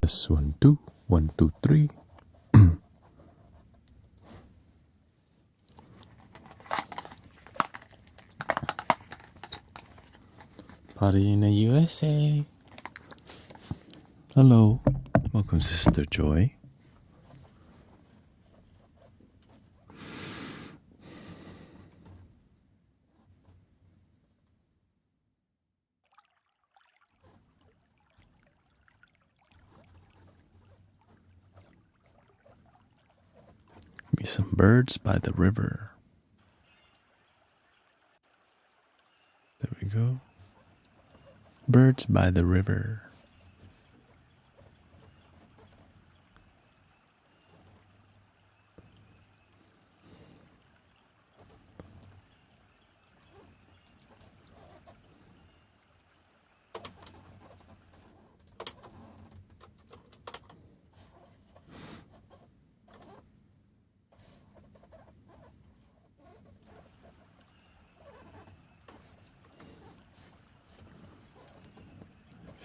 Test 1 2 1 2 3. Party in the USA. Hello. Welcome, Sister Joy. Give me some birds by the river. There we go. Birds by the river.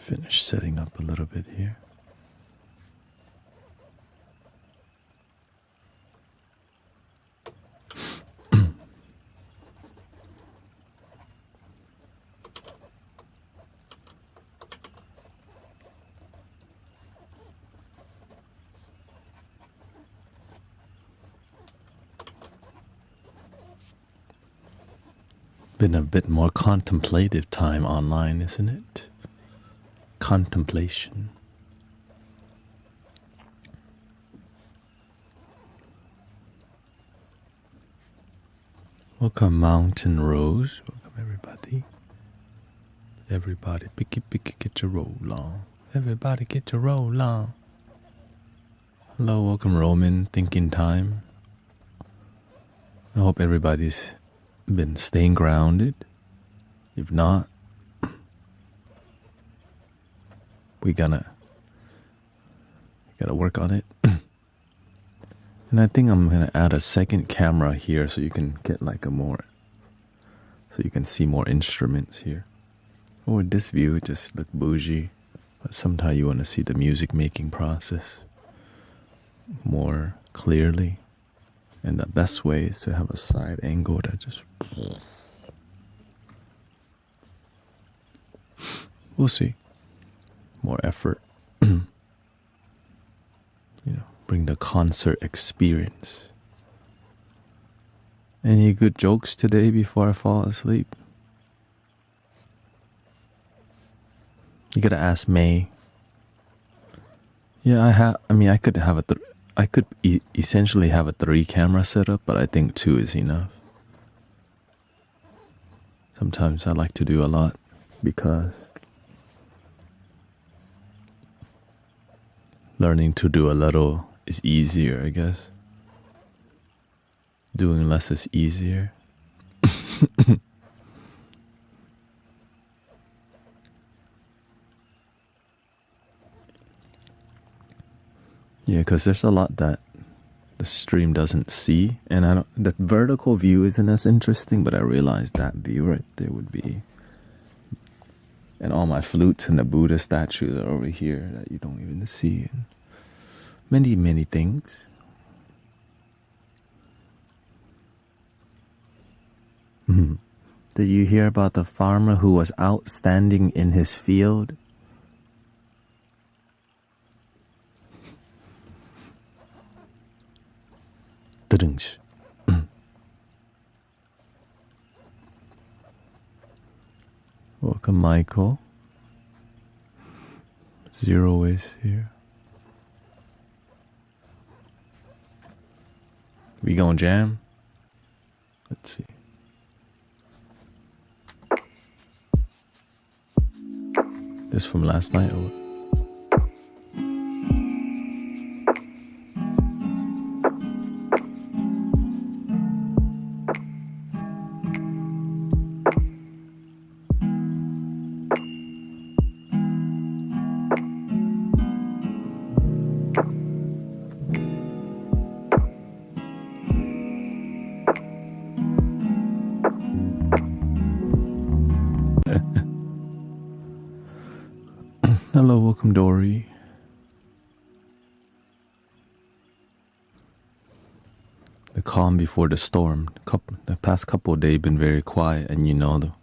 Finish setting up a little bit here. Been a bit more contemplative time online, isn't it? Contemplation. Welcome, Mountain Rose. Welcome, everybody. Everybody, picky, get your roll on. Everybody, get your roll on. Hello, welcome, Roman. Thinking time. I hope everybody's been staying grounded. If not, we gotta work on it. And I think I'm gonna add a second camera here so you can get like so you can see more instruments here. Or this view just look bougie, but sometimes you want to see the music making process more clearly. And the best way is to have a side angle that just... We'll see. More effort. Bring the concert experience. Any good jokes today before I fall asleep? You gotta ask May. Yeah, I could have essentially have a 3-camera setup, but I think 2 is enough. Sometimes I like to do a lot because learning to do a little is easier, I guess. Doing less is easier. Yeah, because there's a lot that the stream doesn't see, and the vertical view isn't as interesting, but I realized that view right there would be, and all my flutes and the Buddha statues are over here that you don't even see, and many things. Did you hear about the farmer who was outstanding in his field? Welcome, Michael. Zero is here. We gonna jam? Let's see. This from last night or what? Hello, welcome, Dory. calm before the storm. The past couple of days been very quiet, and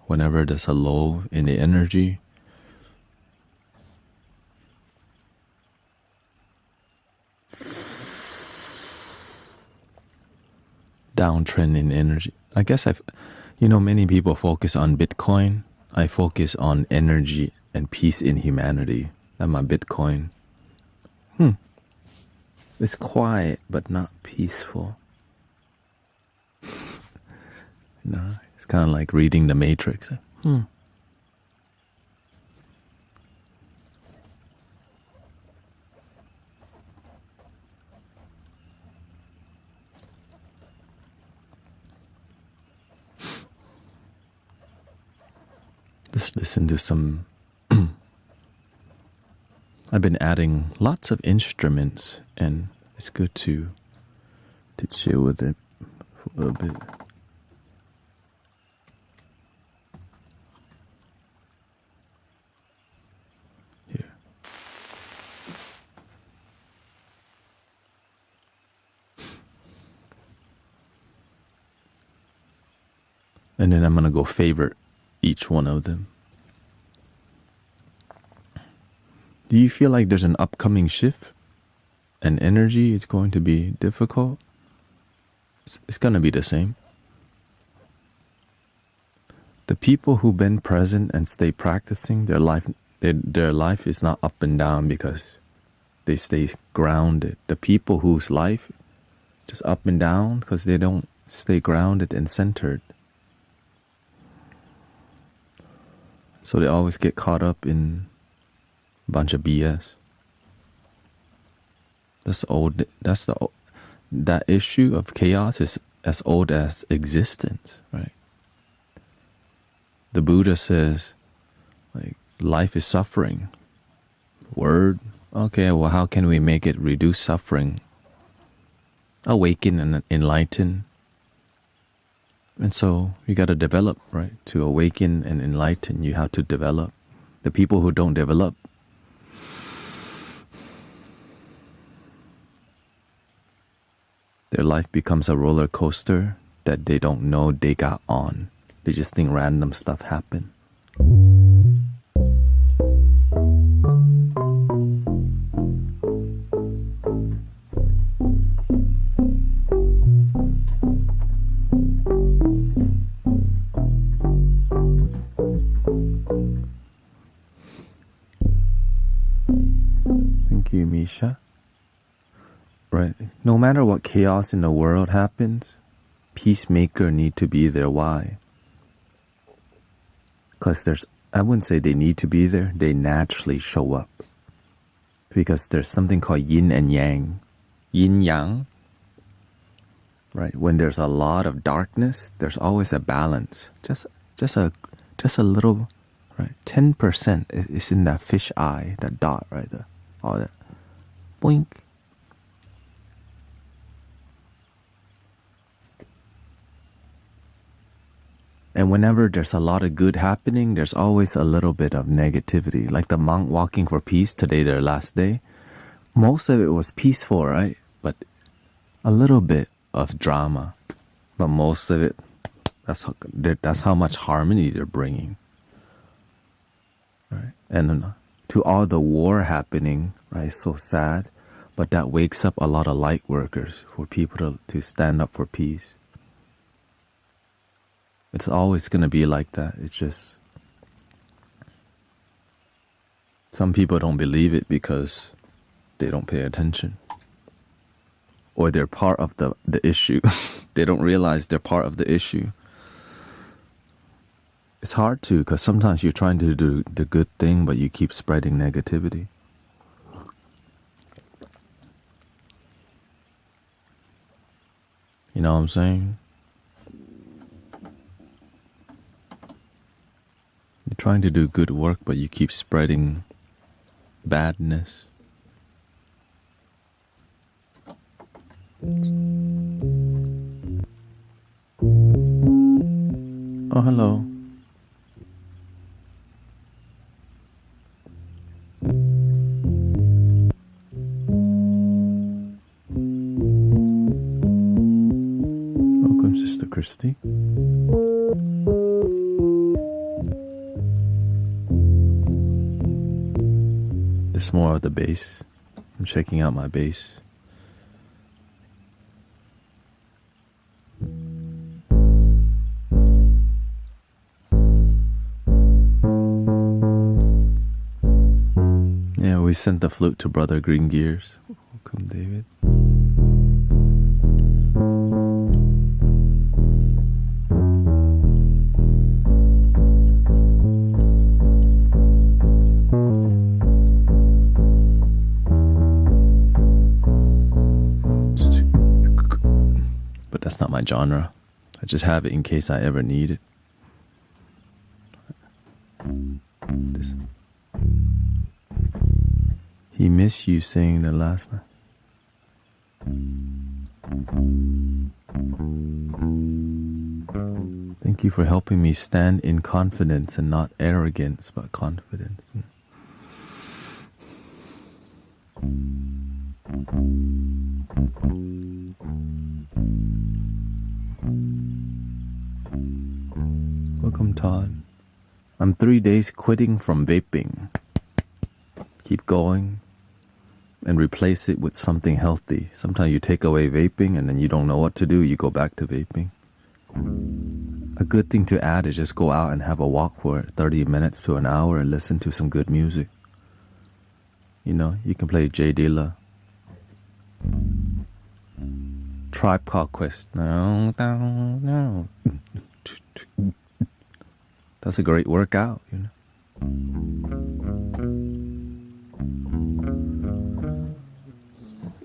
whenever there's a low in the energy, downtrend in energy. I guess many people focus on Bitcoin. I focus on energy and peace in humanity. That's my Bitcoin. It's quiet but not peaceful. It's kind of like reading the Matrix. Just listen to some. I've been adding lots of instruments, and it's good to chill with it for a little bit. Here. And then I'm gonna go favorite each one of them. Do you feel like there's an upcoming shift and energy is going to be difficult? It's going to be the same. The people who've been present and stay practicing, their life is not up and down because they stay grounded. The people whose life just up and down because they don't stay grounded and centered. So they always get caught up in a bunch of BS. That issue of chaos is as old as existence, right? The Buddha says, like, life is suffering. Word. Okay, well, how can we make it reduce suffering? Awaken and enlighten. And so you got to develop, right? To awaken and enlighten, you have to develop. The people who don't develop, their life becomes a roller coaster that they don't know they got on. They just think random stuff happen. Thank you, Misha. Right. No matter what chaos in the world happens, peacemaker need to be there. Why? Because I wouldn't say they need to be there, they naturally show up. Because there's something called yin and yang. Yin yang. Right. When there's a lot of darkness, there's always a balance. Just a little, right? 10% is in that fish eye, that dot right there. All that. Boink. And whenever there's a lot of good happening, there's always a little bit of negativity. Like the monk walking for peace, today their last day. Most of it was peaceful, right? But a little bit of drama. But most of it, that's how much harmony they're bringing. Right? And to all the war happening, right? So sad. But that wakes up a lot of light workers for people to stand up for peace. It's always going to be like that. It's just some people don't believe it because they don't pay attention. Or they're part of the issue. They don't realize they're part of the issue. It's hard to, because sometimes you're trying to do the good thing, but you keep spreading negativity. You know what I'm saying? You're trying to do good work, but you keep spreading badness. Oh, hello. Christy. There's more of the bass. I'm checking out my bass. Yeah, we sent the flute to Brother Green Gears. Welcome, David. But that's not my genre. I just have it in case I ever need it. This. He missed you saying the last night. Thank you for helping me stand in confidence and not arrogance, but confidence. Welcome, Todd. I'm 3 days quitting from vaping. Keep going and replace it with something healthy. Sometimes you take away vaping and then you don't know what to do. You go back to vaping. A good thing to add is just go out and have a walk for 30 minutes to an hour and listen to some good music. You know, you can play J Dilla. Tribe Called Quest. No. That's a great workout, you know.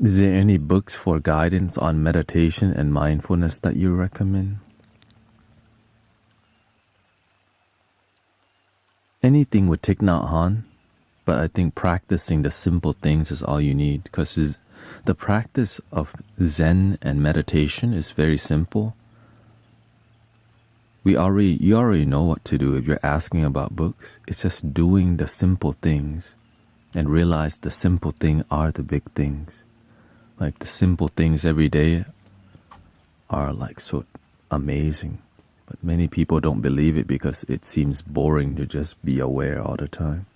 Is there any books for guidance on meditation and mindfulness that you recommend? Anything with Thich Nhat Hanh, but I think practicing the simple things is all you need, because the practice of Zen and meditation is very simple. You already know what to do if you're asking about books. It's just doing the simple things and realize the simple things are the big things. Like the simple things every day are like so amazing. But many people don't believe it because it seems boring to just be aware all the time.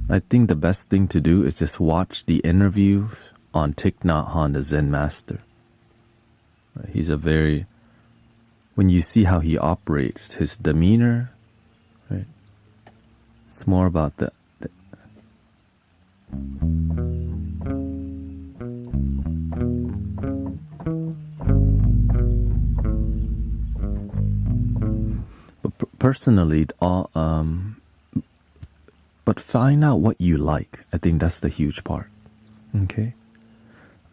I think the best thing to do is just watch the interviews on Thich Nhat Hanh, the Zen master. He's a very... When you see how he operates, his demeanor, right? It's more about the but personally, but find out what you like. I think that's the huge part. Okay?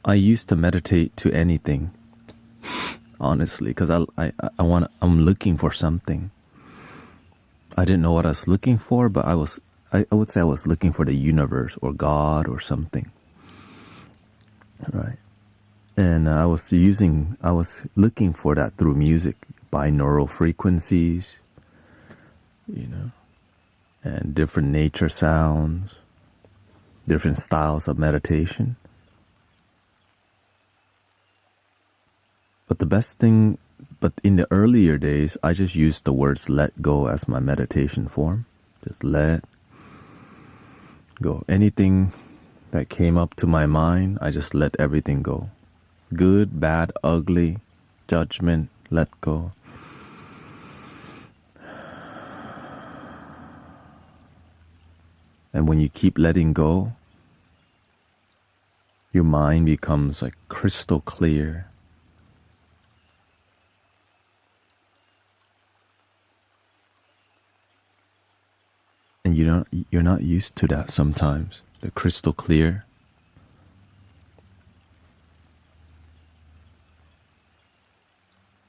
I used to meditate to anything. Honestly, because I'm looking for something. I didn't know what I was looking for, but I would say I was looking for the universe or God or something. Right. And I was looking for that through music, binaural frequencies, you know, and different nature sounds, different styles of meditation. But in the earlier days, I just used the words let go as my meditation form. Just let go. Anything that came up to my mind, I just let everything go. Good, bad, ugly, judgment, let go. And when you keep letting go, your mind becomes like crystal clear. And you're not used to that sometimes, the crystal clear.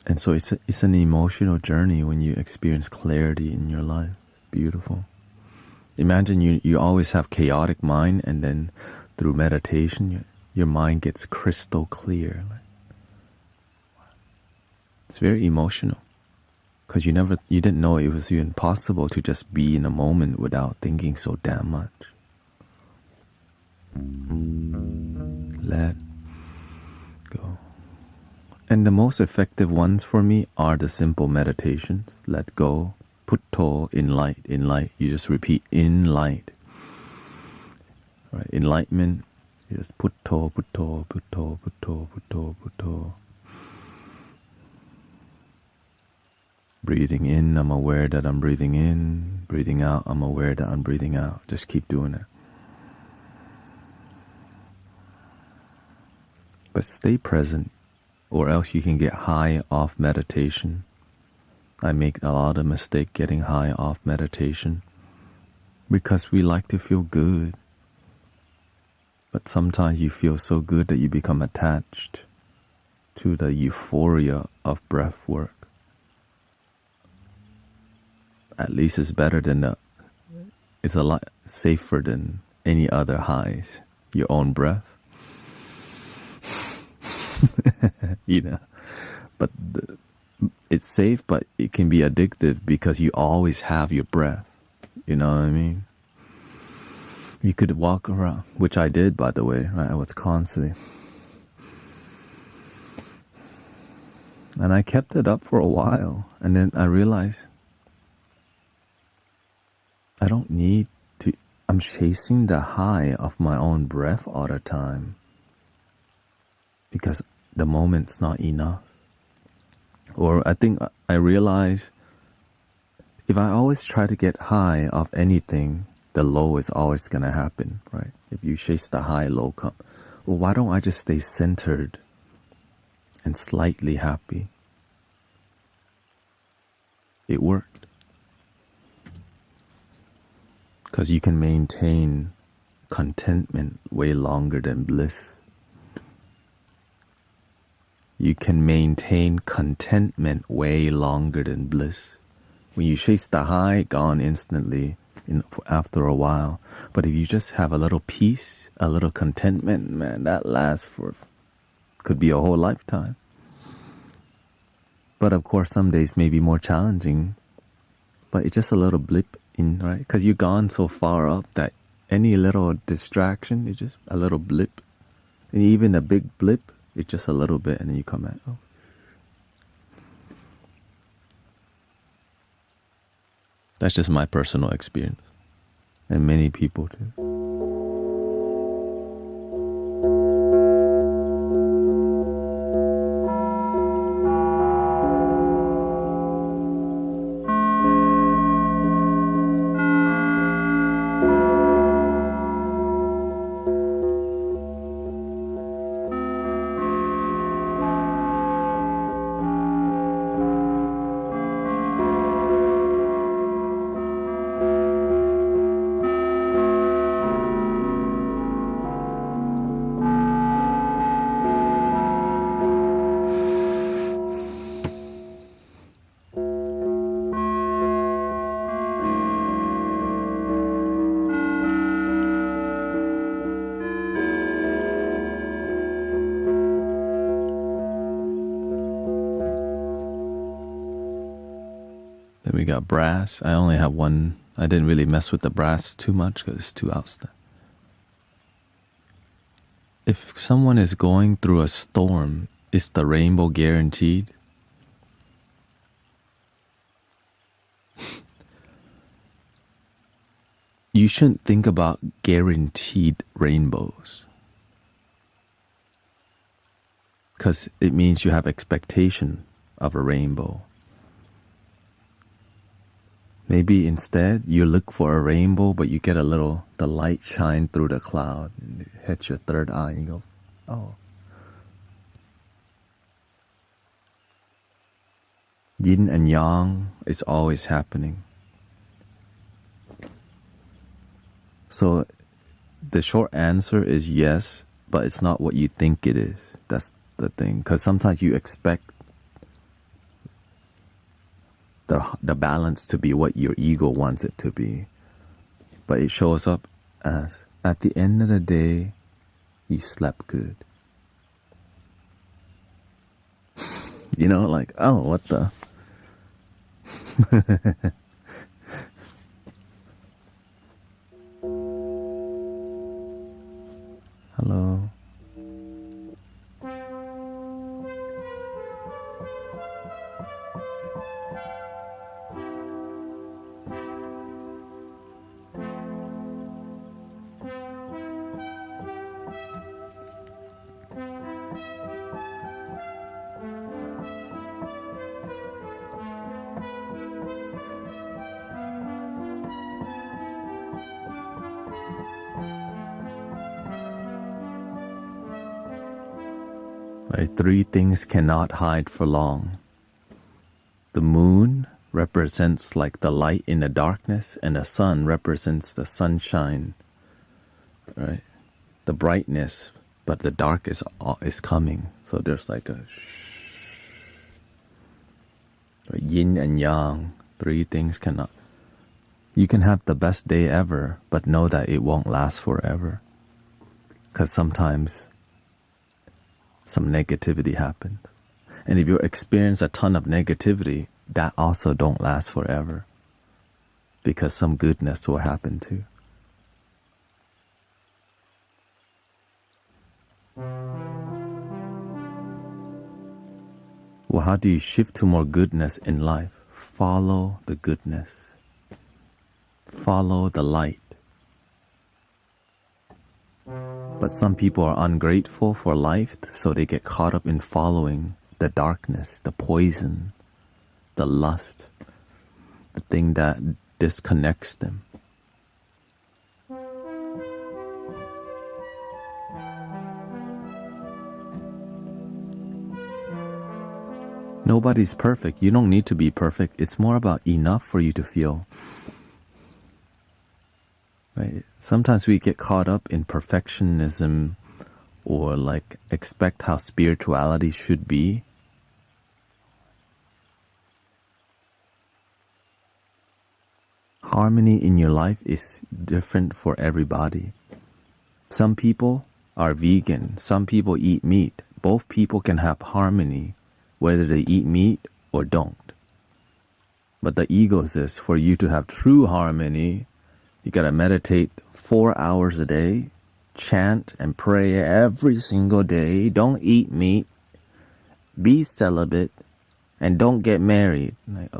And so it's an emotional journey when you experience clarity in your life. It's beautiful. Imagine you always have chaotic mind, and then through meditation, your mind gets crystal clear. It's very emotional. Because you didn't know it was even possible to just be in a moment without thinking so damn much. Let go. And the most effective ones for me are the simple meditations. Let go, putto, in light, in light. You just repeat in light. Right? Enlightenment, you just putto, putto, putto, putto, putto, putto. Breathing in, I'm aware that I'm breathing in. Breathing out, I'm aware that I'm breathing out. Just keep doing it. But stay present, or else you can get high off meditation. I make a lot of mistake getting high off meditation because we like to feel good. But sometimes you feel so good that you become attached to the euphoria of breath work. At least it's better than it's a lot safer than any other highs. Your own breath. You know, but it's safe, but it can be addictive because you always have your breath. You know what I mean? You could walk around, which I did, by the way, right? I was constantly. And I kept it up for a while. And then I realized I don't need to, I'm chasing the high of my own breath all the time because the moment's not enough. Or I think I realize if I always try to get high of anything, the low is always going to happen, right? If you chase the high, low come. Well, why don't I just stay centered and slightly happy? It worked. Because you can maintain contentment way longer than bliss. You can maintain contentment way longer than bliss. When you chase the high, gone instantly after a while. But if you just have a little peace, a little contentment, man, that lasts for, could be a whole lifetime. But of course, some days may be more challenging. But it's just a little blip in, right? Because you've gone so far up that any little distraction is just a little blip. And even a big blip, it's just a little bit, and then you come back. Oh. That's just my personal experience. And many people too. Then we got brass. I only have one. I didn't really mess with the brass too much because it's too outstanding. If someone is going through a storm, is the rainbow guaranteed? You shouldn't think about guaranteed rainbows. Because it means you have expectation of a rainbow. Maybe instead you look for a rainbow, but you get the light shine through the cloud and it hits your third eye and you go, oh. Yin and yang is always happening. So the short answer is yes, but it's not what you think it is. That's the thing. Because sometimes you expect the balance to be what your ego wants it to be. But it shows up as, at the end of the day, you slept good. You know, like, oh, what the? Hello. Right, three things cannot hide for long. The moon represents like the light in the darkness, and the sun represents the sunshine, right? The brightness, but the dark is coming. So there's like a yin and yang. Three things cannot. You can have the best day ever, but know that it won't last forever. Because sometimes some negativity happens. And if you experience a ton of negativity, that also don't last forever. Because some goodness will happen too. Well, how do you shift to more goodness in life? Follow the goodness. Follow the light. But some people are ungrateful for life, so they get caught up in following the darkness, the poison, the lust, the thing that disconnects them. Nobody's perfect. You don't need to be perfect. It's more about enough for you to feel. Right? Sometimes we get caught up in perfectionism or like expect how spirituality should be. Harmony in your life is different for everybody. Some people are vegan. Some people eat meat. Both people can have harmony whether they eat meat or don't. But the ego says for you to have true harmony, you gotta meditate 4 hours a day, chant and pray every single day, don't eat meat, be celibate, and don't get married. Like,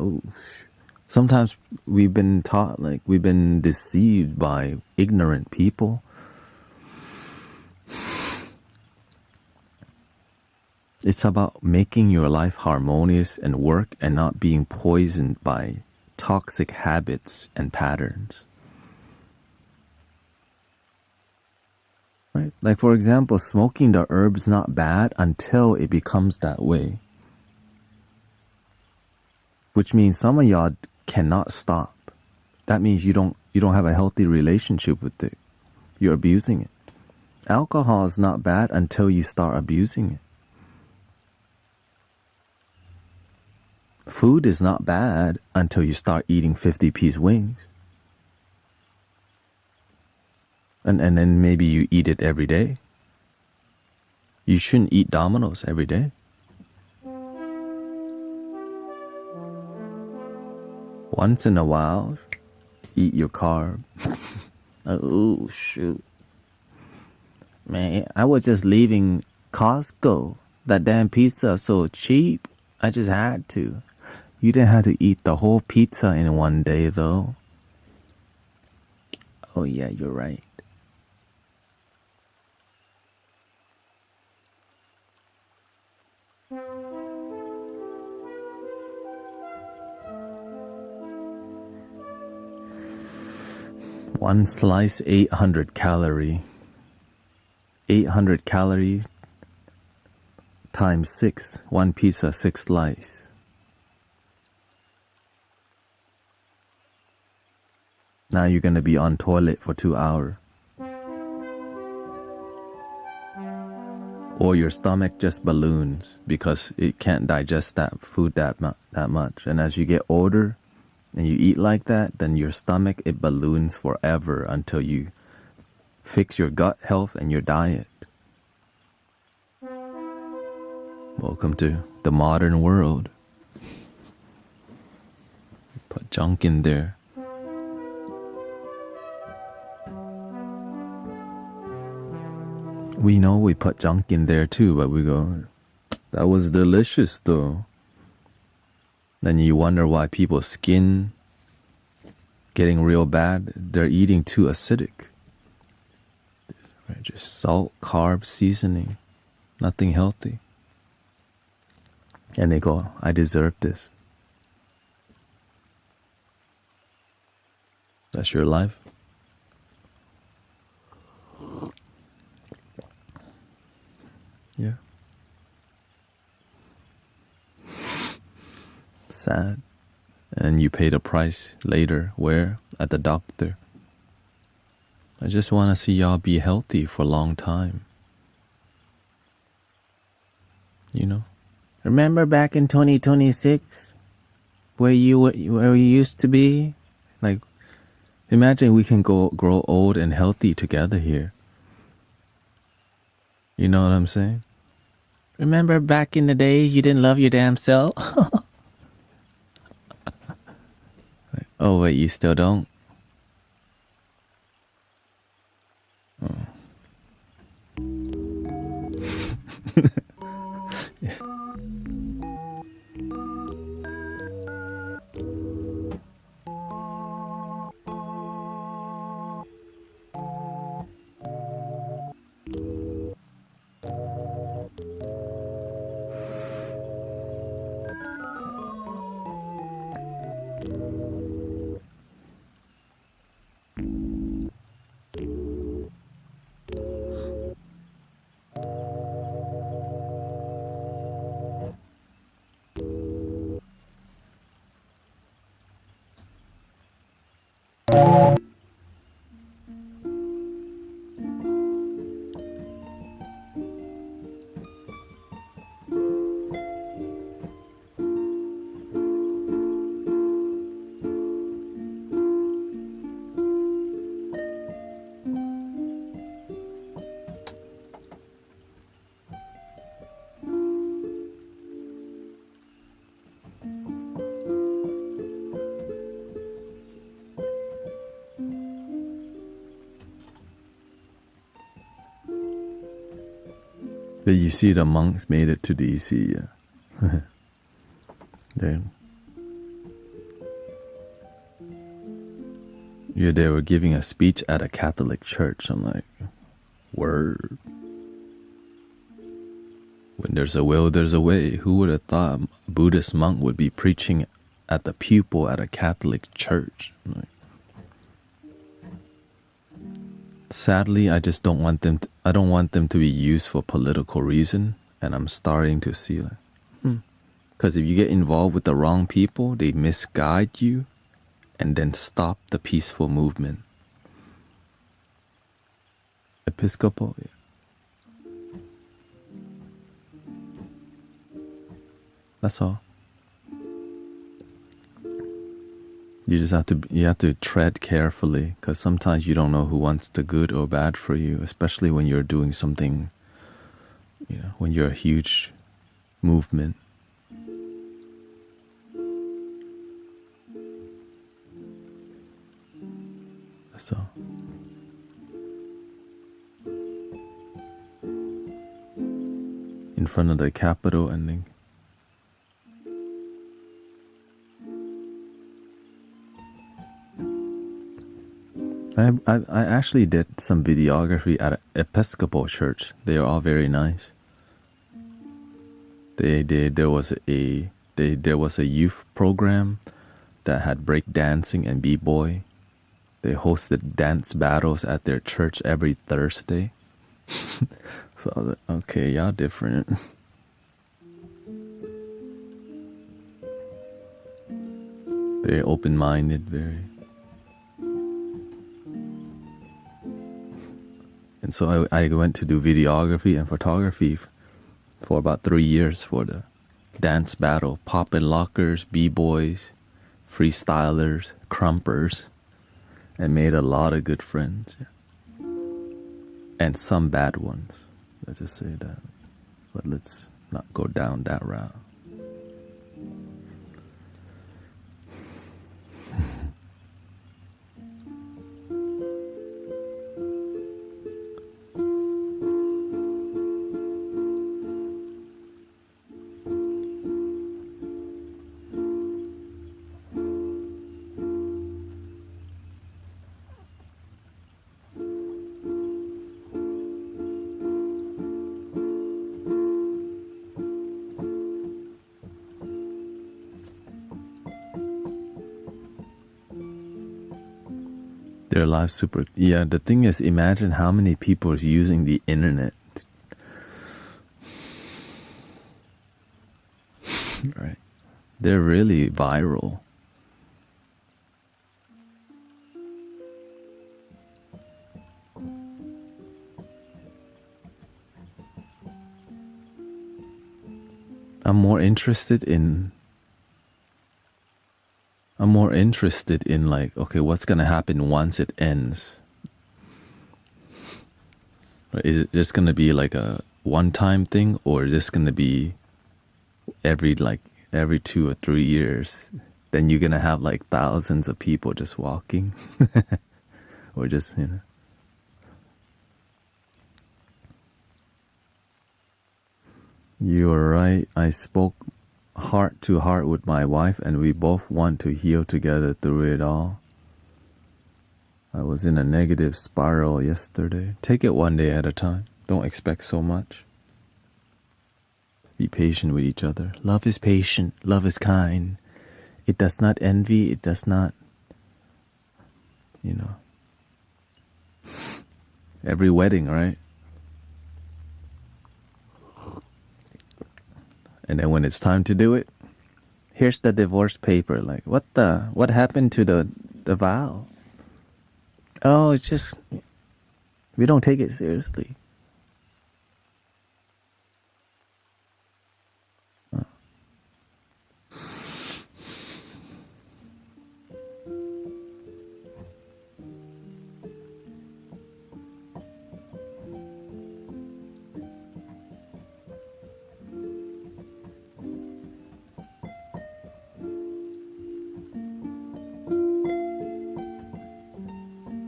sometimes we've been taught, like we've been deceived by ignorant people. It's about making your life harmonious and work and not being poisoned by toxic habits and patterns. Right? Like for example, smoking the herb is not bad until it becomes that way. Which means some of y'all cannot stop. That means you don't have a healthy relationship with it. You're abusing it. Alcohol is not bad until you start abusing it. Food is not bad until you start eating 50-piece wings. And then maybe you eat it every day. You shouldn't eat Domino's every day. Once in a while, eat your carb. Oh, shoot. Man, I was just leaving Costco. That damn pizza so cheap. I just had to. You didn't have to eat the whole pizza in one day, though. Oh, yeah, you're right. One slice, 800 calorie. 800 calorie times 6. One pizza, 6 slice. Now you're going to be on toilet for 2 hours. Or your stomach just balloons because it can't digest that food that much. And as you get older and you eat like that, then your stomach, it balloons forever until you fix your gut health and your diet. Welcome to the modern world. Put junk in there. we know we put junk in there too, but we go, that was delicious though. Then you wonder why people's skin getting real bad. They're eating too acidic. Right? Just salt, carbs, seasoning, nothing healthy. And they go, I deserve this. That's your life. Yeah. Sad. And you pay the price later. Where? At the doctor. I just want to see y'all be healthy for a long time. You know? Remember back in 2026 where you used to be? Like, imagine we can grow old and healthy together here. You know what I'm saying? Remember back in the days you didn't love your damn self? Like, oh wait, you still don't? Oh. Did you see the monks made it to DC? Yeah. They were giving a speech at a Catholic church. I'm like, word. When there's a will, there's a way. Who would have thought a Buddhist monk would be preaching at the pew at a Catholic church? Like, sadly, I just don't want them. I don't want them to be used for political reason, and I'm starting to see that. Because if you get involved with the wrong people, they misguide you, and then stop the peaceful movement. Episcopal. Yeah. That's all. You just have to tread carefully, because sometimes you don't know who wants the good or bad for you, especially when you're doing something, when you're a huge movement. That's all. In front of the Capitol and then I actually did some videography at an Episcopal church. They are all very nice. There was a youth program that had break dancing and b-boy. They hosted dance battles at their church every Thursday. So I was like, okay, y'all different. Very open-minded, very. And so I went to do videography and photography for about 3 years for the dance battle. Pop and lockers, b-boys, freestylers, crumpers, and made a lot of good friends. Yeah. And some bad ones. Let's just say that. But let's not go down that route. their lives super. Yeah, the thing is, imagine how many people is using the internet. Right. They're really viral. I'm more interested in like, okay, what's gonna happen once it ends? Is it just gonna be like a one-time thing, or is this gonna be every 2 or 3 years? Then you're gonna have like thousands of people just walking, or just You're right. I spoke heart to heart with my wife, and we both want to heal together through it all. I was in a negative spiral yesterday. Take it one day at a time. Don't expect so much. Be patient with each other. Love is patient. Love is kind. It does not envy. It does not, every wedding, right? And then when it's time to do it, here's the divorce paper. Like, what happened to the vow? Oh, it's just, we don't take it seriously.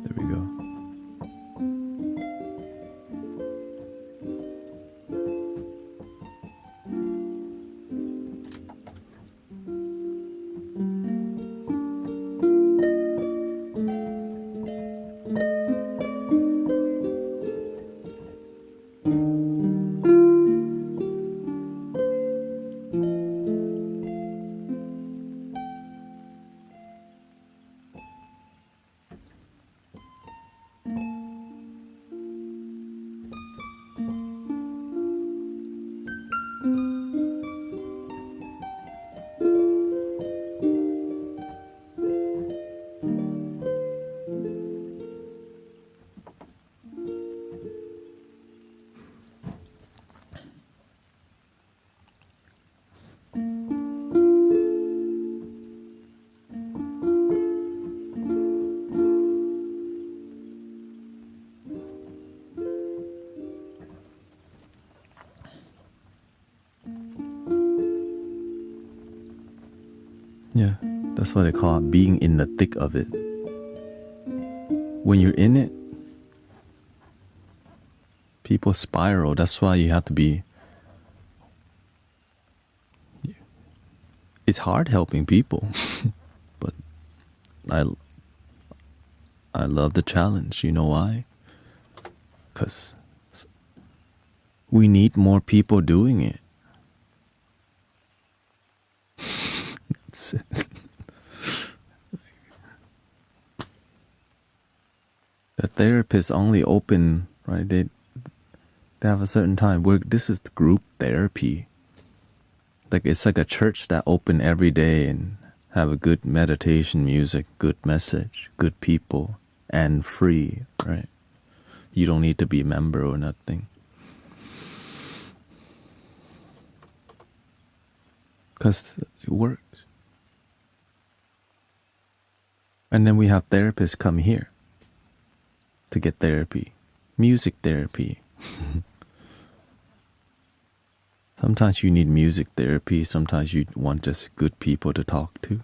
There we go. Yeah, that's what they call it, being in the thick of it. When you're in it, people spiral. That's why you have to be. It's hard helping people, but I love the challenge. You know why? Because we need more people doing it. That's it. The therapists only open, right? They have a certain time. This is the group therapy. Like, it's like a church that open every day and have a good meditation music, good message, good people, and free, right? You don't need to be a member or nothing. Because it works. And then we have therapists come here to get therapy, music therapy. Sometimes you need music therapy. Sometimes you want just good people to talk to.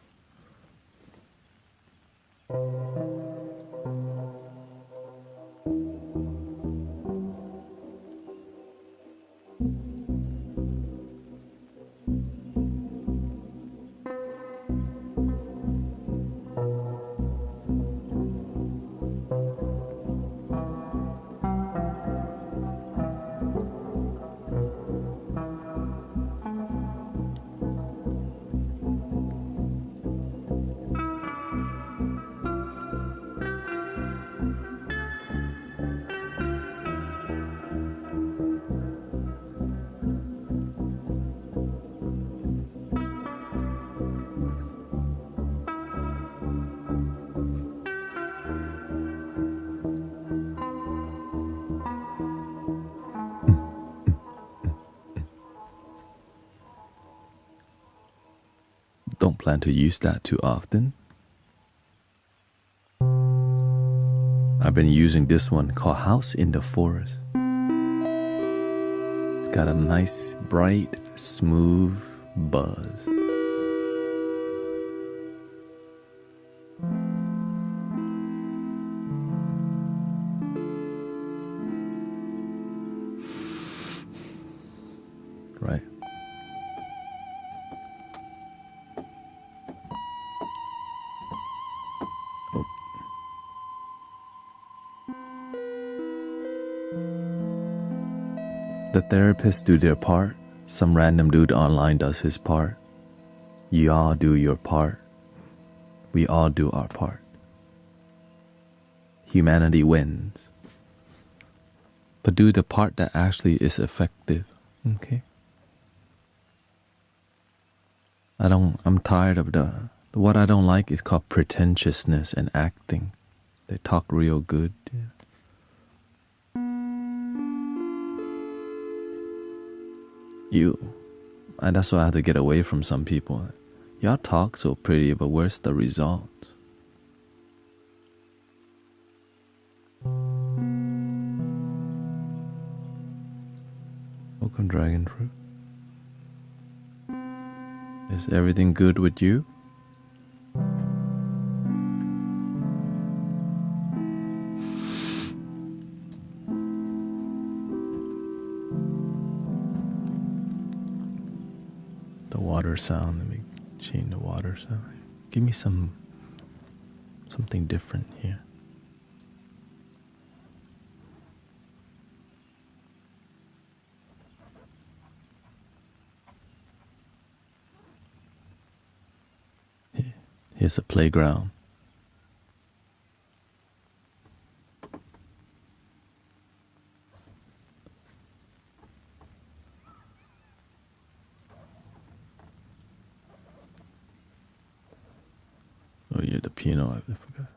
don't plan to use that too often. I've been using this one called House in the Forest. It's got a nice, bright, smooth buzz. Right. Oh. The therapists do their part. Some random dude online does his part. You all do your part. We all do our part. Humanity wins. But do the part that actually is effective. Okay? I'm tired of what I don't like is called pretentiousness and acting. They talk real good. And that's why I have to get away from some people. Y'all talk so pretty, but where's the result? Welcome, dragon fruit. Is everything good with you? The water sound, let me change the water sound. Give me something different here. Here's a playground. Oh yeah, the piano, I forgot.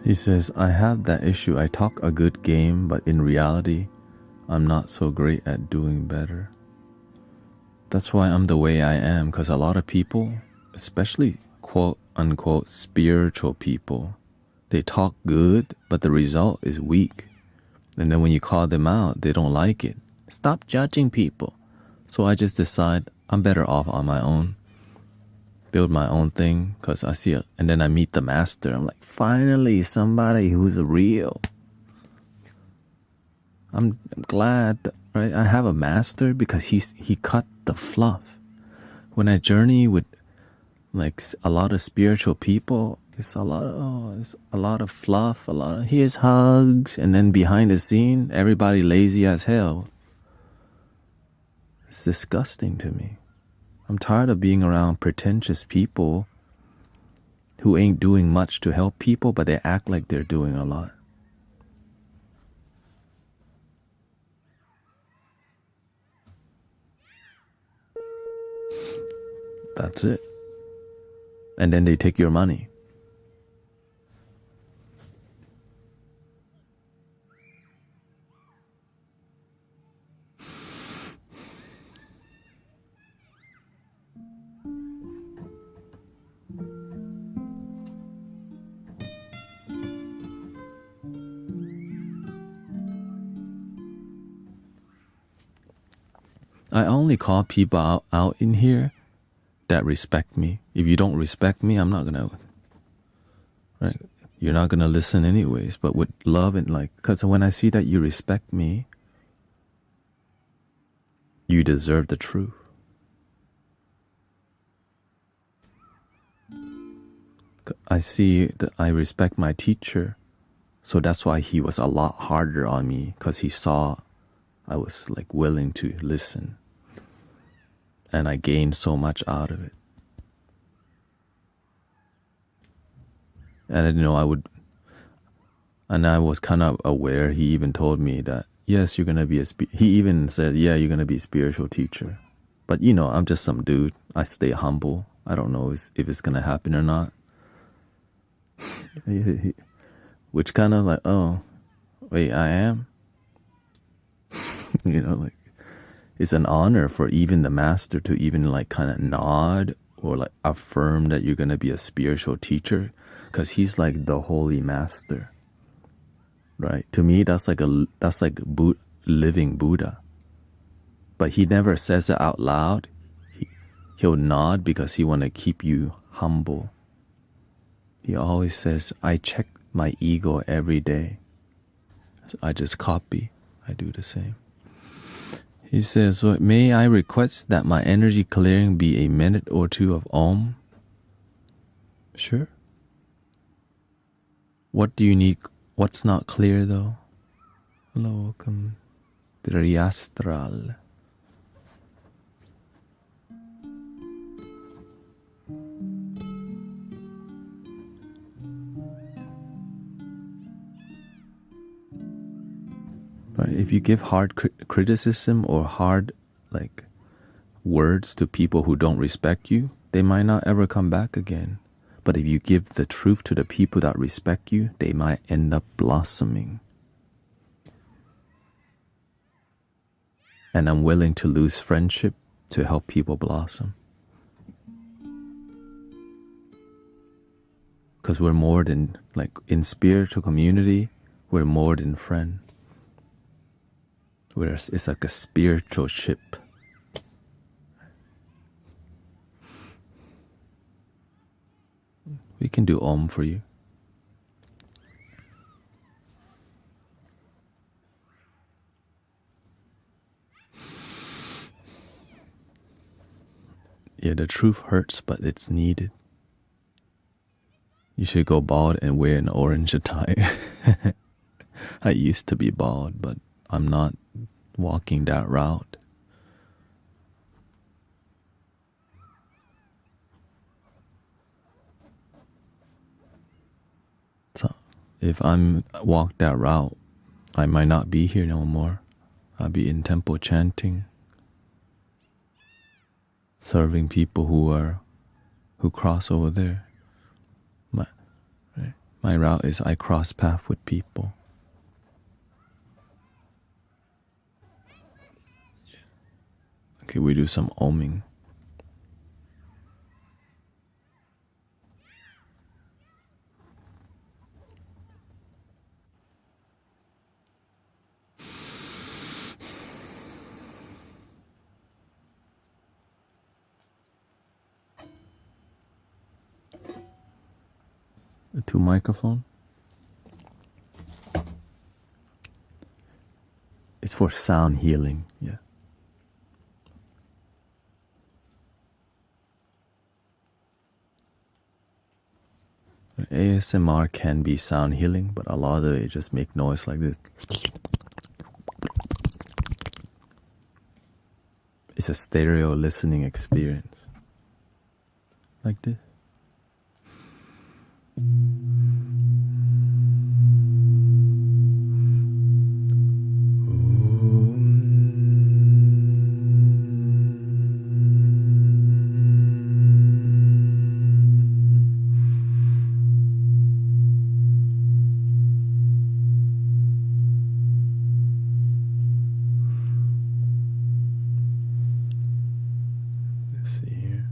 He says, I have that issue. I talk a good game, but in reality, I'm not so great at doing better. That's why I'm the way I am, because a lot of people, especially quote unquote spiritual people, they talk good, but the result is weak. And then when you call them out, they don't like it. Stop judging people. So I just decide I'm better off on my own. Build my own thing, because I see it. And then I meet the master. I'm like, finally, somebody who's real. I'm glad, right? I have a master because he cut the fluff. When I journey with like a lot of spiritual people, it's a lot of fluff, a lot of here's hugs, and then behind the scene, everybody lazy as hell. It's disgusting to me. I'm tired of being around pretentious people who ain't doing much to help people, but they act like they're doing a lot. That's it. And then they take your money. I only call people out in here that respect me. If you don't respect me, I'm not gonna, right? You're not gonna listen anyways. But with love and like, because when I see that you respect me, you deserve the truth. I see that I respect my teacher, So that's why he was a lot harder on me, because he saw I was like willing to listen. And I gained so much out of it. And I was kind of aware. He even told me that, yes, you're going to be he even said, yeah, you're going to be a spiritual teacher. But I'm just some dude. I stay humble. I don't know if it's going to happen or not. Which kind of like, oh, wait, I am? Like, it's an honor for even the master to even like kind of nod or like affirm that you're going to be a spiritual teacher, because he's like the holy master, right? To me, that's like living Buddha. But he never says it out loud. He'll nod because he want to keep you humble. He always says, I check my ego every day. So I just copy. I do the same. He says, well, may I request that my energy clearing be a minute or two of Om? Sure. What do you need? What's not clear though? Hello, welcome. Triastral. Right? If you give hard criticism or hard like words to people who don't respect you, they might not ever come back again. But if you give the truth to the people that respect you, they might end up blossoming. And I'm willing to lose friendship to help people blossom. Because we're more than, like, in spiritual community, we're more than friends. It's like a spiritual ship. We can do Om for you. Yeah, the truth hurts, but it's needed. You should go bald and wear an orange attire. I used to be bald, but I'm not walking that route. So if I'm walk that route, I might not be here no more. I'll be in temple chanting, serving people who cross over there. My route is I cross path with people. Okay, we do some oming. To microphone. It's for sound healing, yeah. ASMR can be sound healing, but a lot of it just make noise like this. It's a stereo listening experience. Like this. Let's see here.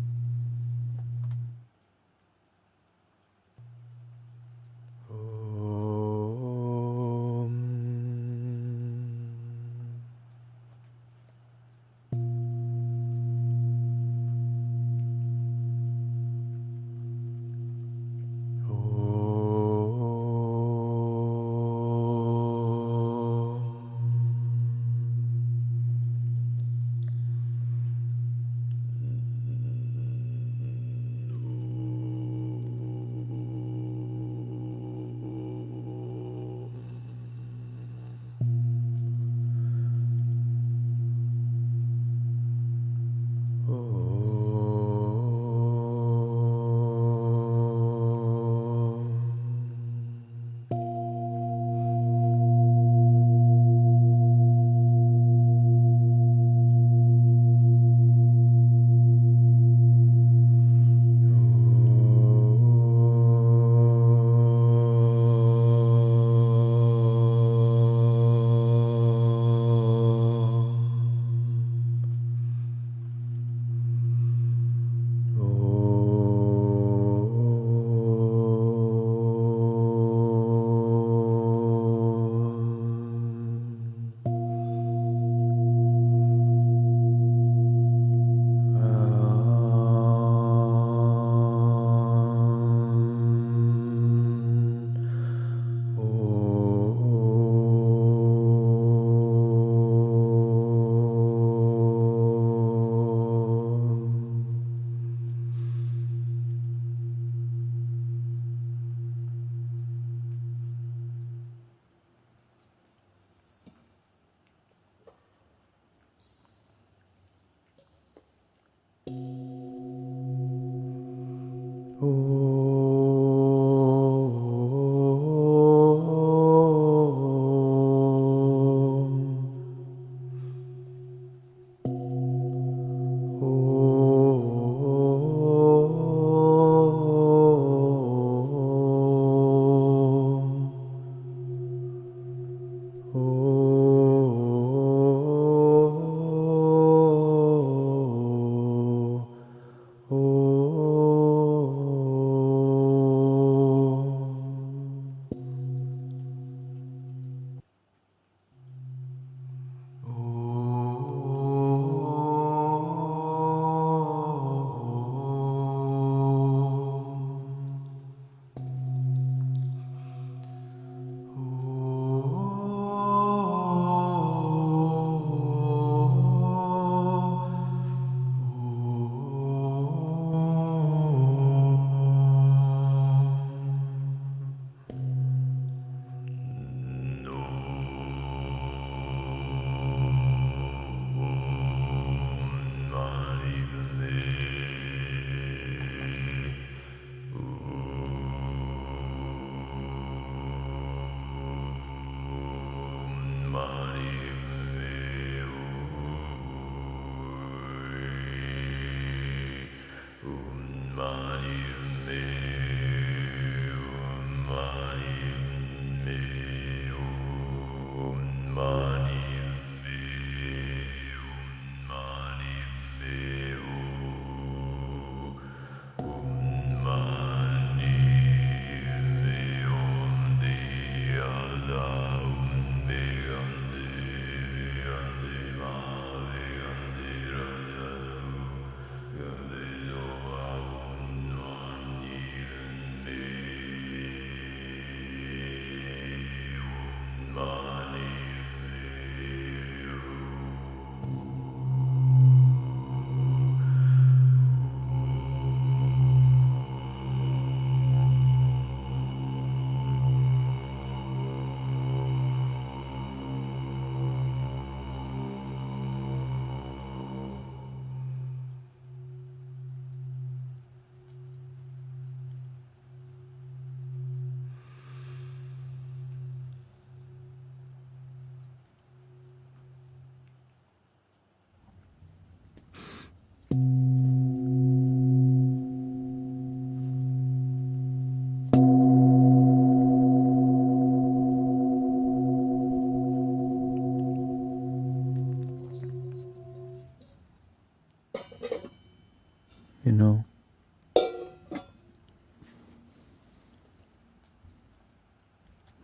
You know,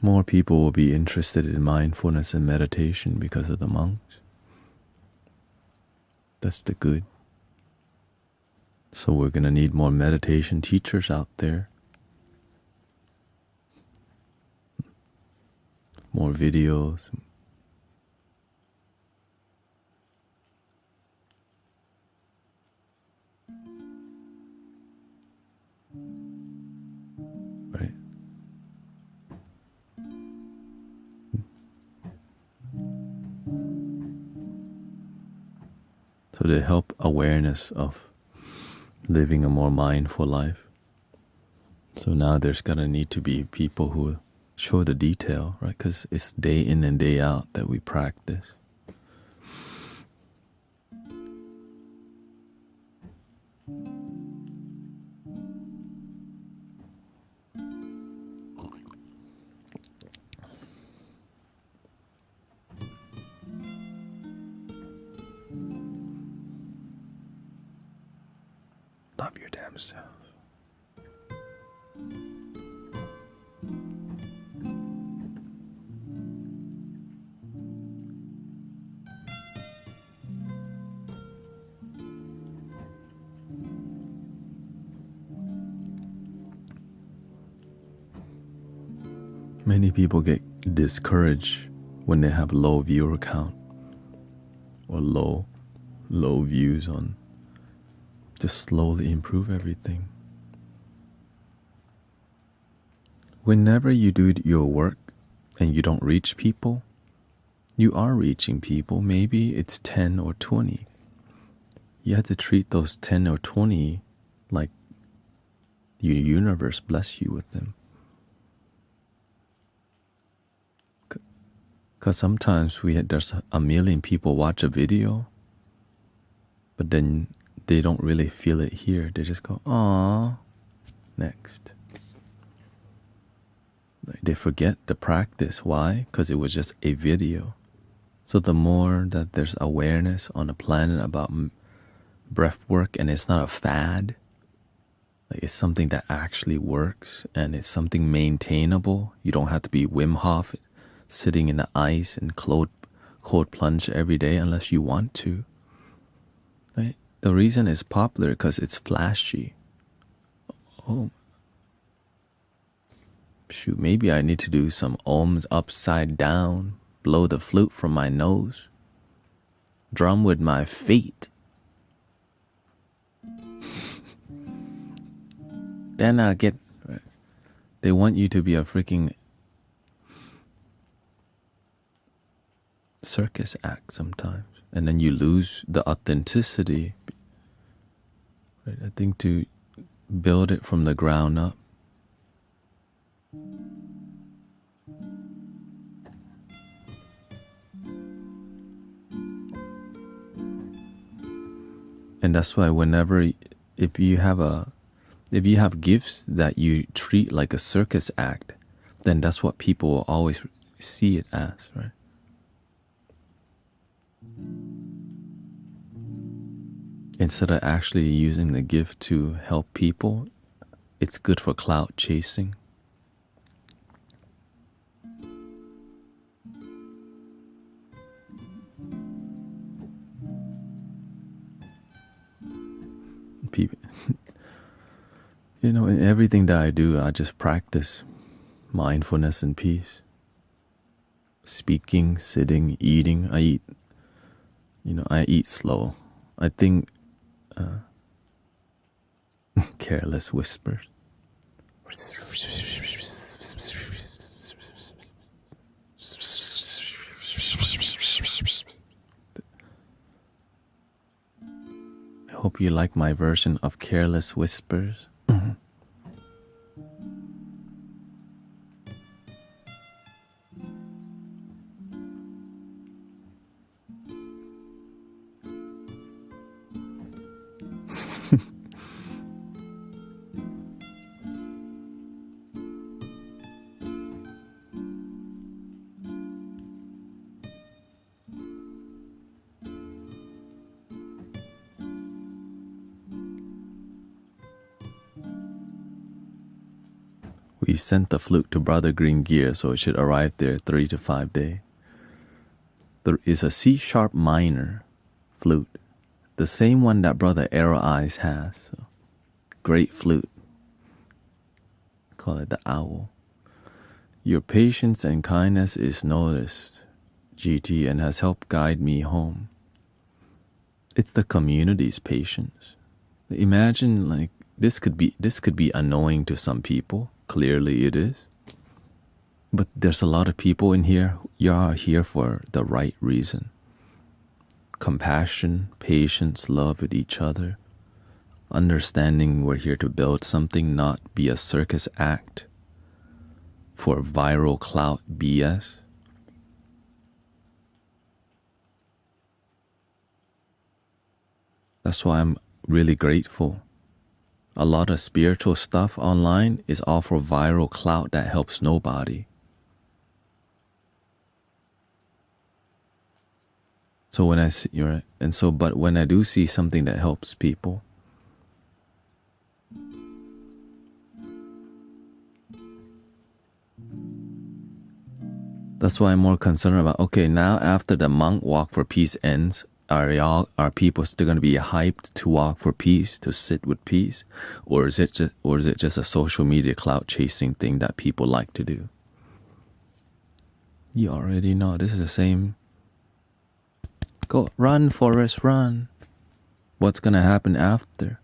more people will be interested in mindfulness and meditation because of the monks. That's the good. So we're going to need more meditation teachers out there. More videos. Right. So to help awareness of living a more mindful life. So now there's gonna need to be people who show the detail, right? Because it's day in and day out that we practice. Love your damn self. Many people get discouraged when they have low viewer count or low views on. Just slowly improve everything. Whenever you do your work and you don't reach people, you are reaching people. Maybe it's 10 or 20. You have to treat those 10 or 20 like the universe bless you with them. Because sometimes there's a million people watch a video, but then they don't really feel it here. They just go, "Aww," next. They forget the practice. Why? Because it was just a video. So the more that there's awareness on the planet about breath work, and it's not a fad, like it's something that actually works, and it's something maintainable. You don't have to be Wim Hof sitting in the ice and cold plunge every day unless you want to. Right? The reason it's popular because it's flashy. Oh, shoot, maybe I need to do some ohms upside down, blow the flute from my nose, drum with my feet. Then I get, they want you to be a freaking circus act sometimes, and then you lose the authenticity. Right? I think to build it from the ground up. And that's why if you have gifts that you treat like a circus act, then that's what people will always see it as, right? Instead of actually using the gift to help people, it's good for clout chasing. People, in everything that I do, I just practice mindfulness and peace. Speaking, sitting, eating. I eat slow. I think careless whispers. I hope you like my version of careless whispers. We sent the flute to Brother Green Gear, so it should arrive there 3 to 5 days. There is a C-sharp minor flute, the same one that Brother Arrow Eyes has. So, great flute. Call it the owl. Your patience and kindness is noticed, GT, and has helped guide me home. It's the community's patience. Imagine, like, this could be annoying to some people. Clearly it is. But there's a lot of people in here. You are here for the right reason. Compassion, patience, love with each other. Understanding we're here to build something, not be a circus act for viral clout BS. That's why I'm really grateful. A lot of spiritual stuff online is all for viral clout that helps nobody. So when I see, right, but when I do see something that helps people, that's why I'm more concerned about, okay, now after the monk walk for peace ends, are people still going to be hyped to walk for peace, to sit with peace, or is it just a social media clout chasing thing that people like to do? You already know this is the same. Go run, Forrest, run. What's going to happen after?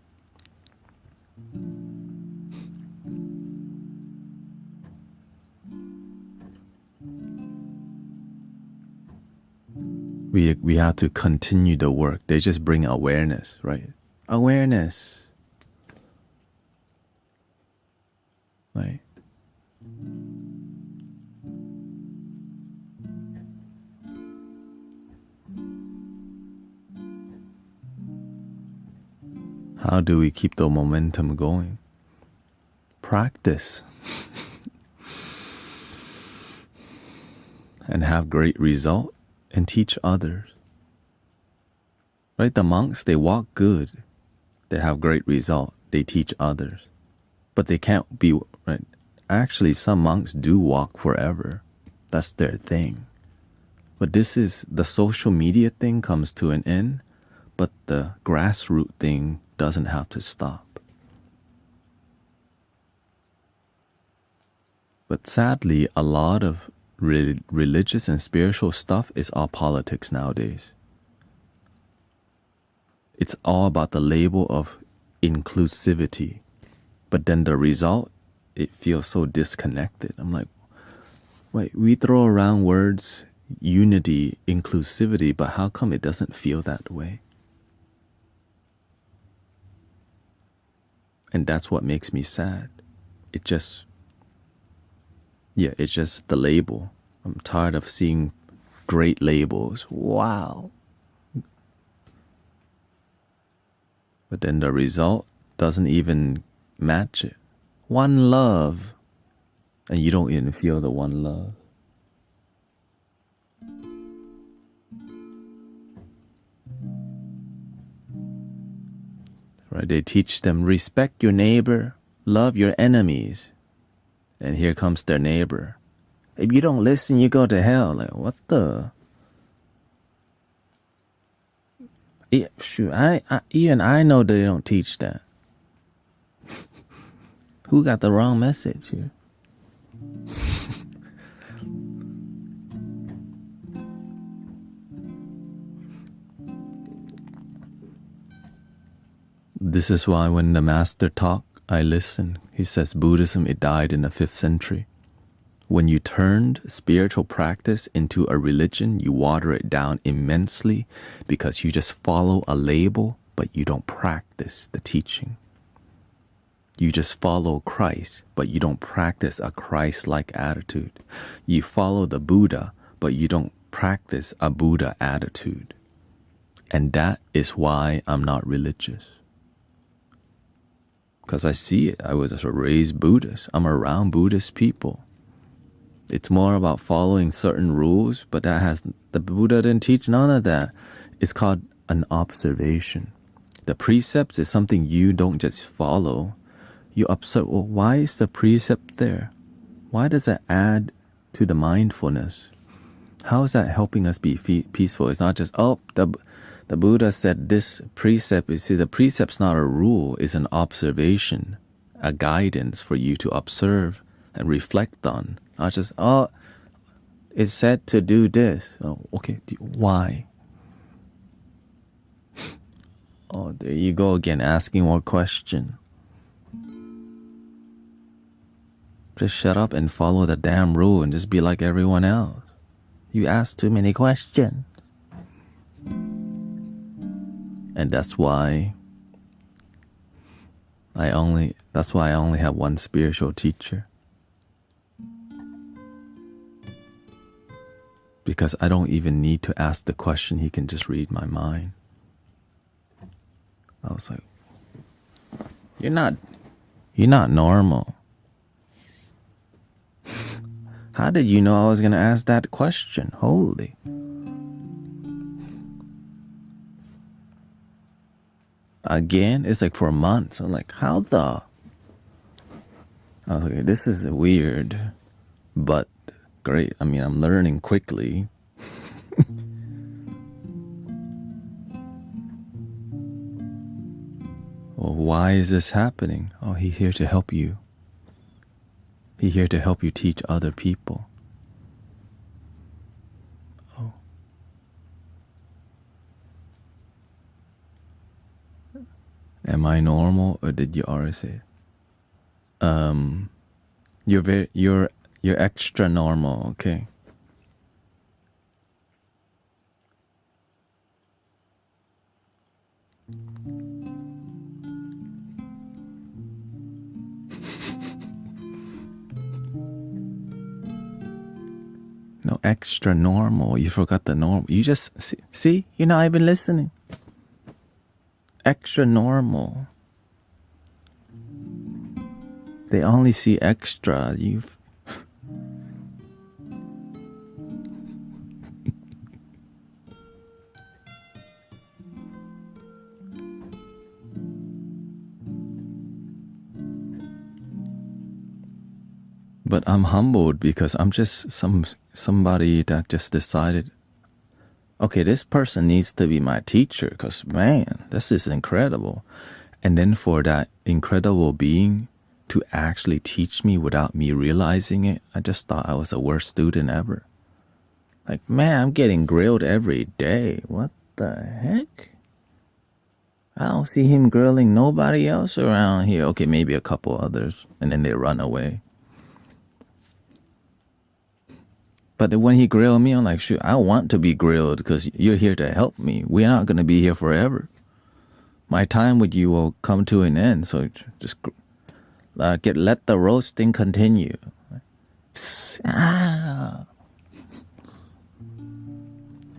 We have to continue the work. They just bring awareness, right? Awareness. Right? How do we keep the momentum going? Practice. And have great result. And teach others. Right? The monks, they walk good. They have great result. They teach others. But they can't be, right? Actually, some monks do walk forever. That's their thing. But this is, the social media thing comes to an end, but the grassroots thing doesn't have to stop. But sadly, a lot of religious and spiritual stuff is all politics nowadays. It's all about the label of inclusivity, but then the result, it feels so disconnected. I'm like, wait, we throw around words unity, inclusivity, but how come it doesn't feel that way? And that's what makes me sad. It's just the label. I'm tired of seeing great labels. Wow. But then the result doesn't even match it. One love. And you don't even feel the one love. Right? They teach them, respect your neighbor, love your enemies. And here comes their neighbor. If you don't listen, you go to hell. Like, what the? Yeah, shoot, even I know they don't teach that. Who got the wrong message here? This is why when the master talk, I listen. He says Buddhism, it died in the 5th century. When you turned spiritual practice into a religion, you water it down immensely because you just follow a label, but you don't practice the teaching. You just follow Christ, but you don't practice a Christ-like attitude. You follow the Buddha, but you don't practice a Buddha attitude. And that is why I'm not religious. Because I see it. I was raised Buddhist. I'm around Buddhist people. It's more about following certain rules, but the Buddha didn't teach none of that. It's called an observation. The precepts is something you don't just follow. You observe, well, why is the precept there? Why does it add to the mindfulness? How is that helping us be peaceful? It's not just, the Buddha said this precept. You see, the precept's not a rule, it's an observation, a guidance for you to observe and reflect on. Not just, it's said to do this. Oh, okay, why? Oh, there you go again, asking more questions. Just shut up and follow the damn rule and just be like everyone else. You ask too many questions. And that's why I only have one spiritual teacher. Because I don't even need to ask the question, he can just read my mind. I was like, you're not normal. How did you know I was going to ask that question? Holy. Again, it's like for months. I'm like, how the? I was like, this is weird, but great. I mean, I'm learning quickly. Well, why is this happening? Oh, he's here to help you. He's here to help you teach other people. Oh. Am I normal, or did you already say it? You're extra normal, okay. No, extra normal. You forgot the normal. You just see, you're not even listening. Extra normal. They only see extra. But I'm humbled because I'm just somebody that just decided, okay, this person needs to be my teacher because, man, this is incredible. And then for that incredible being to actually teach me without me realizing it, I just thought I was the worst student ever. Like, man, I'm getting grilled every day. What the heck? I don't see him grilling nobody else around here. Okay, maybe a couple others, and then they run away. But when he grilled me, I'm like, shoot, I want to be grilled because you're here to help me. We're not going to be here forever. My time with you will come to an end. So just let the roasting continue. Ah.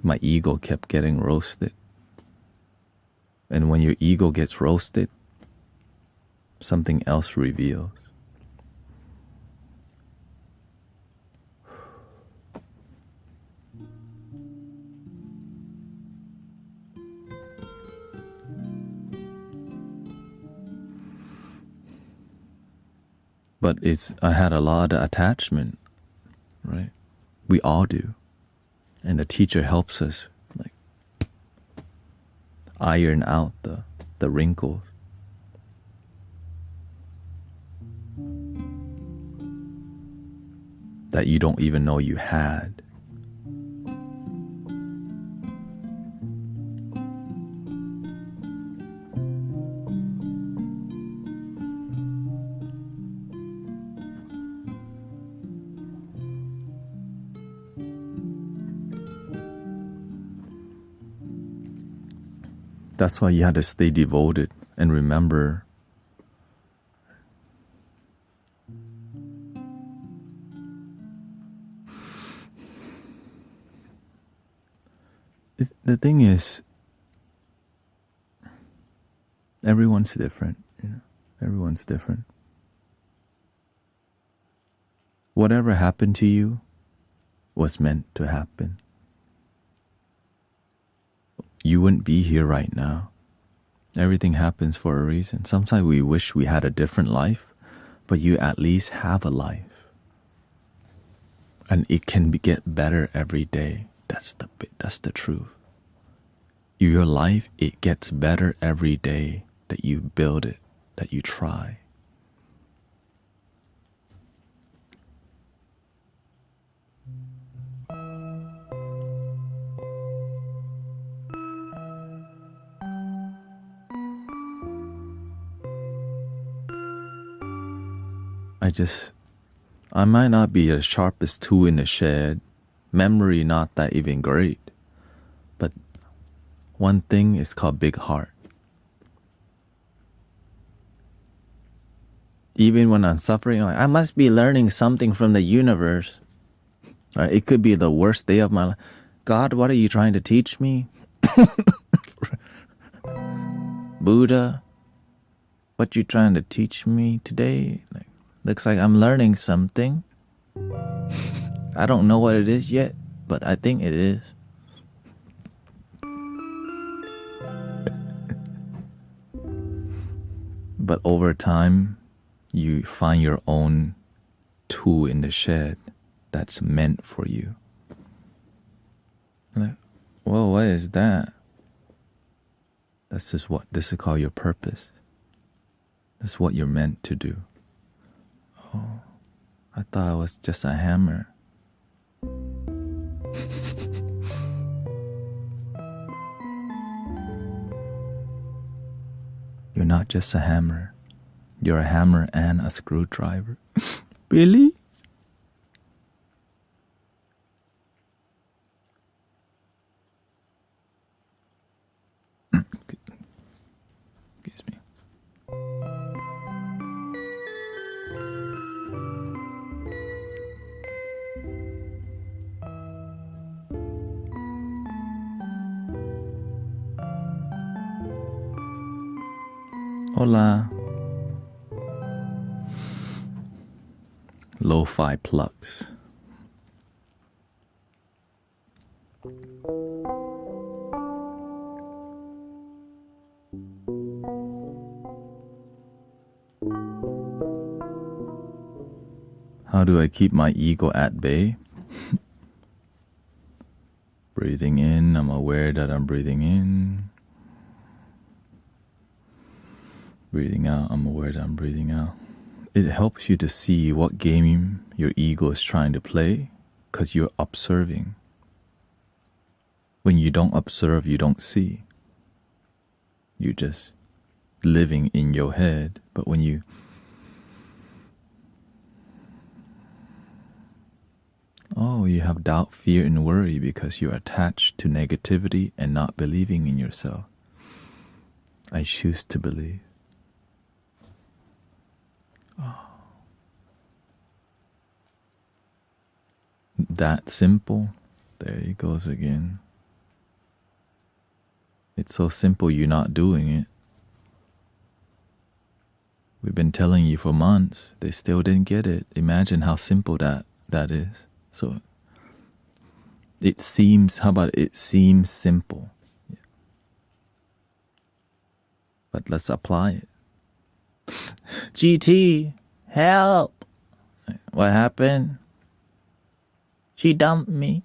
My ego kept getting roasted. And when your ego gets roasted, something else reveals. But I had a lot of attachment, right? We all do. And the teacher helps us like iron out the wrinkles. That you don't even know you had. That's why you had to stay devoted and remember the thing is, everyone's different, you know. Everyone's different. Whatever happened to you was meant to happen. You wouldn't be here right now. Everything happens for a reason. Sometimes we wish we had a different life, but you at least have a life. And it can get better every day. That's the truth. Your life, it gets better every day that you build it, that you try. I might not be the sharpest tool in the shed, memory not that even great, but one thing is called big heart. Even when I'm suffering, I must be learning something from the universe. Right? It could be the worst day of my life. God, what are you trying to teach me? Buddha, what you trying to teach me today? Looks like I'm learning something. I don't know what it is yet, but I think it is. But over time, you find your own tool in the shed that's meant for you. Like, whoa, what is that? This is called your purpose. This is what you're meant to do. Oh, I thought it was just a hammer. You're not just a hammer. You're a hammer and a screwdriver. Really? Excuse me. Hola. Lo-fi plugs. How do I keep my ego at bay? Breathing in, I'm aware that I'm breathing in. Breathing out, I'm aware that I'm breathing out. It helps you to see what game your ego is trying to play because you're observing. When you don't observe, you don't see. You're just living in your head. But when you have doubt, fear, and worry because you're attached to negativity and not believing in yourself. I choose to believe. That simple. There he goes again. It's so simple you're not doing it. We've been telling you for months. They still didn't get it. Imagine how simple that is. So it seems simple. Yeah. But let's apply it. GT, Help! What happened? She dumped me.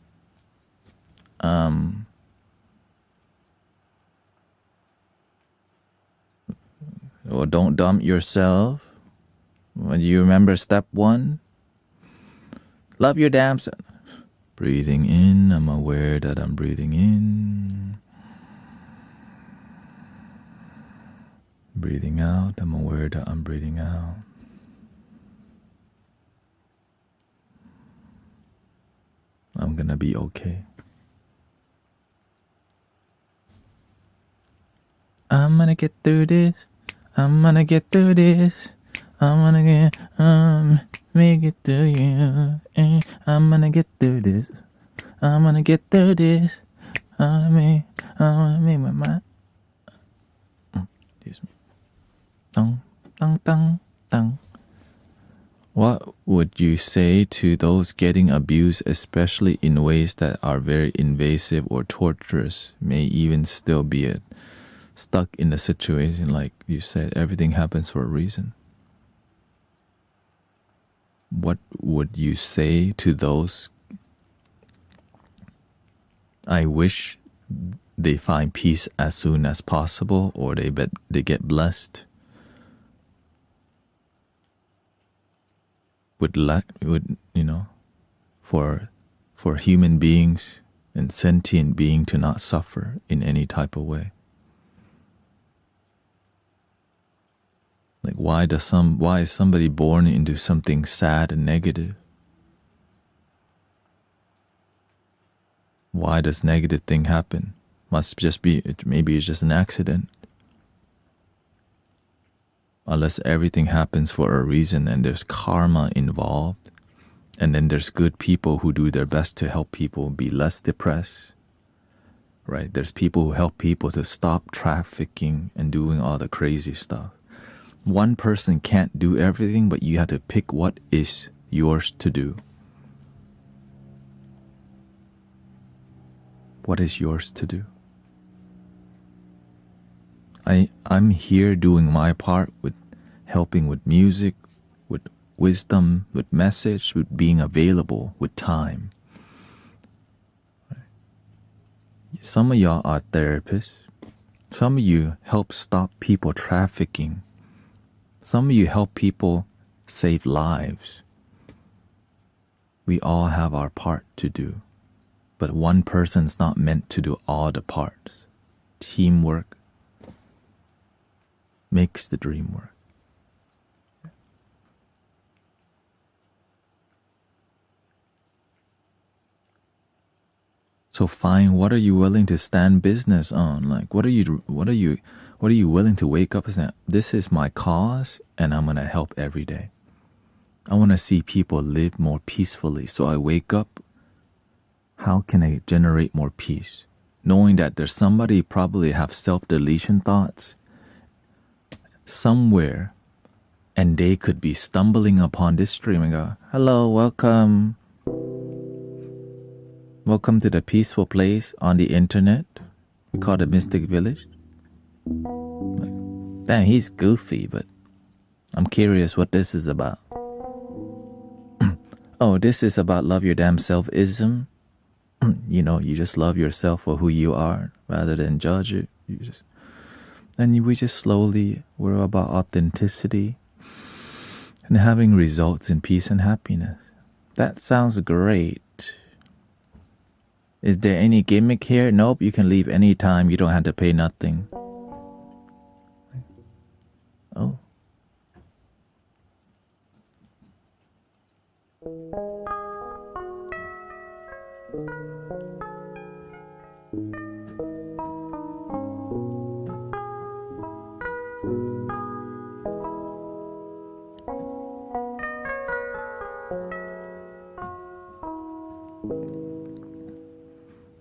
Well, don't dump yourself. When you remember step 1, love your damn self. Breathing in, I'm aware that I'm breathing in. Breathing out, I'm aware that I'm breathing out. I'm gonna be okay. I'm gonna get through this. I'm gonna get through this. I'm gonna make it through you. I'm gonna get through this. I'm gonna get through this. I'm gonna make my mind. Excuse me. Dong, dong, dong, dong. What would you say to those getting abused, especially in ways that are very invasive or torturous, may even still be stuck in the situation? Like you said, everything happens for a reason. What would you say to those? I wish they find peace as soon as possible, or they get blessed with for human beings and sentient being to not suffer in any type of way. Like why is somebody born into something sad and negative? Why does negative thing happen? Maybe it's just an accident. Unless everything happens for a reason and there's karma involved, and then there's good people who do their best to help people be less depressed, right? There's people who help people to stop trafficking and doing all the crazy stuff. One person can't do everything, but you have to pick what is yours to do. What is yours to do? I'm here doing my part with helping with music, with wisdom, with message, with being available, with time. Some of y'all are therapists. Some of you help stop people trafficking. Some of you help people save lives. We all have our part to do, but one person's not meant to do all the parts. Teamwork makes the dream work. So find what are you willing to stand business on? Like what are you willing to wake up and say, this is my cause and I'm gonna help every day. I wanna see people live more peacefully. So I wake up, how can I generate more peace? Knowing that there's somebody probably have self-deletion thoughts somewhere, and they could be stumbling upon this stream and go, hello, welcome to the peaceful place on the internet. We call it Mystic Village. Like, damn, he's goofy, but I'm curious what this is about. Oh, this is about love your damn self-ism. You just love yourself for who you are rather than judge it. We're about authenticity and having results in peace and happiness. That sounds great. Is there any gimmick here? Nope, you can leave anytime. You don't have to pay nothing. Oh.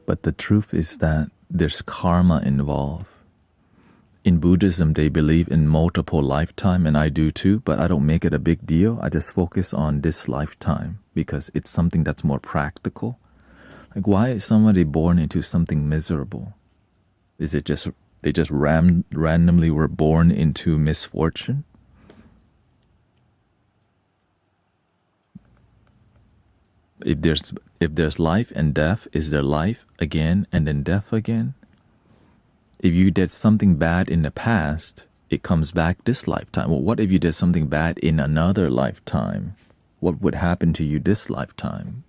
But the truth is that there's karma involved. In Buddhism, they believe in multiple lifetime, and I do too, but I don't make it a big deal. I just focus on this lifetime because it's something that's more practical. Like, why is somebody born into something miserable? Is it just they just randomly were born into misfortune? If there's life and death, is there life again and then death again? If you did something bad in the past, it comes back this lifetime. Well, what if you did something bad in another lifetime? What would happen to you this lifetime?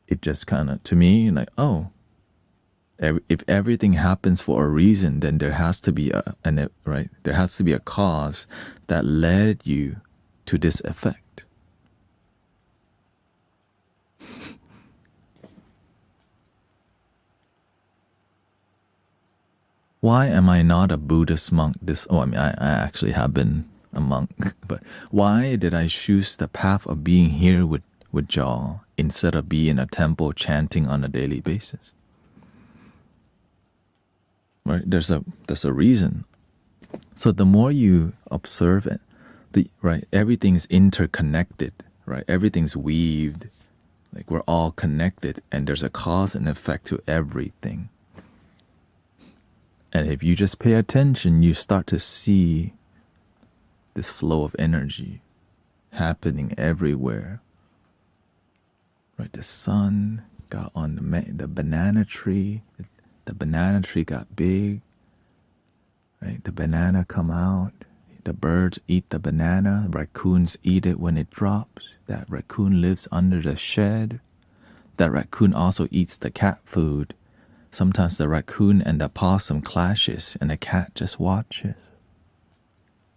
It just kind of, to me, like, oh, if everything happens for a reason, then there has to be there has to be a cause that led you to this effect. Why am I not a Buddhist monk? I actually have been a monk, but why did I choose the path of being here with y'all instead of being in a temple chanting on a daily basis? Right? There's a reason. So the more you observe it, everything's interconnected, right? Everything's weaved. Like we're all connected, and there's a cause and effect to everything. And if you just pay attention, you start to see this flow of energy happening everywhere. Right? The sun got on the banana tree. The banana tree got big. Right? The banana come out. The birds eat the banana. Raccoons eat it when it drops. That raccoon lives under the shed. That raccoon also eats the cat food. Sometimes the raccoon and the possum clashes and the cat just watches.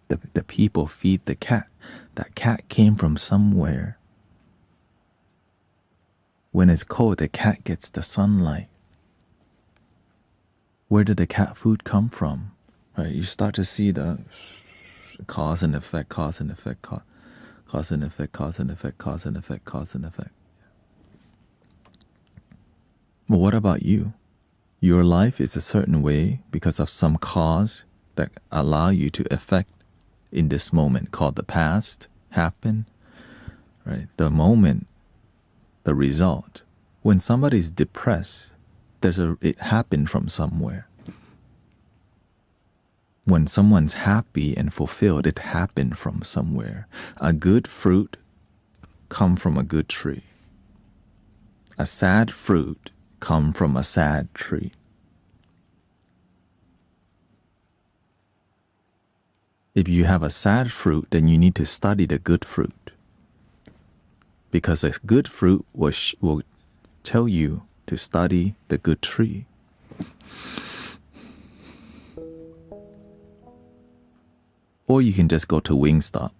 The people feed the cat. That cat came from somewhere. When it's cold, the cat gets the sunlight. Where did the cat food come from? Right? You start to see the cause and effect, cause and effect, cause and effect, cause and effect, cause and effect, cause and effect. But what about you? Your life is a certain way because of some cause that allow you to affect in this moment called the past happen, right? The moment, the result. When somebody's depressed, it happened from somewhere. When someone's happy and fulfilled, it happened from somewhere. A good fruit come from a good tree. A sad fruit come from a sad tree. If you have a sad fruit, then you need to study the good fruit. Because a good fruit will tell you to study the good tree. Or you can just go to Wingstop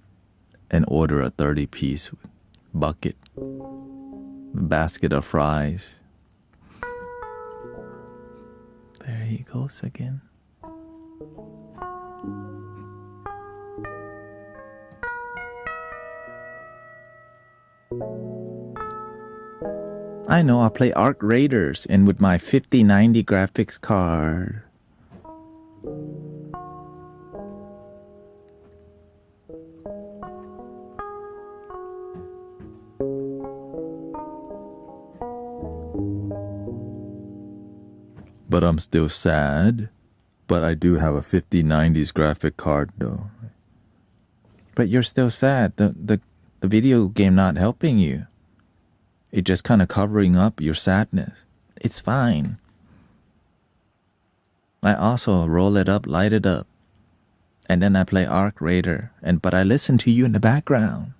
and order a 30-piece bucket, basket of fries. There he goes again. I know, I'll play Arc Raiders and with my 5090 graphics card. But I'm still sad. But I do have a 5090s graphic card though. But you're still sad. The video game not helping you. It just kind of covering up your sadness. It's fine. I also roll it up, light it up. And then I play Arc Raider. But I listen to you in the background.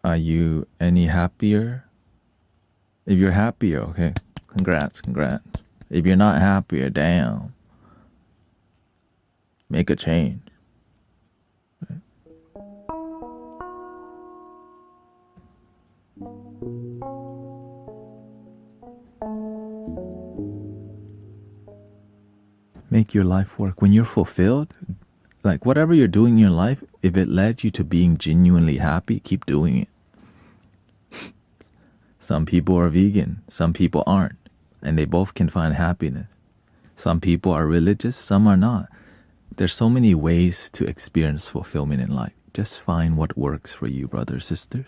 Are you any happier? If you're happier, okay. Congrats. If you're not happier, damn. Make a change. Make your life work. When you're fulfilled, like whatever you're doing in your life, if it led you to being genuinely happy, keep doing it. Some people are vegan, some people aren't, and they both can find happiness. Some people are religious, some are not. There's so many ways to experience fulfillment in life. Just find what works for you, brothers, sisters.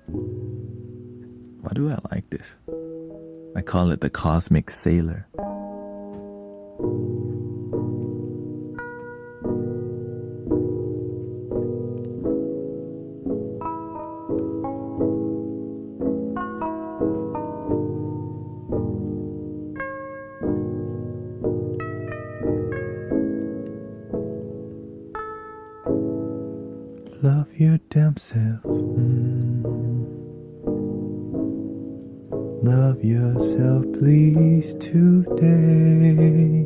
Why do I like this? I call it the cosmic sailor. Love your damn self. Love yourself, please, today.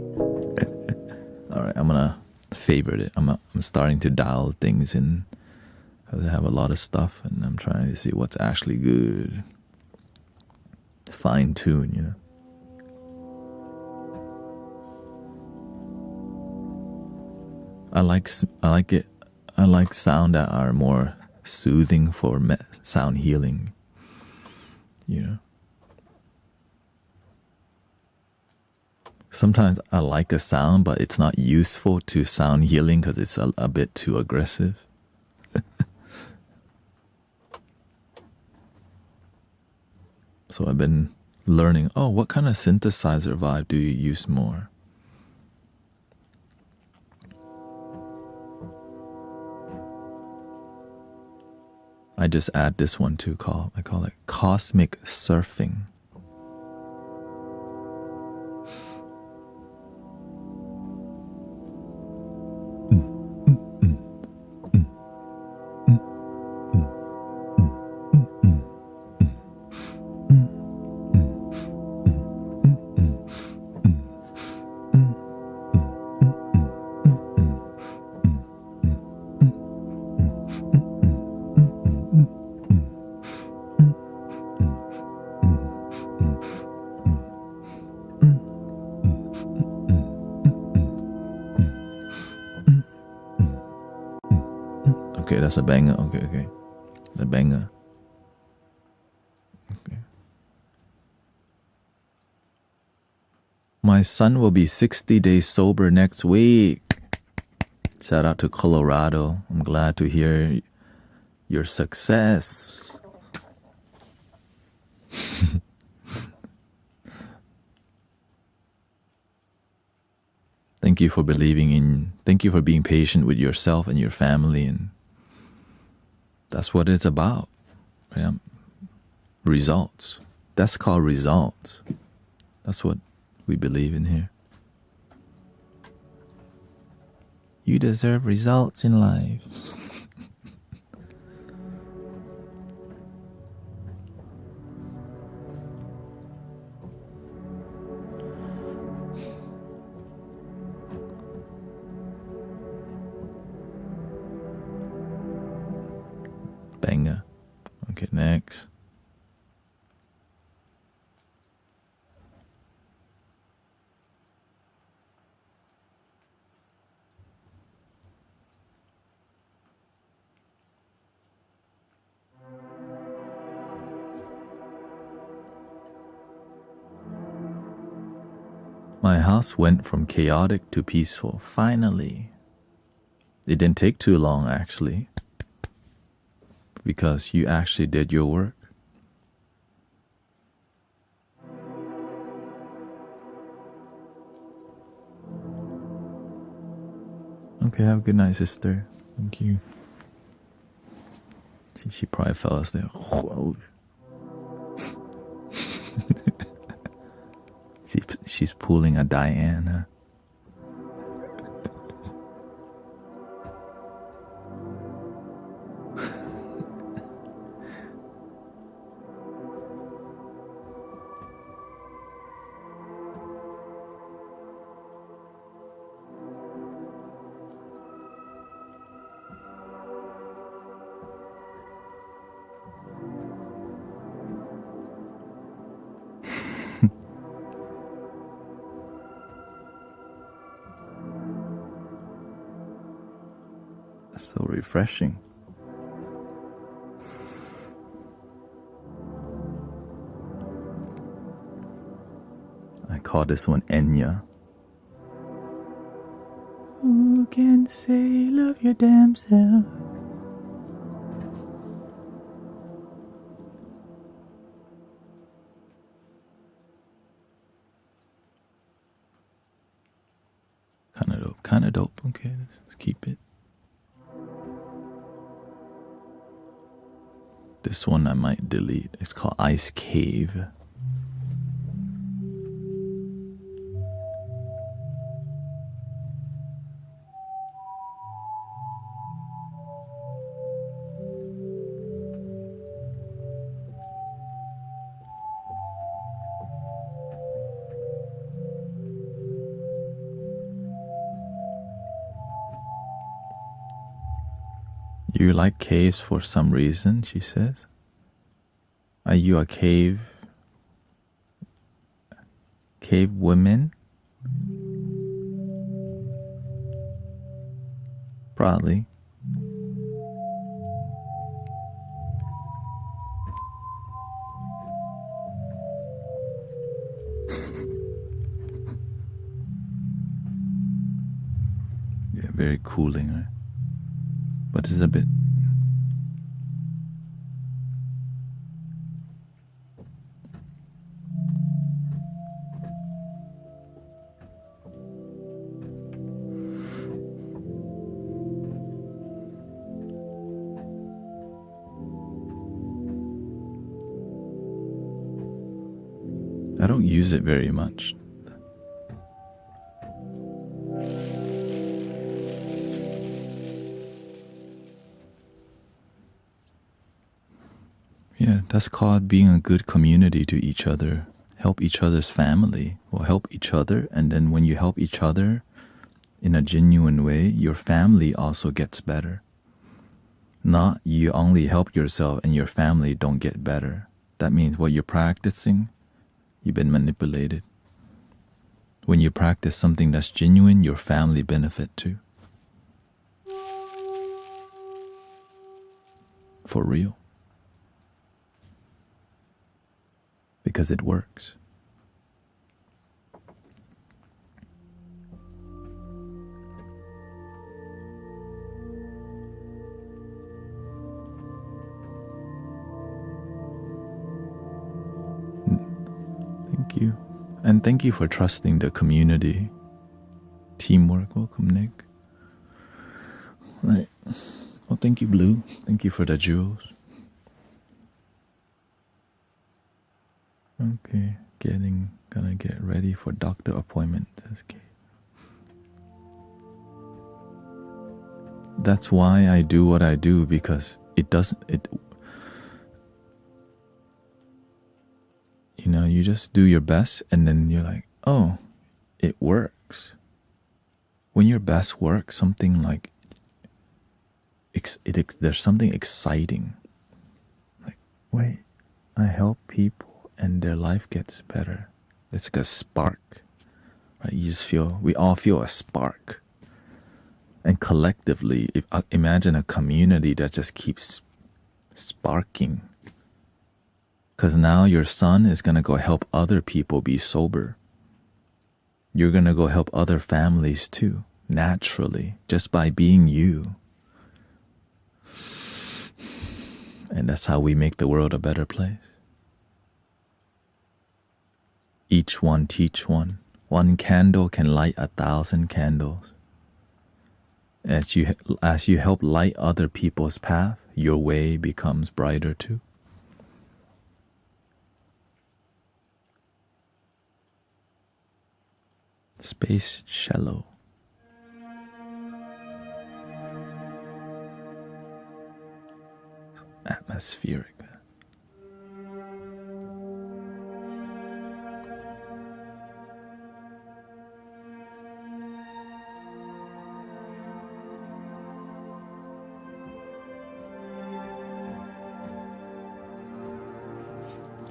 Alright, I'm gonna favorite it. I'm starting to dial things in. I have a lot of stuff and I'm trying to see what's actually good. Fine tune, you know. I like it. I like sound that are more soothing for sound healing. You know. Sometimes I like a sound, but it's not useful to sound healing because it's a bit too aggressive. So I've been learning, what kind of synthesizer vibe do you use more? I just add this one too, I call it cosmic surfing. Okay, that's a banger. Okay. The banger. Okay. My son will be 60 days sober next week. Shout out to Colorado. I'm glad to hear your success. Thank you for thank you for being patient with yourself and your family, and that's what it's about. Yeah. Results. That's called results. That's what we believe in here. You deserve results in life. Banger. Okay, next. My house went from chaotic to peaceful, finally. It didn't take too long, actually, because you actually did your work. Okay, have a good night, sister. Thank you. She probably fell asleep. Whoa. She's pulling a Diana. That's so refreshing. I call this one Enya. Who can say love your damn self? kind of dope. Okay, let's keep it. This one I might delete. It's called Ice Cave. You like caves for some reason, she says. Are you a cave woman? Probably. Yeah, very cooling, right? But it's a bit. I don't use it very much. Yeah, that's called being a good community to each other. Help each other's family, or help each other, and then when you help each other in a genuine way, your family also gets better. Not you only help yourself and your family don't get better. That means what you're practicing, you've been manipulated. When you practice something that's genuine, your family benefit too. For real. Because it works. Thank you. And thank you for trusting the community. Teamwork. Welcome, Nick. Right. Well, thank you, Blue. Thank you for the jewels. Okay, gonna get ready for doctor appointment. Okay. That's why I do what I do, because you just do your best and then you're like, oh, it works. When your best works, something like there's something exciting. Like, wait, I help people and their life gets better. It's like a spark, right? We all feel a spark. And collectively, imagine a community that just keeps sparking. Because now your son is going to go help other people be sober. You're going to go help other families too, naturally, just by being you. And that's how we make the world a better place. Each one teach one. One candle can light 1,000 candles. As you help light other people's path, your way becomes brighter too. Space shallow. Atmospheric.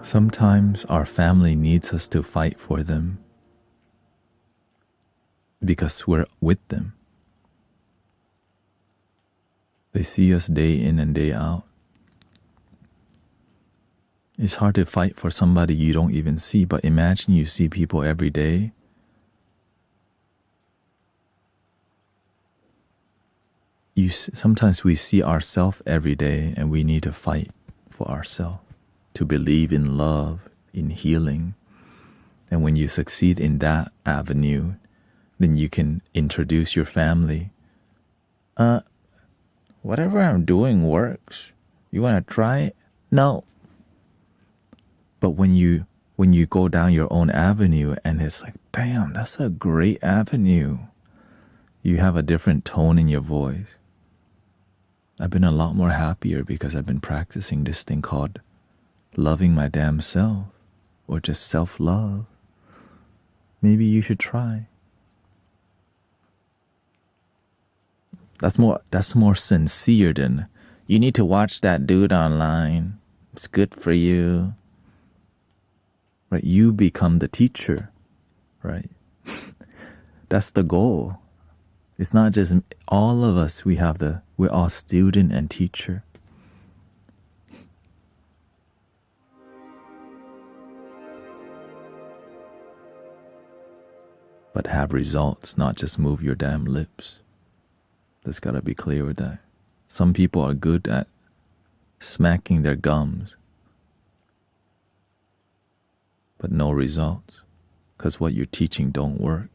Sometimes our family needs us to fight for them because we're with them. They see us day in and day out. It's hard to fight for somebody you don't even see, but imagine you see people every day. Sometimes we see ourselves every day and we need to fight for ourselves, to believe in love, in healing. And when you succeed in that avenue, Then you can introduce your family. Whatever I'm doing works. You want to try it? No. But when you go down your own avenue and it's like, damn, that's a great avenue, you have a different tone in your voice. I've been a lot more happier because I've been practicing this thing called loving my damn self, or just self-love. Maybe you should try. That's more sincere than, you need to watch that dude online. It's good for you. Right? You become the teacher, right? That's the goal. It's not just all of us, we're all student and teacher. But have results, not just move your damn lips. Let's gotta be clear with that. Some people are good at smacking their gums, but no results, because what you're teaching don't work.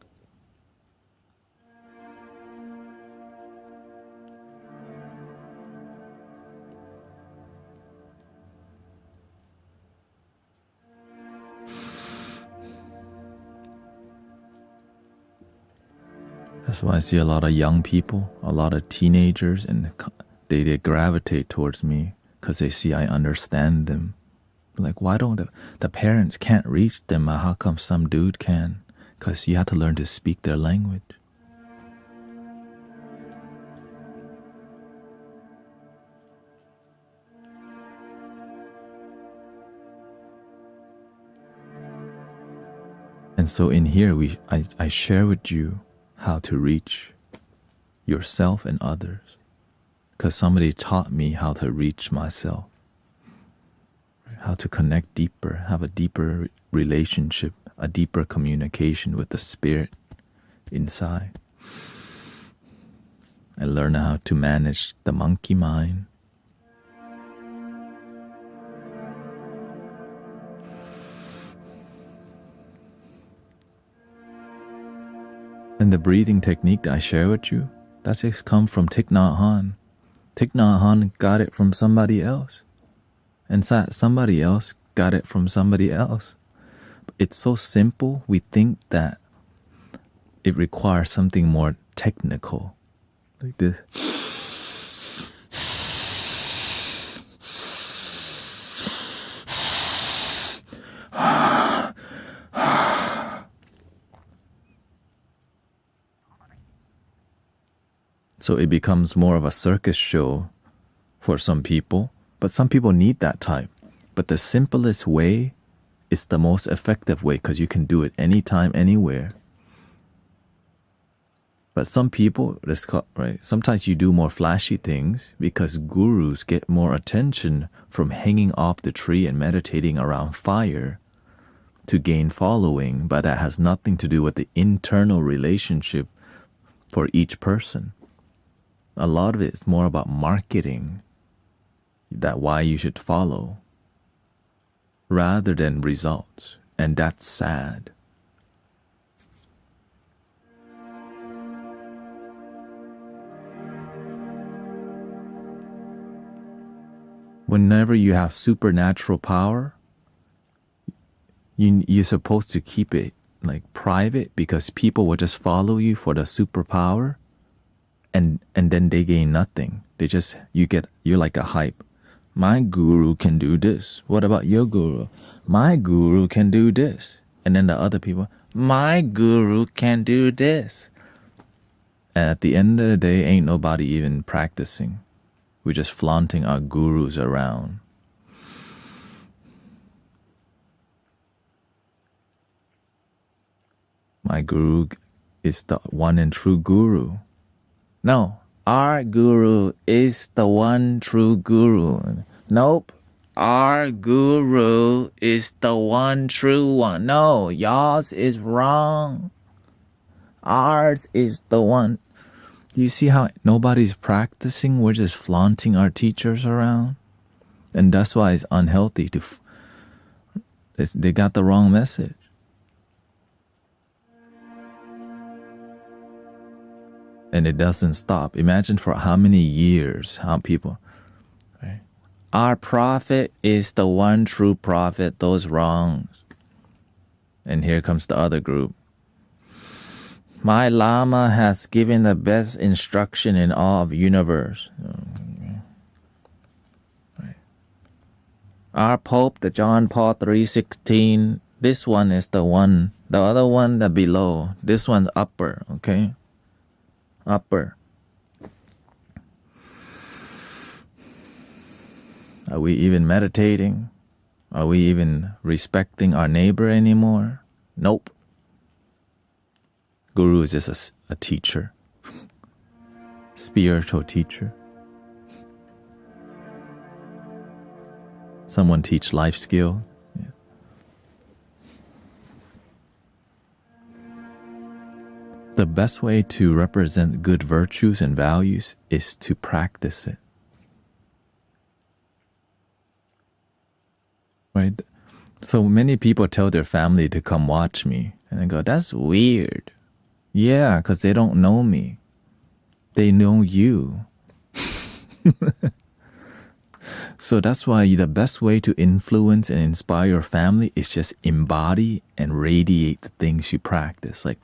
That's why I see a lot of young people, a lot of teenagers, and they gravitate towards me because they see I understand them. Like, why don't the parents can't reach them? How come some dude can? Because you have to learn to speak their language. And so in here, I share with you how to reach yourself and others, because somebody taught me how to reach myself, how to connect deeper, have a deeper relationship, a deeper communication with the spirit inside. I learn how to manage the monkey mind. And the breathing technique that I share with you, that's just come from Thich Nhat Hanh. Thich Nhat Hanh got it from somebody else. And somebody else got it from somebody else. It's so simple, we think that it requires something more technical. Like this. So it becomes more of a circus show for some people, but some people need that type. But the simplest way is the most effective way, because you can do it anytime, anywhere. But some people, right? Sometimes you do more flashy things because gurus get more attention from hanging off the tree and meditating around fire to gain following, but that has nothing to do with the internal relationship for each person. A lot of it is more about marketing, that why you should follow, rather than results. And that's sad. Whenever you have supernatural power, you're supposed to keep it like private, because people will just follow you for the superpower. And then they gain nothing. You're like a hype. My guru can do this. What about your guru? My guru can do this. And then the other people, my guru can do this. And at the end of the day, ain't nobody even practicing. We're just flaunting our gurus around. My guru is the one and true guru. No, our guru is the one true guru. Nope, our guru is the one true one. No, y'all's is wrong. Ours is the one. You see how nobody's practicing? We're just flaunting our teachers around. And that's why it's unhealthy. They got the wrong message. And it doesn't stop. Imagine for how many years, how people, right? Our prophet is the one true prophet, those wrongs. And here comes the other group. My Lama has given the best instruction in all of the universe. Right. Our Pope, the John Paul 3:16, this one is the one. The other one, the below. This one's upper, okay? Upper. Are we even meditating? Are we even respecting our neighbor anymore? Nope. Guru is just a teacher, spiritual teacher. Someone teach life skill. Yeah. The best way to represent good virtues and values is to practice it. Right? So many people tell their family to come watch me, and I go, that's weird. Yeah, because they don't know me. They know you. So that's why the best way to influence and inspire your family is just embody and radiate the things you practice. Like,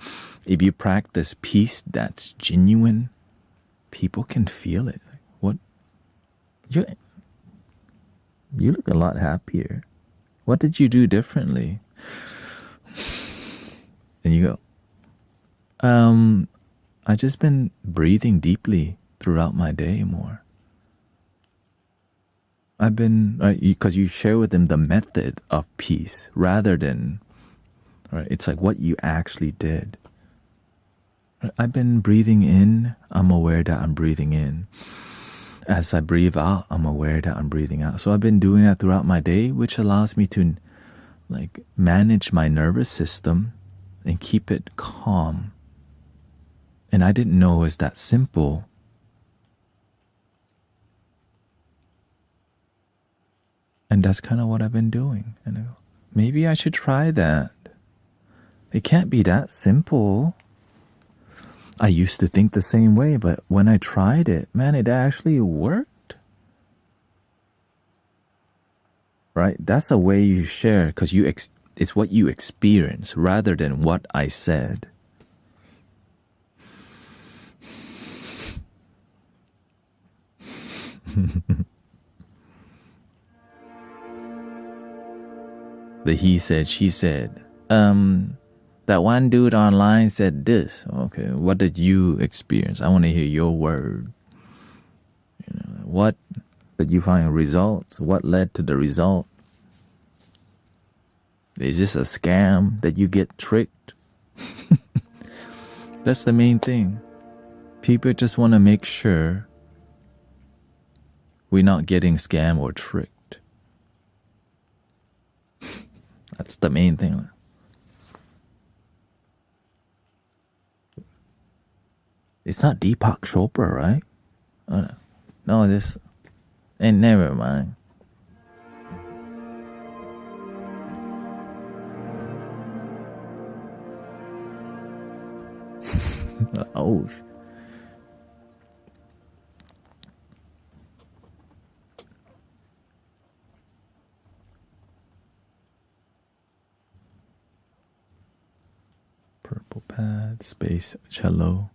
if you practice peace that's genuine, people can feel it. What? You look a lot happier. What did you do differently? And you go, I just been breathing deeply throughout my day more. I've been, right, because you share with them the method of peace rather than, right, it's like what you actually did. Right, I've been breathing in, I'm aware that I'm breathing in. As I breathe out, I'm aware that I'm breathing out. So I've been doing that throughout my day, which allows me to like manage my nervous system and keep it calm. And I didn't know it was that simple. And that's kind of what I've been doing. And I go, maybe I should try that. It can't be that simple. I used to think the same way, but when I tried it, man, it actually worked. Right? That's a way you share, because it's what you experience rather than what I said. The he said, she said. That one dude online said this. Okay, what did you experience? I want to hear your word. You know, what did you find results? What led to the result? Is this a scam that you get tricked? That's the main thing. People just want to make sure we're not getting scammed or tricked. That's the main thing. It's not Deepak Chopra, right? Oh, no, this ain't, never mind. Oh. Purple pad, space, cello.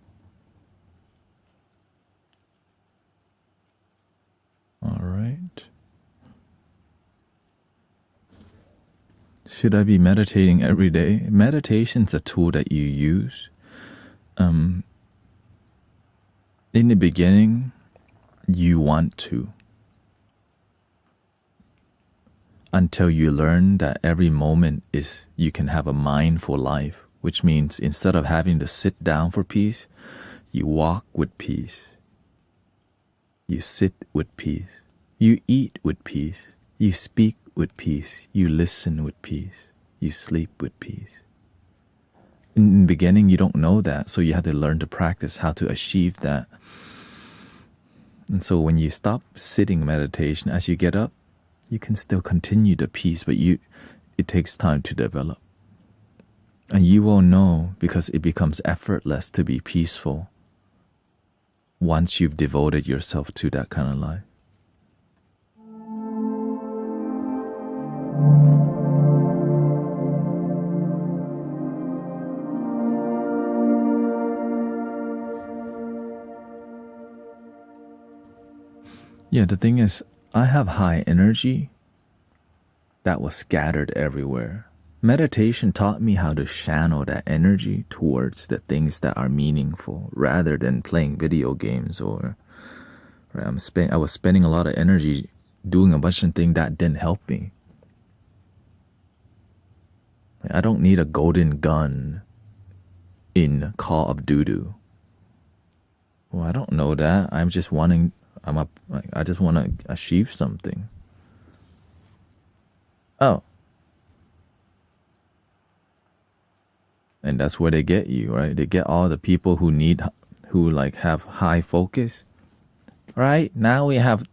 All right. Should I be meditating every day? Meditation's a tool that you use. In the beginning, you want to. Until you learn that every moment is, you can have a mindful life, which means instead of having to sit down for peace, you walk with peace. You sit with peace. You eat with peace. You speak with peace. You listen with peace. You sleep with peace. In the beginning, you don't know that, so you have to learn to practice how to achieve that. And so when you stop sitting meditation, as you get up, you can still continue the peace, but it takes time to develop. And you will know because it becomes effortless to be peaceful. once you've devoted yourself to that kind of life. Yeah, the thing is, I have high energy that was scattered everywhere. Meditation taught me how to channel that energy towards the things that are meaningful rather than playing video games or I was spending a lot of energy doing a bunch of things that didn't help me. I don't need a golden gun in Call of Duty. Well, I don't know that. I just want to achieve something. Oh. And that's where they get you, right? They get all the people who like have high focus. Right? Now we have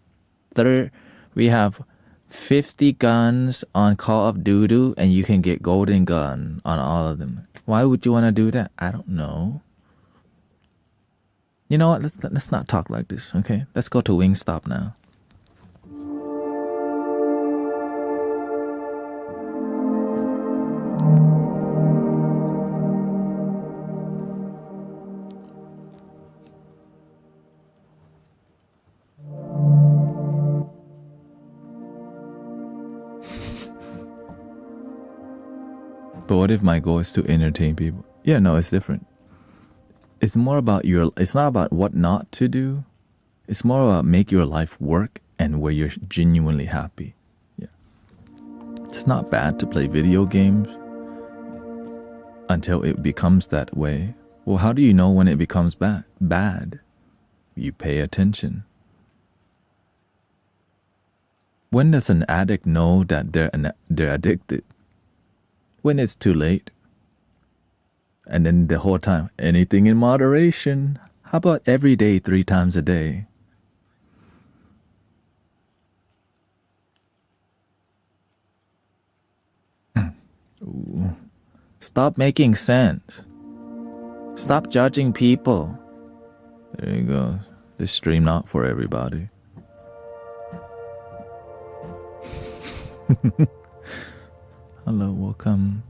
50 guns on Call of Duty and you can get golden gun on all of them. Why would you want to do that? I don't know. You know what? Let's not talk like this, okay? Let's go to Wingstop now. But what if my goal is to entertain people? Yeah, no, it's different. It's more about it's not about what not to do. It's more about make your life work and where you're genuinely happy. Yeah. It's not bad to play video games until it becomes that way. Well, how do you know when it becomes bad? You pay attention. When does an addict know that they're addicted? When it's too late. And then the whole time, anything in moderation. How about every day, 3 times a day? Ooh. Stop making sense. Stop judging people. There you go. This stream not for everybody. Hello, welcome.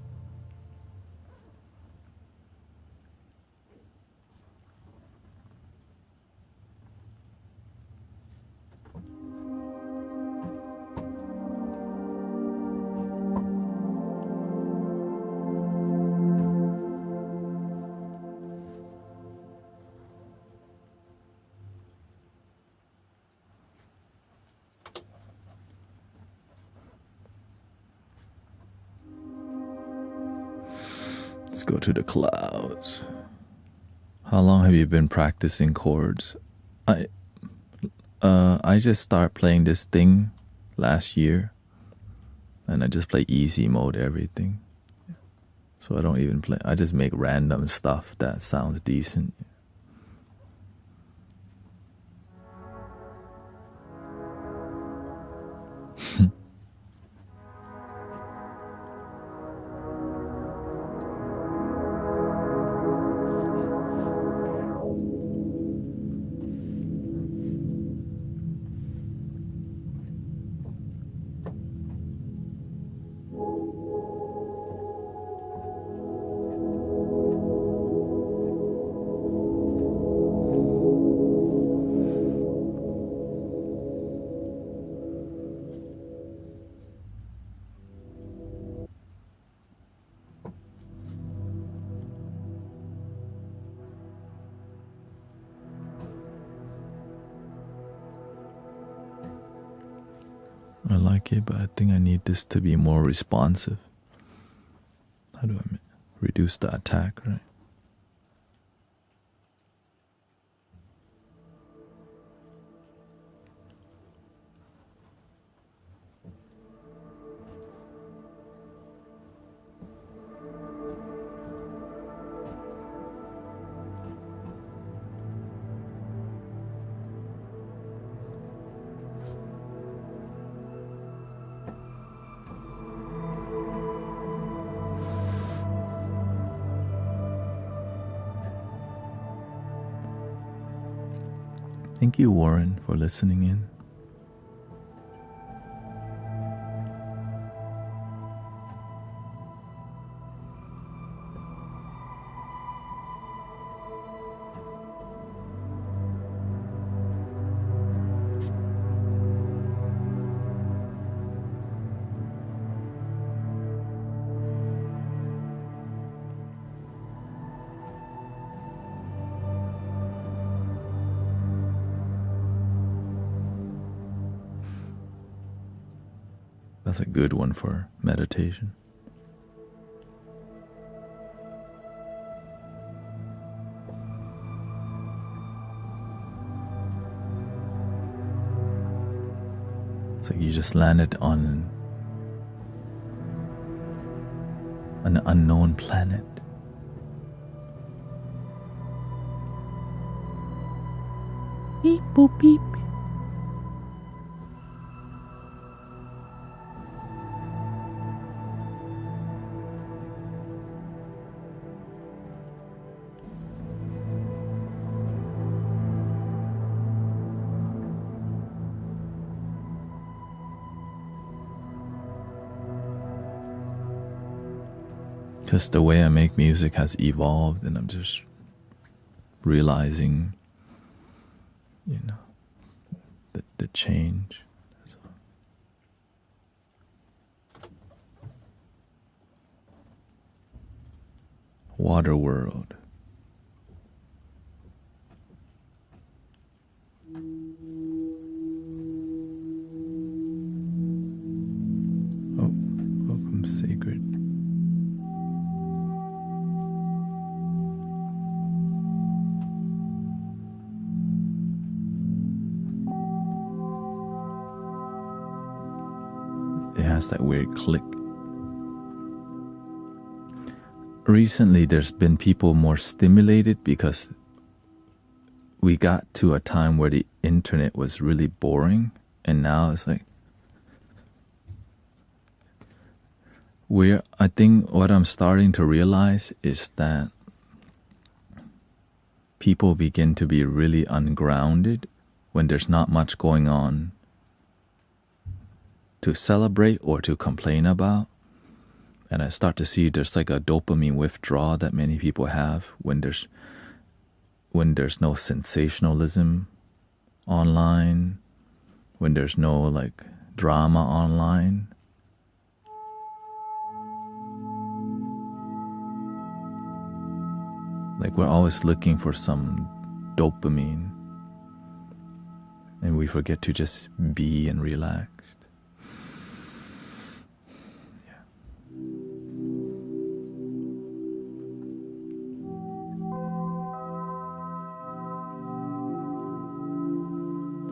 Let's go to the clouds. How long have you been practicing chords? I just started playing this thing last year, and I just play easy mode everything. So I don't even play. I just make random stuff that sounds decent. I like it, but I think I need this to be more responsive. How do I reduce the attack, right? Thank you, Warren, for listening in. That's a good one for meditation. It's like you just landed on an unknown planet. Beep boop beep. Just the way I make music has evolved, and I'm just realizing, the change. So. Water world. Oh, welcome, sacred. It has that weird click. Recently, there's been people more stimulated because we got to a time where the internet was really boring, and now it's like I think what I'm starting to realize is that people begin to be really ungrounded when there's not much going on to celebrate or to complain about. And I start to see there's like a dopamine withdrawal that many people have when there's no sensationalism online, when there's no like drama online. Like we're always looking for some dopamine, and we forget to just be and relaxed.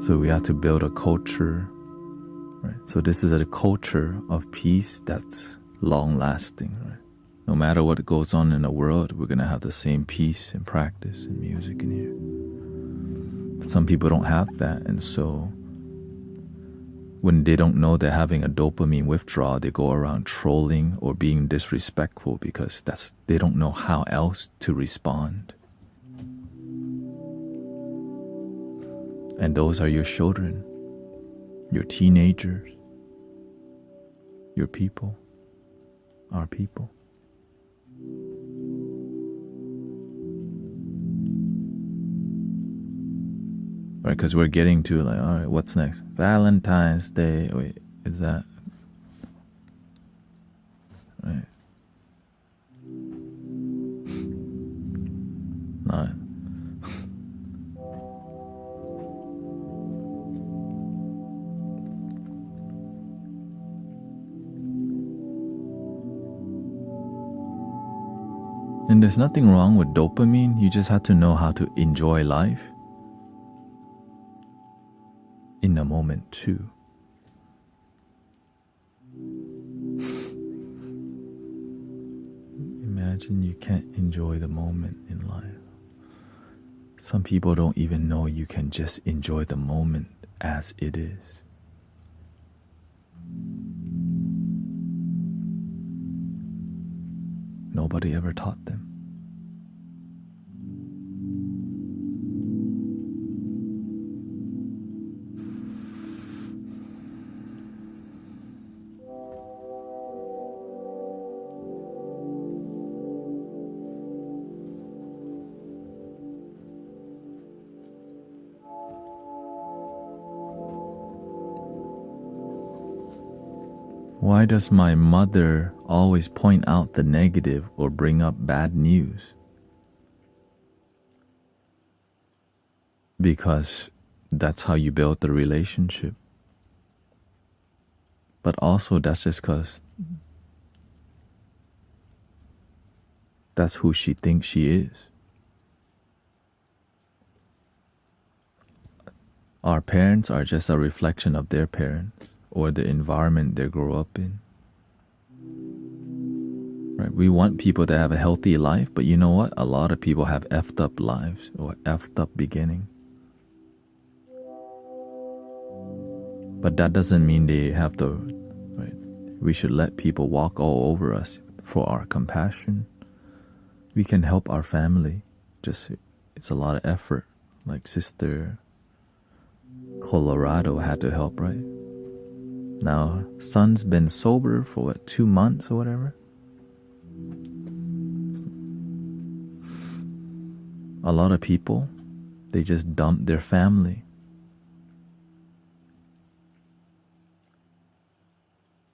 So we have to build a culture, right? So this is a culture of peace that's long-lasting, right? No matter what goes on in the world, we're going to have the same peace and practice and music in here. But some people don't have that, and so when they don't know they're having a dopamine withdrawal, they go around trolling or being disrespectful because they don't know how else to respond. And those are your children, your teenagers, your people, our people. Right, because we're getting to like, all right, what's next? Valentine's Day. Wait, is that right? Not. And there's nothing wrong with dopamine. You just have to know how to enjoy life in the moment too. Imagine you can't enjoy the moment in life. Some people don't even know you can just enjoy the moment as it is. Nobody ever taught them. Why does my mother always point out the negative or bring up bad news? Because that's how you build the relationship. But also that's just because that's who she thinks she is. Our parents are just a reflection of their parents or the environment they grow up in. Right? We want people to have a healthy life, but you know what? A lot of people have effed up lives or effed up beginning. But that doesn't mean they have to, right? We should let people walk all over us for our compassion. We can help our family. Just, it's a lot of effort. Like Sister Colorado had to help, right? Now, son's been sober for what, 2 months or whatever? A lot of people, they just dump their family.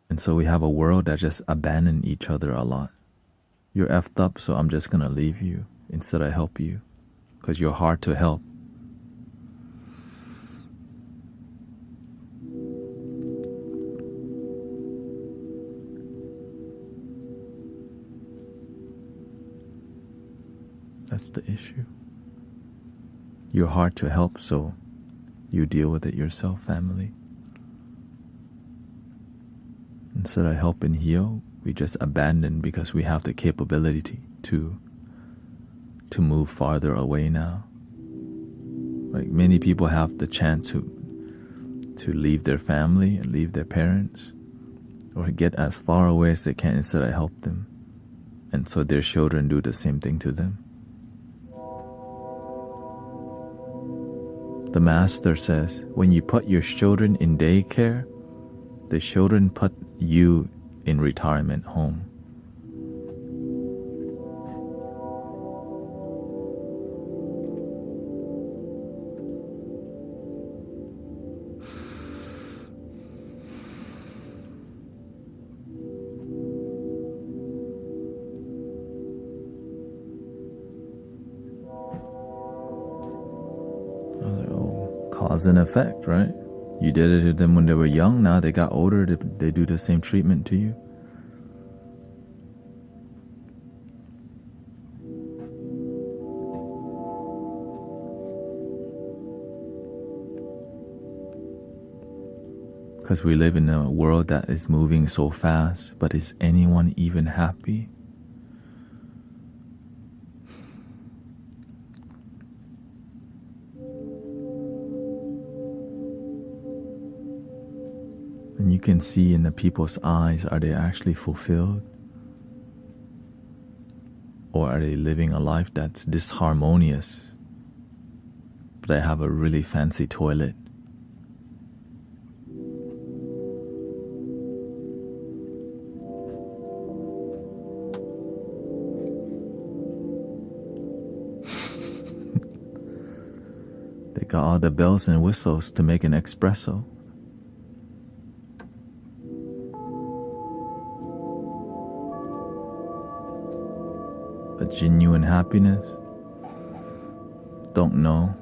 And so we have a world that just abandon each other a lot. You're effed up, so I'm just gonna leave you instead of help you, because you're hard to help. That's the issue. You're hard to help, so you deal with it yourself, family. Instead of help and heal, we just abandon because we have the capability to move farther away now. Like many people have the chance to leave their family and leave their parents or get as far away as they can instead of help them. And so their children do the same thing to them. The master says, when you put your children in daycare, the children put you in retirement home. I was like, oh, cause and effect, right? You did it to them when they were young. Now they got older, they do the same treatment to you. Because we live in a world that is moving so fast, but is anyone even happy? And you can see in the people's eyes, are they actually fulfilled? Or are they living a life that's disharmonious, but they have a really fancy toilet? They got all the bells and whistles to make an espresso. But genuine happiness? Don't know.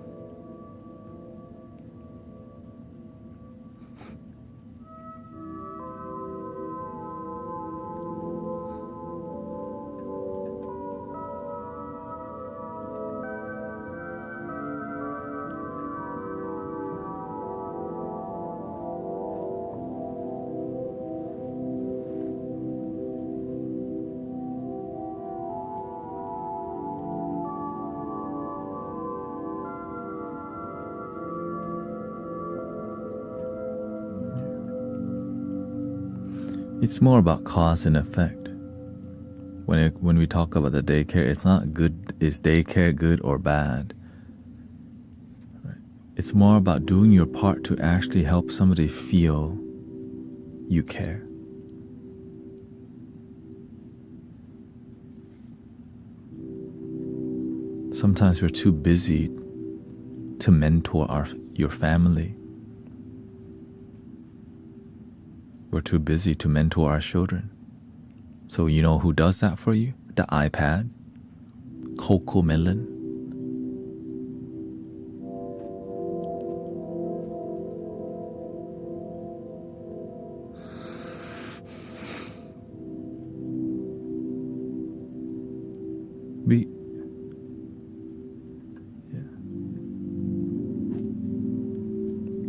It's more about cause and effect. When we talk about the daycare, it's not good. Is daycare good or bad? Right? It's more about doing your part to actually help somebody feel you care. Sometimes we're too busy to mentor your family. We're too busy to mentor our children. So you know who does that for you? The iPad, Coco Melon.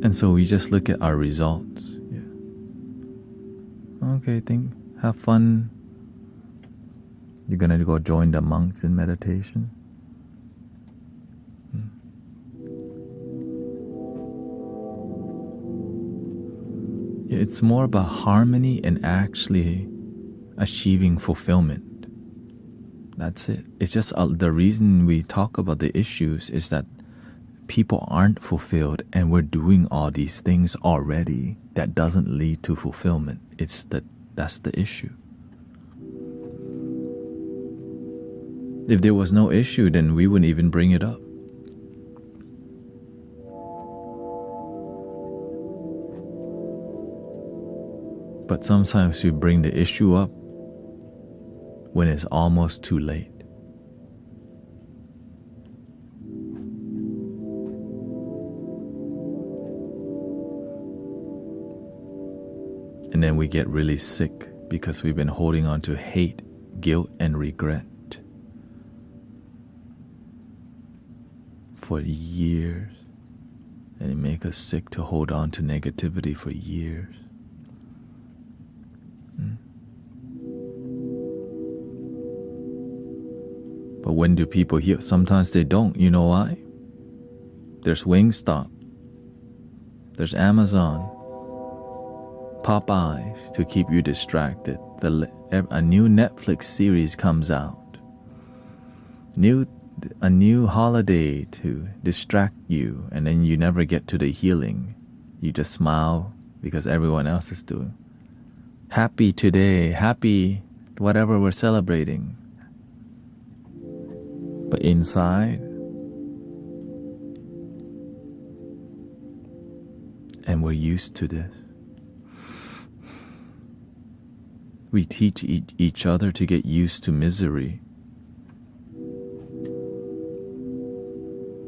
And so we just look at our results. Yeah. Okay, have fun. You're gonna go join the monks in meditation. Yeah, it's more about harmony and actually achieving fulfillment. That's it. It's just the reason we talk about the issues is that people aren't fulfilled and we're doing all these things already that doesn't lead to fulfillment. That's the issue. If there was no issue, then we wouldn't even bring it up. But sometimes we bring the issue up when it's almost too late. And then we get really sick because we've been holding on to hate, guilt, and regret for years. And it makes us sick to hold on to negativity for years. But when do people heal? Sometimes they don't. You know why? There's Wingstop. There's Amazon. Popeyes to keep you distracted. A new Netflix series comes out. A new holiday to distract you, and then you never get to the healing. You just smile because everyone else is doing. Happy today, happy whatever we're celebrating. But inside, and we're used to this. We teach each other to get used to misery.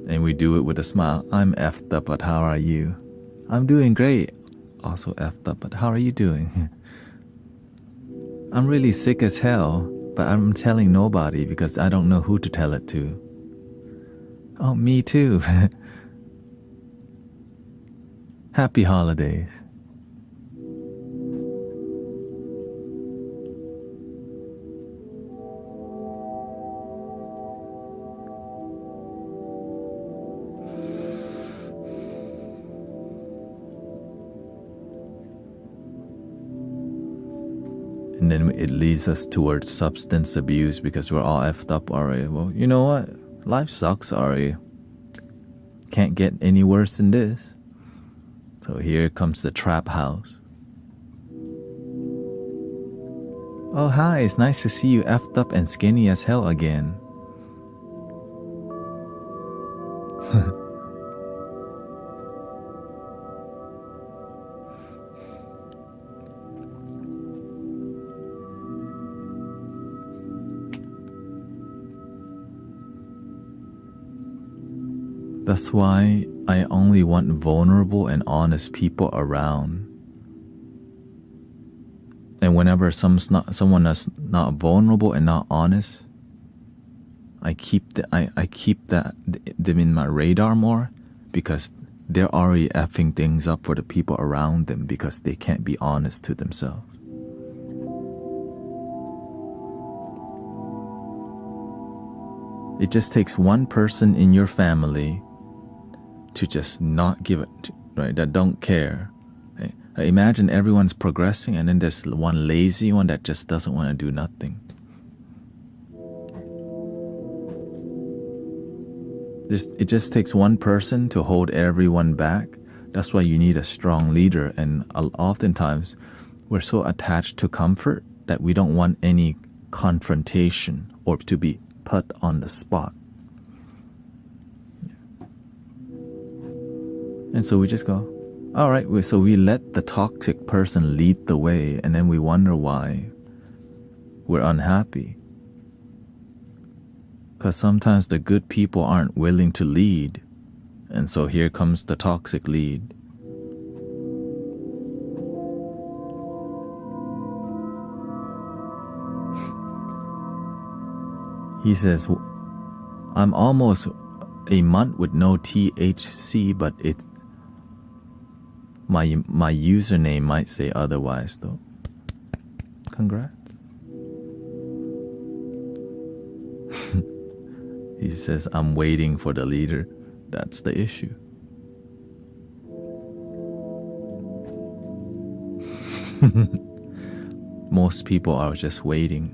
And we do it with a smile. I'm effed up, but how are you? I'm doing great. Also effed up, but how are you doing? I'm really sick as hell, but I'm telling nobody because I don't know who to tell it to. Oh, me too. Happy holidays. And then it leads us towards substance abuse because we're all effed up already. Well, you know what? Life sucks already. Can't get any worse than this. So here comes the trap house. Oh, hi, it's nice to see you effed up and skinny as hell again. That's why I only want vulnerable and honest people around. And whenever someone that's not vulnerable and not honest, I keep them in my radar more because they're already effing things up for the people around them because they can't be honest to themselves. It just takes one person in your family to just not give it, right? That don't care. Right? Imagine everyone's progressing and then there's one lazy one that just doesn't want to do nothing. It just takes one person to hold everyone back. That's why you need a strong leader. And oftentimes we're so attached to comfort that we don't want any confrontation or to be put on the spot. And so we just go, All right, so we let the toxic person lead the way, and then we wonder why we're unhappy. Because sometimes the good people aren't willing to lead, and so here comes the toxic lead. He says, I'm almost a month with no THC, but it's my username might say otherwise though. Congrats. He says, I'm waiting for the leader. That's the issue. Most people are just waiting.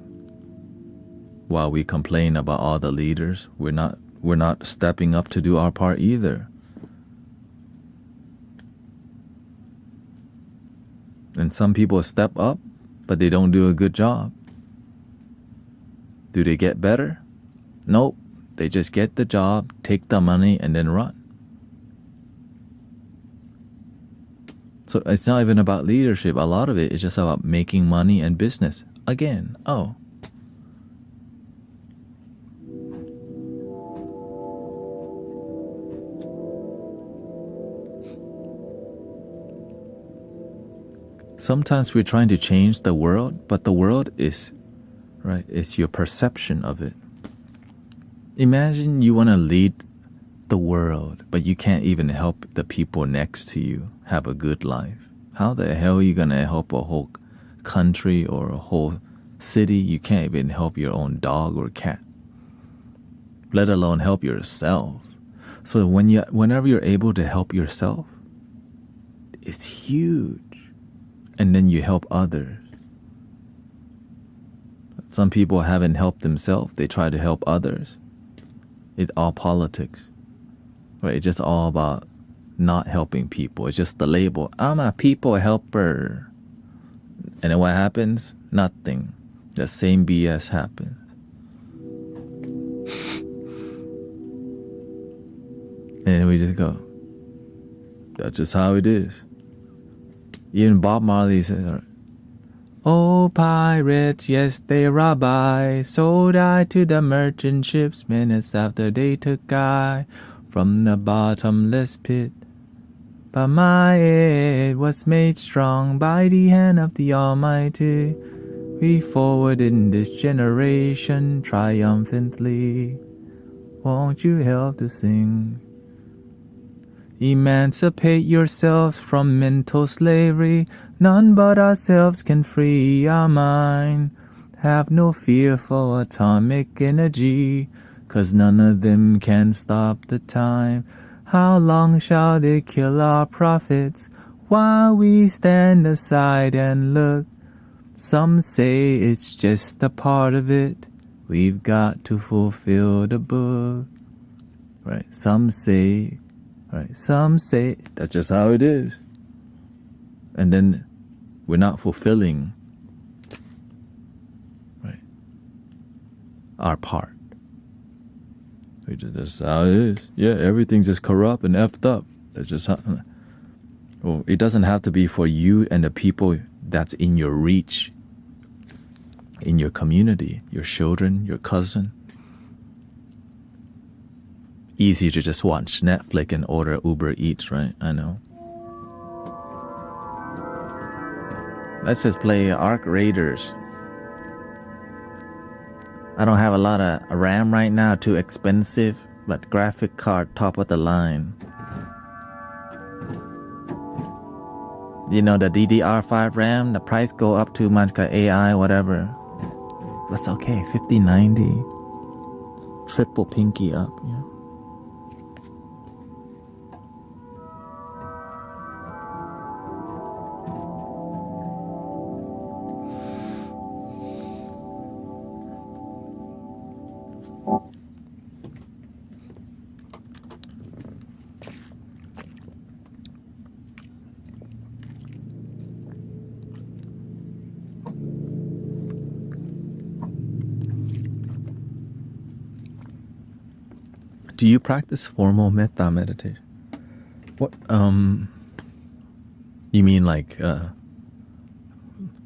While we complain about all the leaders, we're not stepping up to do our part either. And some people step up, but they don't do a good job. Do they get better? Nope. They just get the job, take the money, and then run. So it's not even about leadership. A lot of it is just about making money and business. Again, Sometimes we're trying to change the world, but the world is, right, it's your perception of it. Imagine you want to lead the world, but you can't even help the people next to you have a good life. How the hell are you going to help a whole country or a whole city? You can't even help your own dog or cat, let alone help yourself. So whenever you're able to help yourself, it's huge. And then you help others. Some people haven't helped themselves. They try to help others. It's all politics. Right? It's just all about not helping people. It's just the label. I'm a people helper. And then what happens? Nothing. The same BS happens. And then we just go, that's just how it is. Even Bob Marley says, oh, pirates, yes, they robbed I, sold I to the merchant ships minutes after they took I from the bottomless pit. But my head was made strong by the hand of the Almighty. We forward in this generation triumphantly. Won't you help to sing? Emancipate yourselves from mental slavery. None but ourselves can free our mind. Have no fear for atomic energy, 'cause none of them can stop the time. How long shall they kill our prophets while we stand aside and look? Some say it's just a part of it. We've got to fulfill the book. Right? Some say that's just how it is. And then we're not fulfilling, right, our part. That's how it is. Yeah, everything's just corrupt and effed up. That's just how. Well, it doesn't have to be for you and the people that's in your reach, in your community, your children, your cousin. Easy to just watch Netflix and order Uber Eats, right? I know. Let's just play Ark Raiders. I don't have a lot of RAM right now, too expensive, but graphic card top of the line. You know, the DDR5 RAM, the price go up too much cause AI, whatever. That's okay, 5090. Triple pinky up, yeah. Do you practice formal metta meditation? What You mean like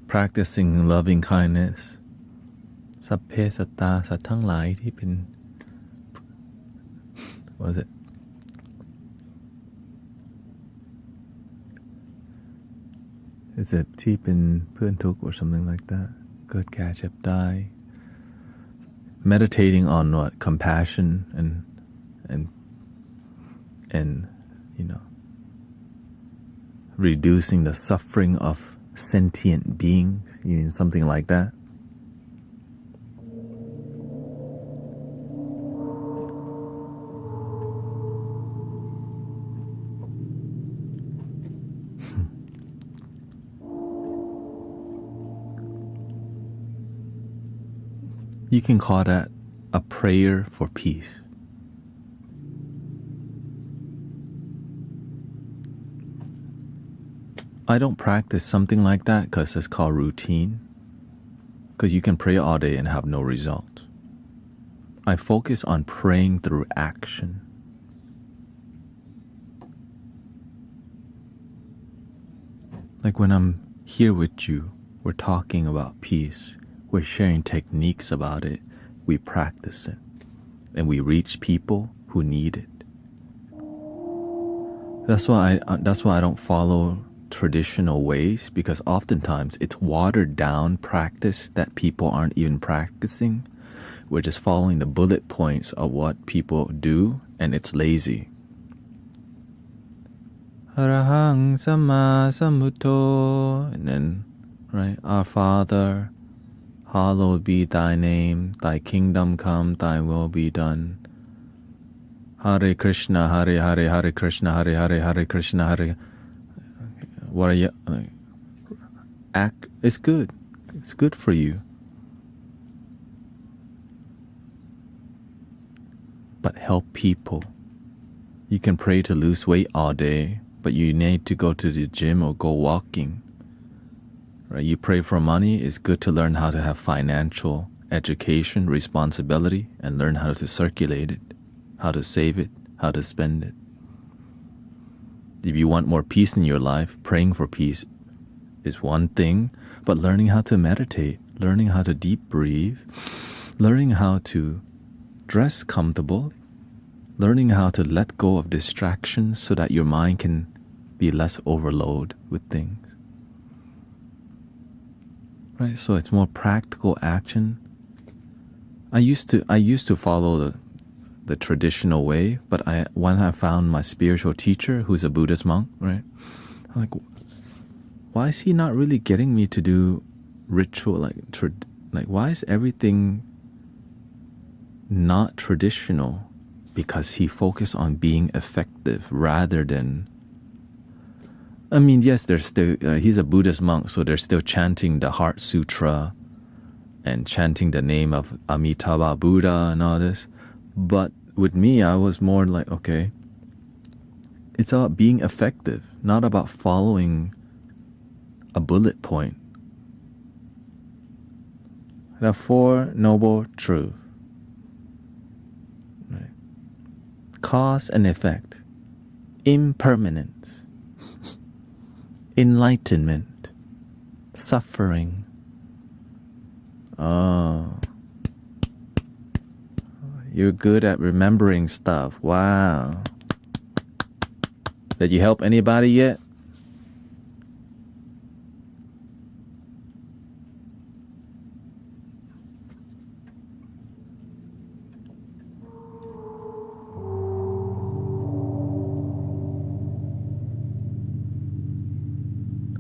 practicing loving kindness สัพเพสัตตาสัตว์ทั้งหลายที่เป็น what was it is it ที่เป็นเพื่อนทุกข์ or something like that เกิดแก่เจ็บตาย meditating on what compassion and you know reducing the suffering of sentient beings, you mean something like that? You can call that a prayer for peace. I don't practice something like that because it's called routine. Because you can pray all day and have no result. I focus on praying through action. Like when I'm here with you, we're talking about peace. We're sharing techniques about it. We practice it. And we reach people who need it. That's why I don't follow traditional ways, because oftentimes it's watered down practice that people aren't even practicing. We're just following the bullet points of what people do, and it's lazy. Arahang Sama Sambuddho, and then, right, Our Father, hallowed be thy name, thy kingdom come, thy will be done. Hare Krishna, Hare Hare, Hare Krishna, Hare Hare, Hare Krishna, Hare. What are you? Act. It's good. It's good for you. But help people. You can pray to lose weight all day, but you need to go to the gym or go walking. Right? You pray for money. It's good to learn how to have financial education, responsibility, and learn how to circulate it, how to save it, how to spend it. If you want more peace in your life, praying for peace is one thing, but learning how to meditate, learning how to deep breathe, learning how to dress comfortable, learning how to let go of distractions so that your mind can be less overloaded with things. Right? So it's more practical action. I used to follow the traditional way, but when I found my spiritual teacher, who's a Buddhist monk, right? I'm like, why is he not really getting me to do ritual, like why is everything not traditional? Because he focused on being effective rather than. I mean, yes, there's still he's a Buddhist monk, so they're still chanting the Heart Sutra and chanting the name of Amitabha Buddha and all this. But with me, I was more like, okay, it's about being effective, not about following a bullet point. The Four Noble Truths. Right. Cause and effect. Impermanence. Enlightenment. Suffering. Oh. You're good at remembering stuff. Wow. Did you help anybody yet?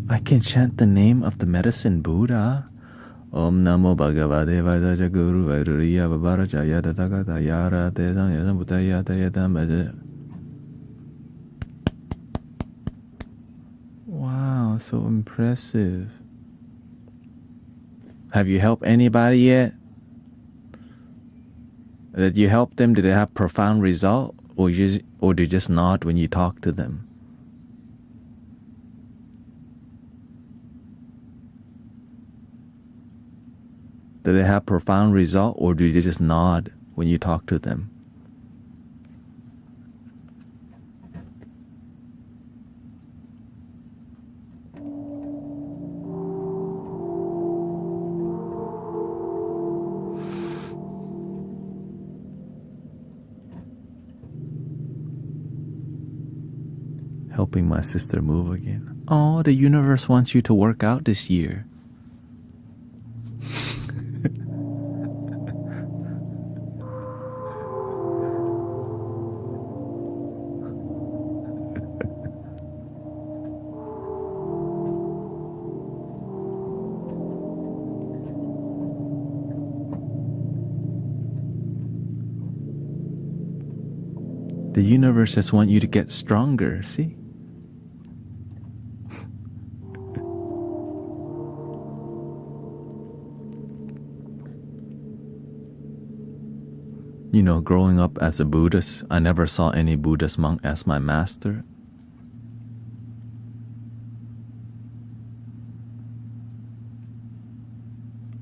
I can chant the name of the medicine Buddha. Om Namo Bhagavate Vadaja Guru Vairuriya Babarajaya Tatagata Yara Tesam Yasam Buddhaya Tayatam. Wow, so impressive. Have you helped anybody yet? Did you help them? Did they have profound result? Or they just nod when you talk to them? Do they have profound result, or do they just nod when you talk to them? helping my sister move again. Oh, the universe wants you to work out this year. The universe just wants you to get stronger, see? You know, growing up as a Buddhist, I never saw any Buddhist monk as my master.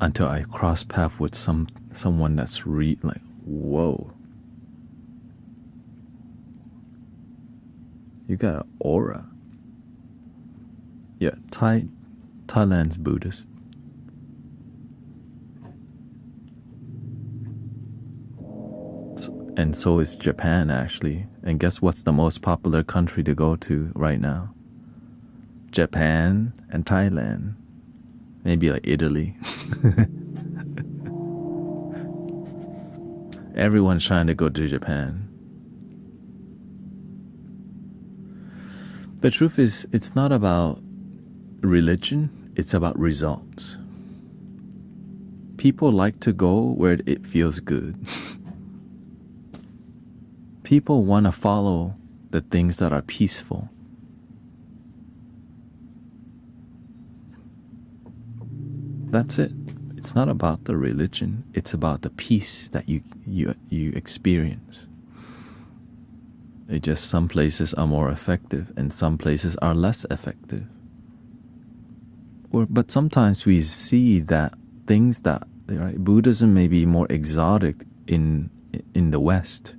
Until I cross paths with someone that's like, whoa. You got an aura. Yeah, Thailand's Buddhist. And so is Japan, actually. And guess what's the most popular country to go to right now? Japan and Thailand. Maybe like Italy. Everyone's trying to go to Japan. The truth is, it's not about religion, it's about results. People like to go where it feels good. People want to follow the things that are peaceful. That's it. It's not about the religion, it's about the peace that you experience. It just, some places are more effective and some places are less effective. But sometimes we see that things that, right, Buddhism may be more exotic in the West,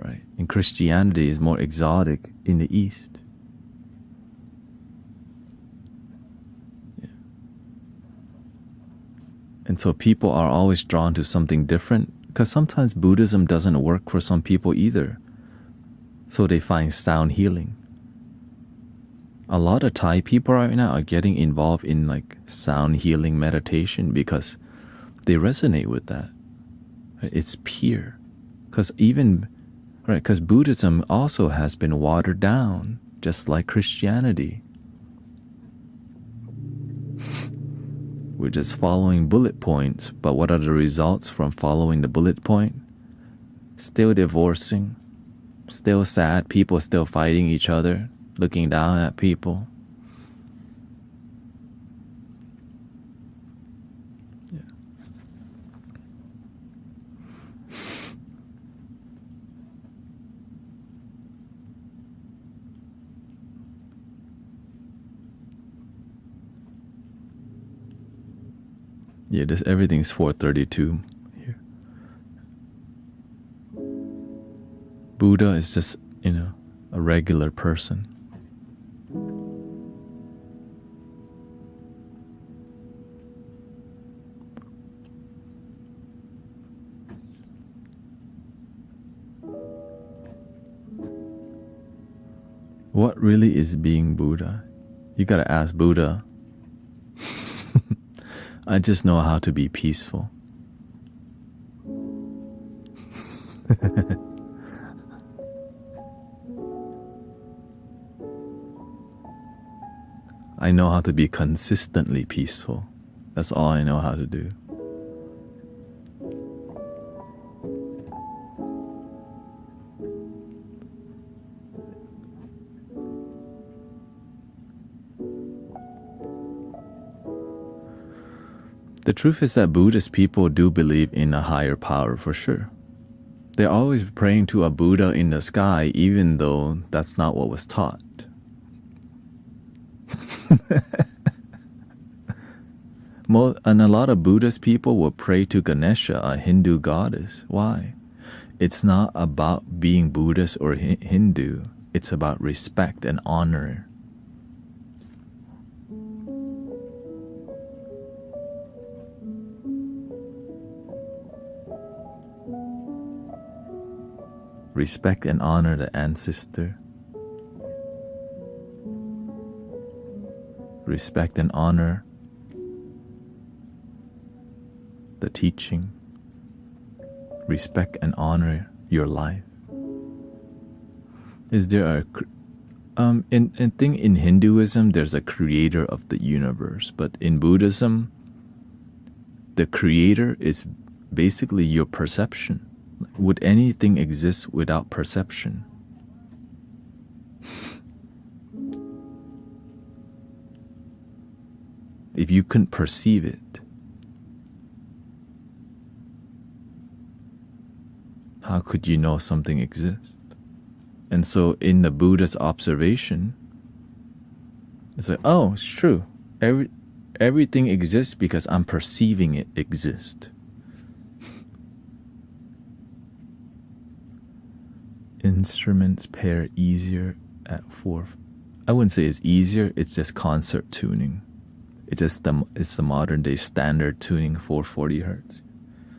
right? And Christianity is more exotic in the East. Yeah. And so people are always drawn to something different, because sometimes Buddhism doesn't work for some people either. So they find sound healing. A lot of Thai people right now are getting involved in like sound healing meditation because they resonate with that. It's pure. Because Buddhism also has been watered down, just like Christianity. We're just following bullet points, but what are the results from following the bullet point? Still divorcing. Still sad, people still fighting each other, looking down at people. Yeah. Yeah, everything's 432 here. Buddha is just, a regular person. What really is being Buddha? You gotta ask Buddha. I just know how to be peaceful. I know how to be consistently peaceful. That's all I know how to do. The truth is that Buddhist people do believe in a higher power for sure. They're always praying to a Buddha in the sky, even though that's not what was taught. And a lot of Buddhist people will pray to Ganesha, a Hindu goddess. Why? It's not about being Buddhist or Hindu. It's about respect and honor. Respect and honor the ancestor. respect and honor the teaching, respect and honor your life. Is there a in Hinduism there's a creator of the universe, but in Buddhism the creator is basically your perception. Would anything exist without perception? If you couldn't perceive it, how could you know something exists? And so in the Buddha's observation, it's like, oh, it's true. Everything exists because I'm perceiving it exist. Instruments pair easier at 4. I wouldn't say it's easier, it's just concert tuning. It's the modern day standard tuning 440 hertz.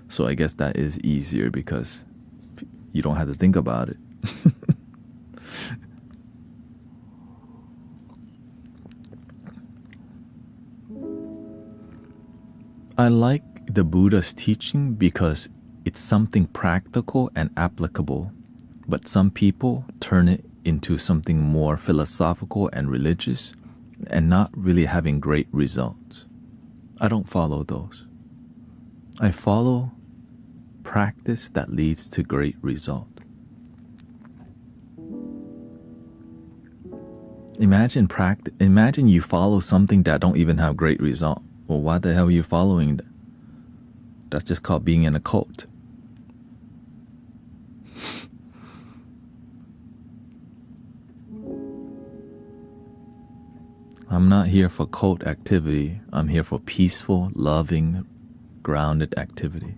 So I guess that is easier because you don't have to think about it. I like the Buddha's teaching because it's something practical and applicable, but some people turn it into something more philosophical and religious and not really having great results. I don't follow those. I follow practice that leads to great result. Imagine you follow something that don't even have great result. Well, why the hell are you following that? That's just called being in a cult. I'm not here for cult activity. I'm here for peaceful, loving, grounded activity.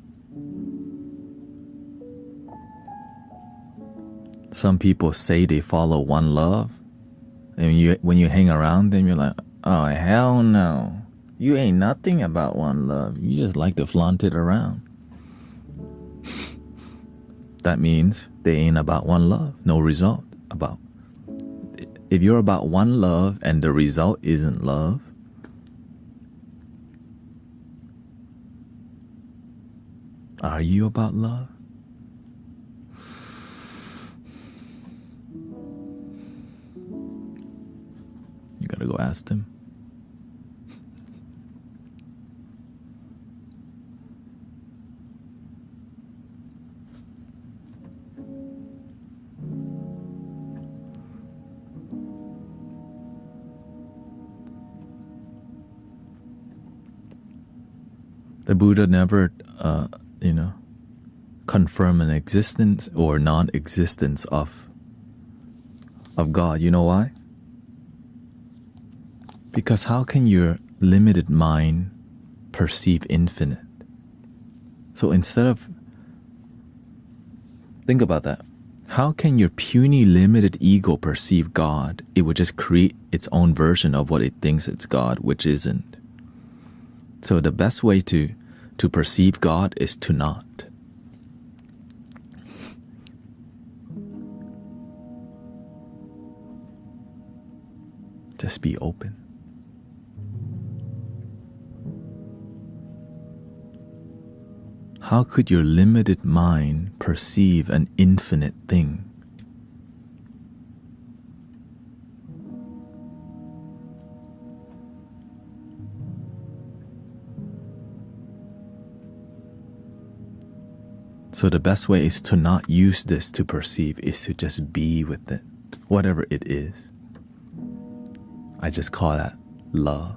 Some people say they follow one love, and when you hang around them, you're like, oh, hell no. You ain't nothing about one love. You just like to flaunt it around. That means they ain't about one love. No result about. If you're about one love and the result isn't love, are you about love? You gotta go ask them. The Buddha never, confirm an existence or non-existence of God. You know why? Because how can your limited mind perceive infinite? So think about that. How can your puny, limited ego perceive God? It would just create its own version of what it thinks it's God, which isn't. So the best way to perceive God is to not. Just be open. How could your limited mind perceive an infinite thing? So the best way is to not use this to perceive, is to just be with it, whatever it is. I just call that love.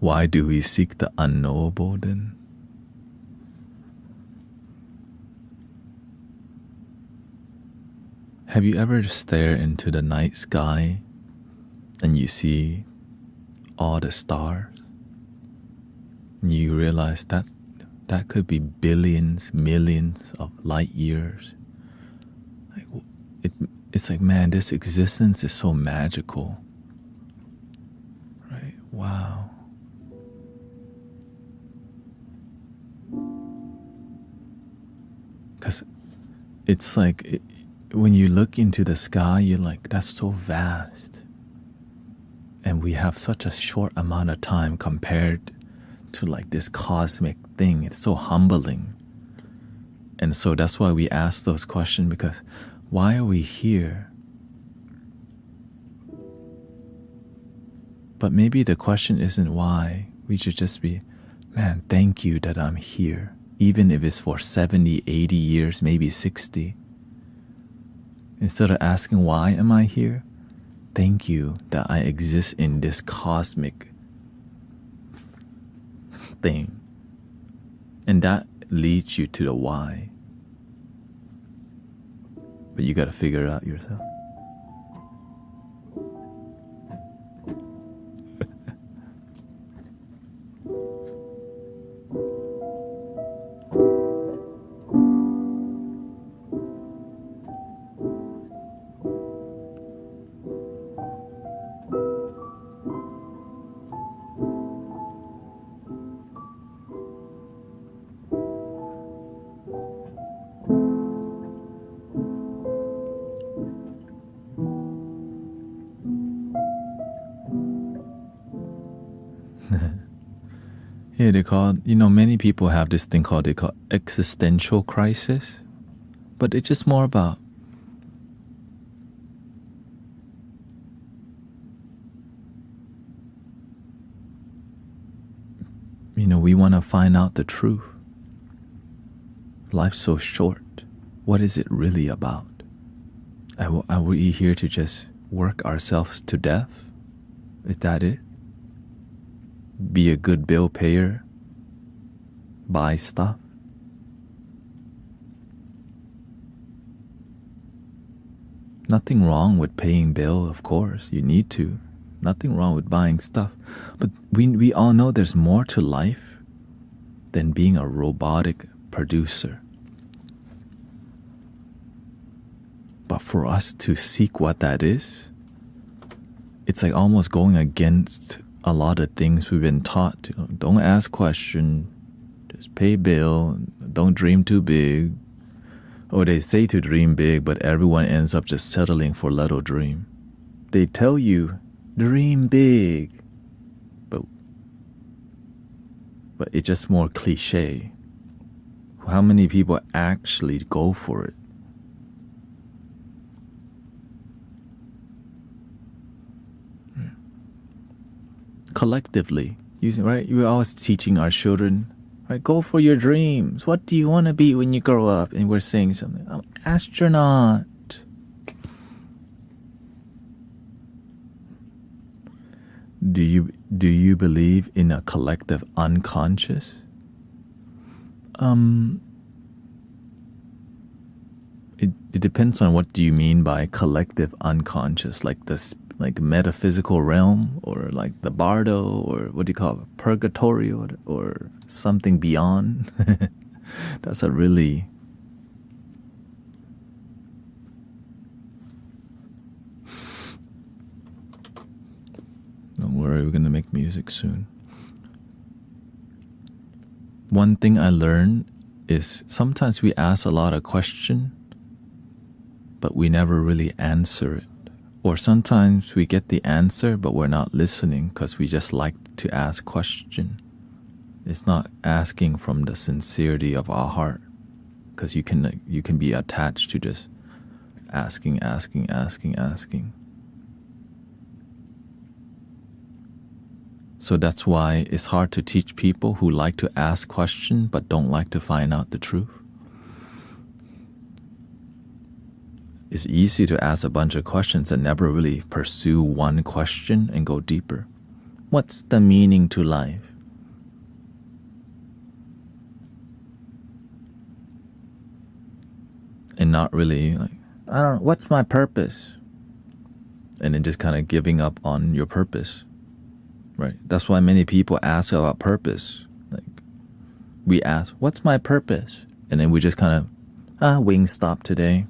Why do we seek the unknowable then? Have you ever stared into the night sky and you see all the stars? And you realize that could be billions, millions of light years. Like, it's like, man, this existence is so magical. Right? Wow. Because it's like, when you look into the sky, you're like, that's so vast. And we have such a short amount of time compared to like this cosmic thing. It's so humbling. And so that's why we ask those questions, because why are we here? But maybe the question isn't why. We should just be, man, thank you that I'm here. Even if it's for 70, 80 years, maybe 60. Instead of asking, why am I here? Thank you that I exist in this cosmic thing. And that leads you to the why. But you got to figure it out yourself. Yeah, they call, many people have this thing they call existential crisis. But it's just more about we want to find out the truth. Life's so short. What is it really about? Are we here to just work ourselves to death? Is that it? Be a good bill payer? Buy stuff? Nothing wrong with paying bill, of course. You need to. Nothing wrong with buying stuff. But we all know there's more to life than being a robotic producer. But for us to seek what that is, it's like almost going against a lot of things we've been taught to. Don't ask questions, just pay bill, don't dream too big. Or they say to dream big, but everyone ends up just settling for little dream. They tell you, dream big. But it's just more cliche. How many people actually go for it? Collectively, right? We're always teaching our children, right? Go for your dreams. What do you want to be when you grow up? And we're saying something. I'm an astronaut. Do you believe in a collective unconscious? It depends on what do you mean by collective unconscious, like this, like metaphysical realm, or like the bardo, or what do you call it, purgatory, or something beyond. That's a really don't worry, we're gonna make music soon. One thing I learned is sometimes we ask a lot of questions, but we never really answer it. Or sometimes we get the answer, but we're not listening because we just like to ask questions. It's not asking from the sincerity of our heart, because you can be attached to just asking. So that's why it's hard to teach people who like to ask questions but don't like to find out the truth. It's easy to ask a bunch of questions and never really pursue one question and go deeper. What's the meaning to life? And not really like, I don't know, what's my purpose? And then just kind of giving up on your purpose, right? That's why many people ask about purpose. Like, we ask, what's my purpose? And then we just kind of, wings stop today.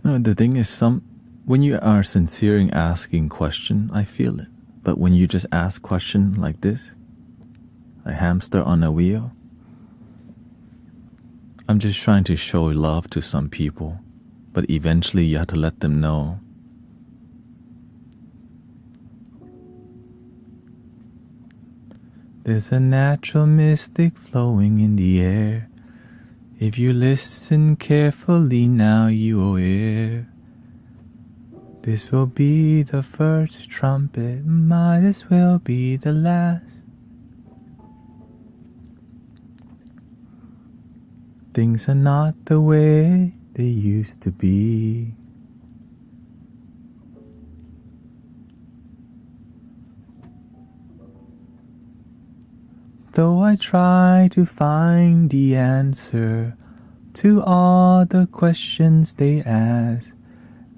No, the thing is, when you are sincere in asking question, I feel it. But when you just ask question like this, a hamster on a wheel, I'm just trying to show love to some people. But eventually you have to let them know there's a natural mystic flowing in the air. If you listen carefully now, you will hear. This will be the first trumpet, might as well be the last. Things are not the way they used to be. Though I try to find the answer to all the questions they ask,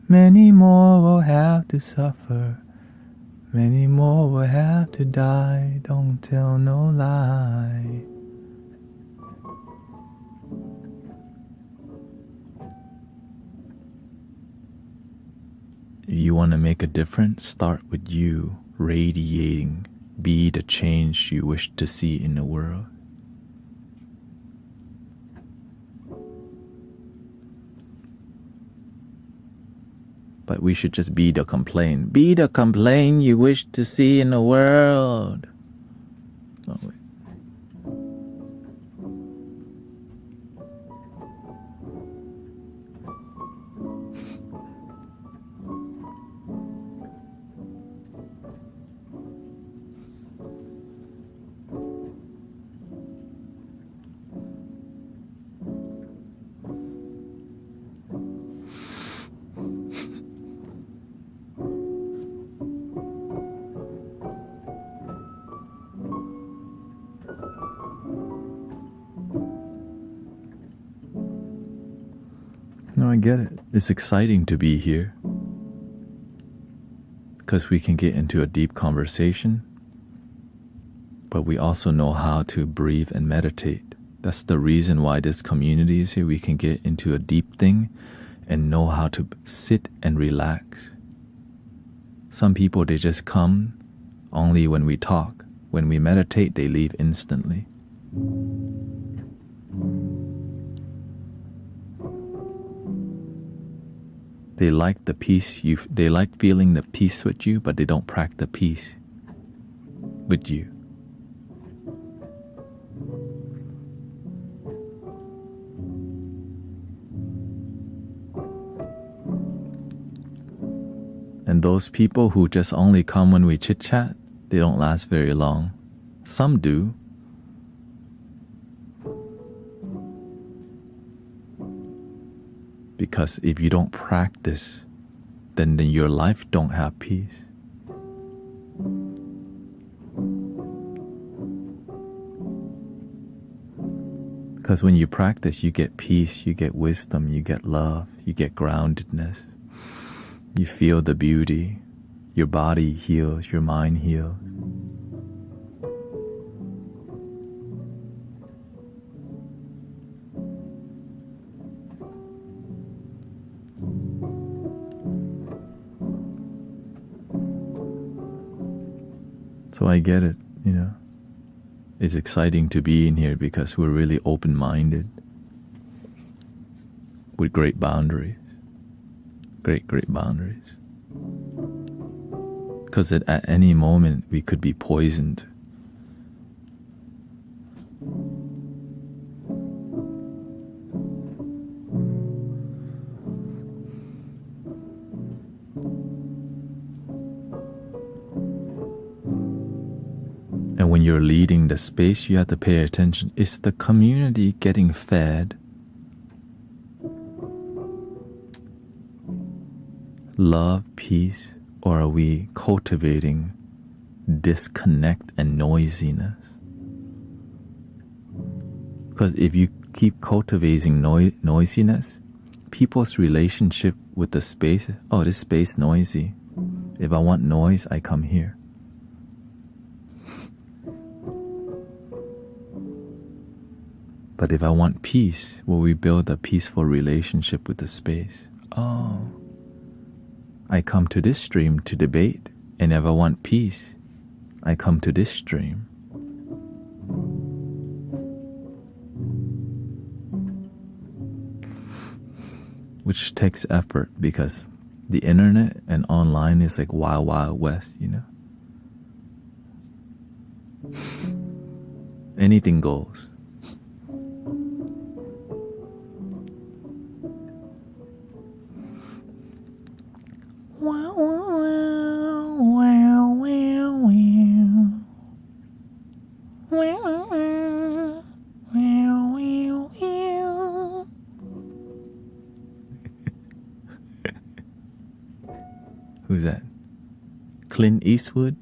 many more will have to suffer, many more will have to die. Don't tell no lie. If you want to make a difference, start with you radiating. Be the change you wish to see in the world. But we should just be the complaint. Be the complaint you wish to see in the world. Oh, wait. No, I get it. It's exciting to be here because we can get into a deep conversation, but we also know how to breathe and meditate. That's the reason why this community is here. We can get into a deep thing and know how to sit and relax. Some people, they just come only when we talk. When we meditate, they leave instantly. They like the peace they like feeling the peace with you, but they don't practice peace with you. And those people who just only come when we chit-chat, they don't last very long. Some do. Because if you don't practice, then your life don't have peace. Because when you practice, you get peace, you get wisdom, you get love, you get groundedness. You feel the beauty. Your body heals, your mind heals. So I get it, you know. It's exciting to be in here because we're really open-minded with great boundaries. Great boundaries. Because at any moment we could be poisoned. And when you're leading the space, you have to pay attention. Is the community getting fed love, peace, or are we cultivating disconnect and noisiness? Because if you keep cultivating noisiness, people's relationship with the space, oh, this space noisy. If I want noise, I come here. But if I want peace, will we build a peaceful relationship with the space? Oh, I come to this stream to debate, and if I want peace, I come to this stream. Which takes effort because the internet and online is like wild, wild west, you know? Anything goes. Who's that? Clint Eastwood?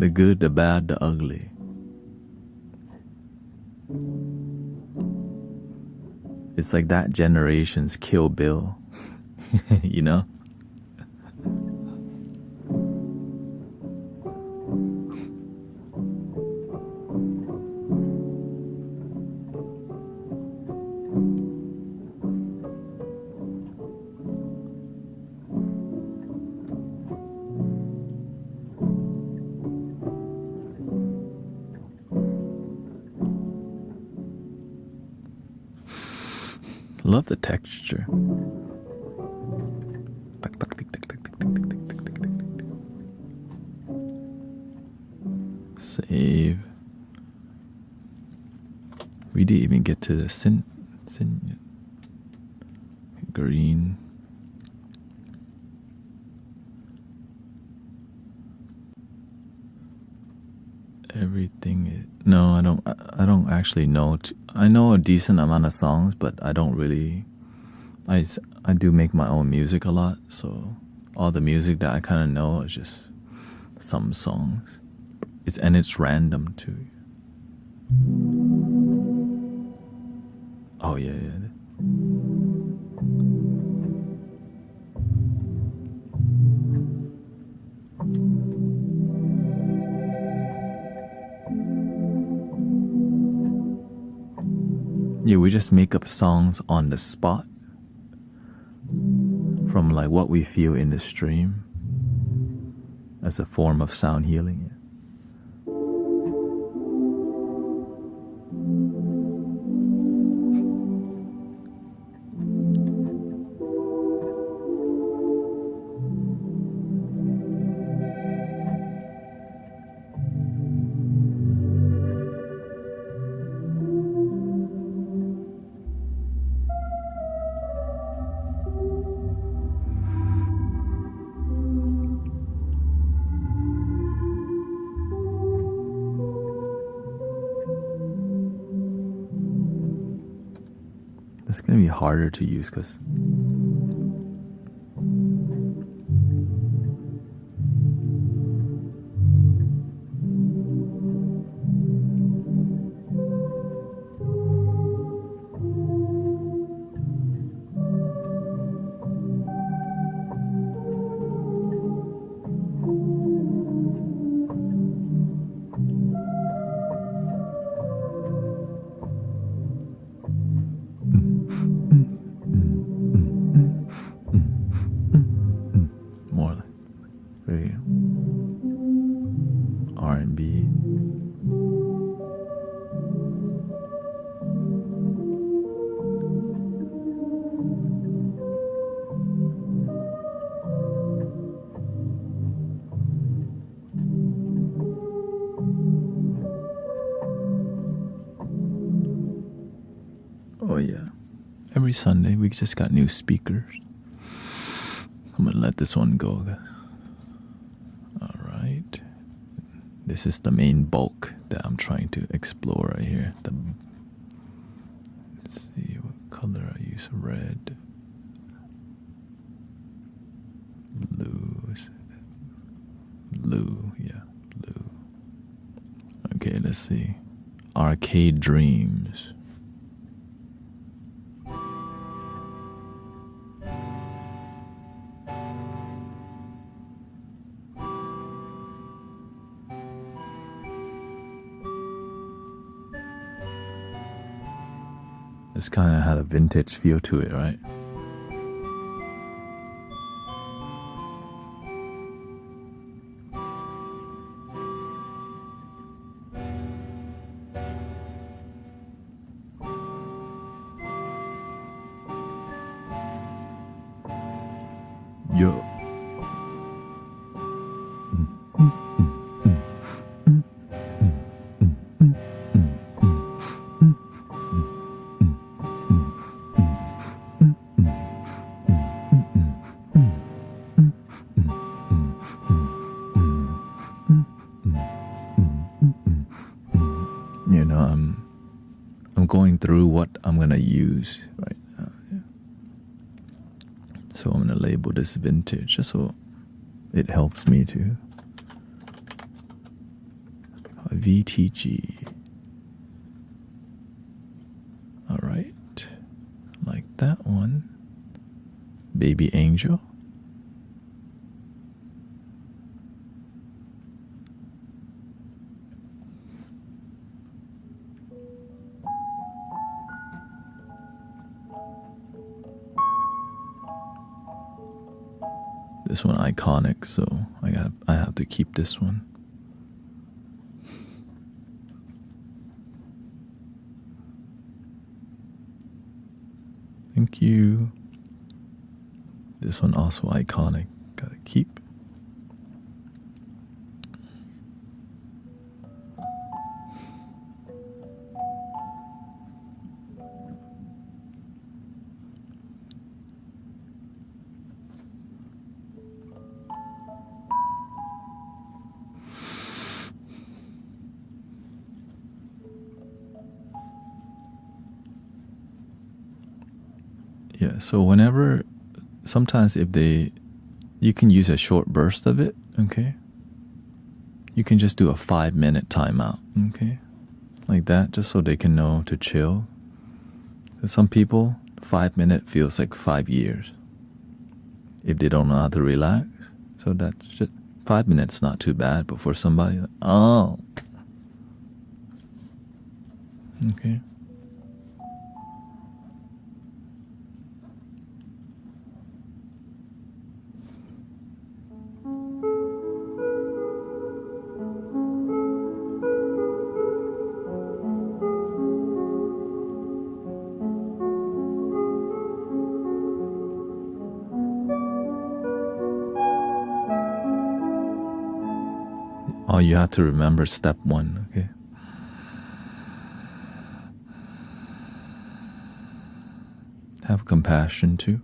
The good, the bad, the ugly. It's like that generation's Kill Bill, you know? Love the texture. Save. We didn't even get to the sin green. Everything is, no, I don't actually know. I know a decent amount of songs, but I don't really. I do make my own music a lot, so all the music that I kind of know is just some songs. It's random too. Oh yeah. Yeah, we just make up songs on the spot from like what we feel in the stream as a form of sound healing. It's going to be harder to use because yeah. Every Sunday we just got new speakers. I'm gonna let this one go, guys. Alright. This is the main bulk that I'm trying to explore right here. Let's see what color I use. Red. Blue, yeah, blue. Okay, let's see. Arcade Dreams. This kind of had a vintage feel to it, right? Yo. You know, I'm going through what I'm gonna use right now. Yeah. So I'm gonna label this vintage just so it helps me to. VTG. All right, like that one. Baby Angel. This one iconic, so I have to keep this one. Thank you. This one also iconic. Gotta keep. Yeah, so sometimes you can use a short burst of it, okay? You can just do a 5-minute timeout, okay? Like that, just so they can know to chill. 'Cause some people, 5 minutes feels like 5 years if they don't know how to relax. So that's just 5 minutes, not too bad, but for somebody, oh, okay. All you have to remember, step 1, okay? Have compassion too.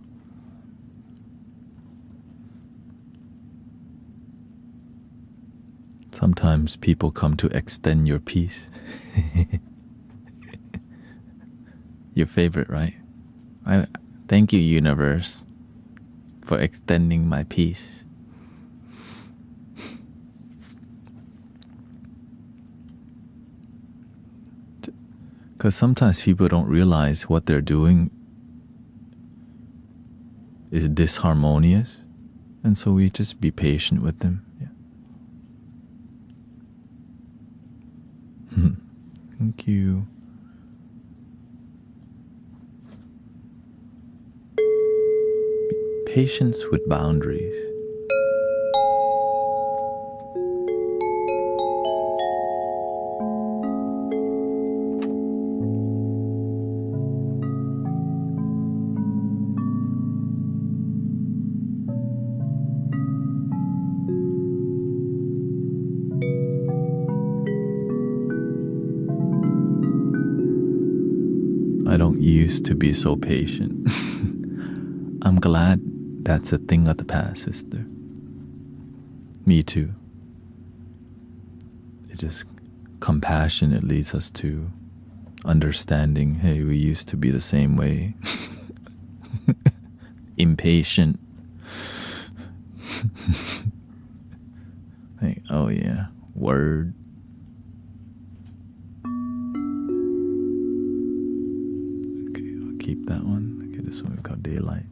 Sometimes people come to extend your peace. Your favorite, right? Thank you, universe, for extending my peace. Because sometimes people don't realize what they're doing is disharmonious, and so we just be patient with them. Yeah. Thank you. Patience with boundaries. I don't used to be so patient. I'm glad that's a thing of the past, sister. Me too. It just compassion, it leads us to understanding, hey, we used to be the same way. Impatient. Like, oh yeah, word. Okay, I'll keep that one. Okay, this one we call daylight.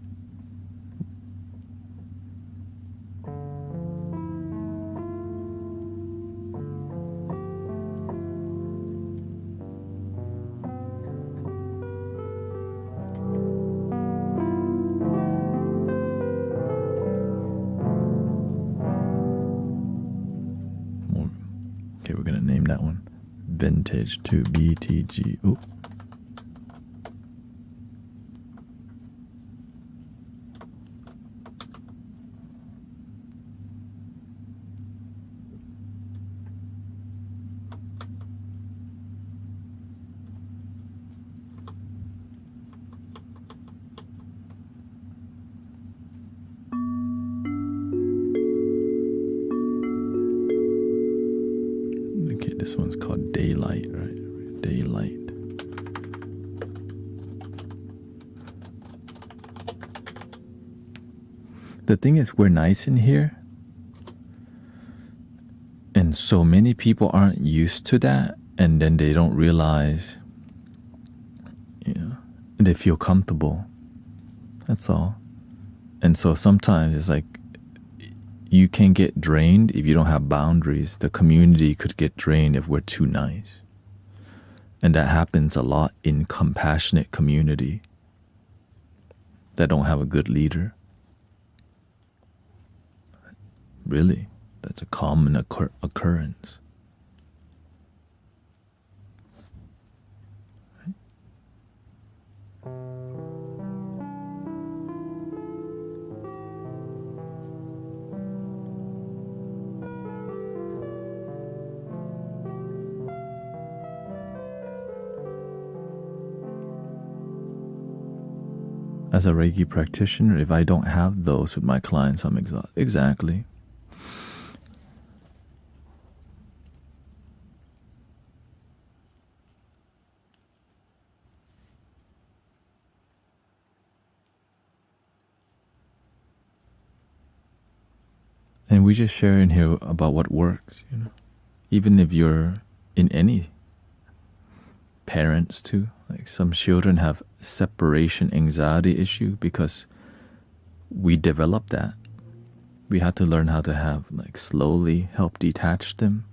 Okay, we're gonna name that one Vintage to BTG. Ooh. Okay, this one's called Daylight, right? Daylight. The thing is, we're nice in here. And so many people aren't used to that. And then they don't realize, they feel comfortable. That's all. And so sometimes it's like, you can get drained if you don't have boundaries. The community could get drained if we're too nice. And that happens a lot in compassionate community that don't have a good leader. Really, that's a common occurrence. Right? As a Reiki practitioner, if I don't have those with my clients, I'm exhausted. Exactly. And we just share in here about what works, Even if you're in any parents too. Like some children have separation anxiety issue because we developed that. We had to learn how to have slowly help detach them.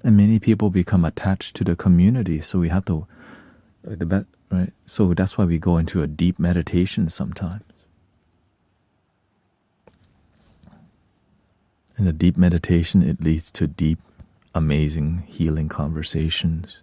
And many people become attached to the community, so we have to right? So that's why we go into a deep meditation sometimes. In a deep meditation, it leads to deep, amazing, healing conversations.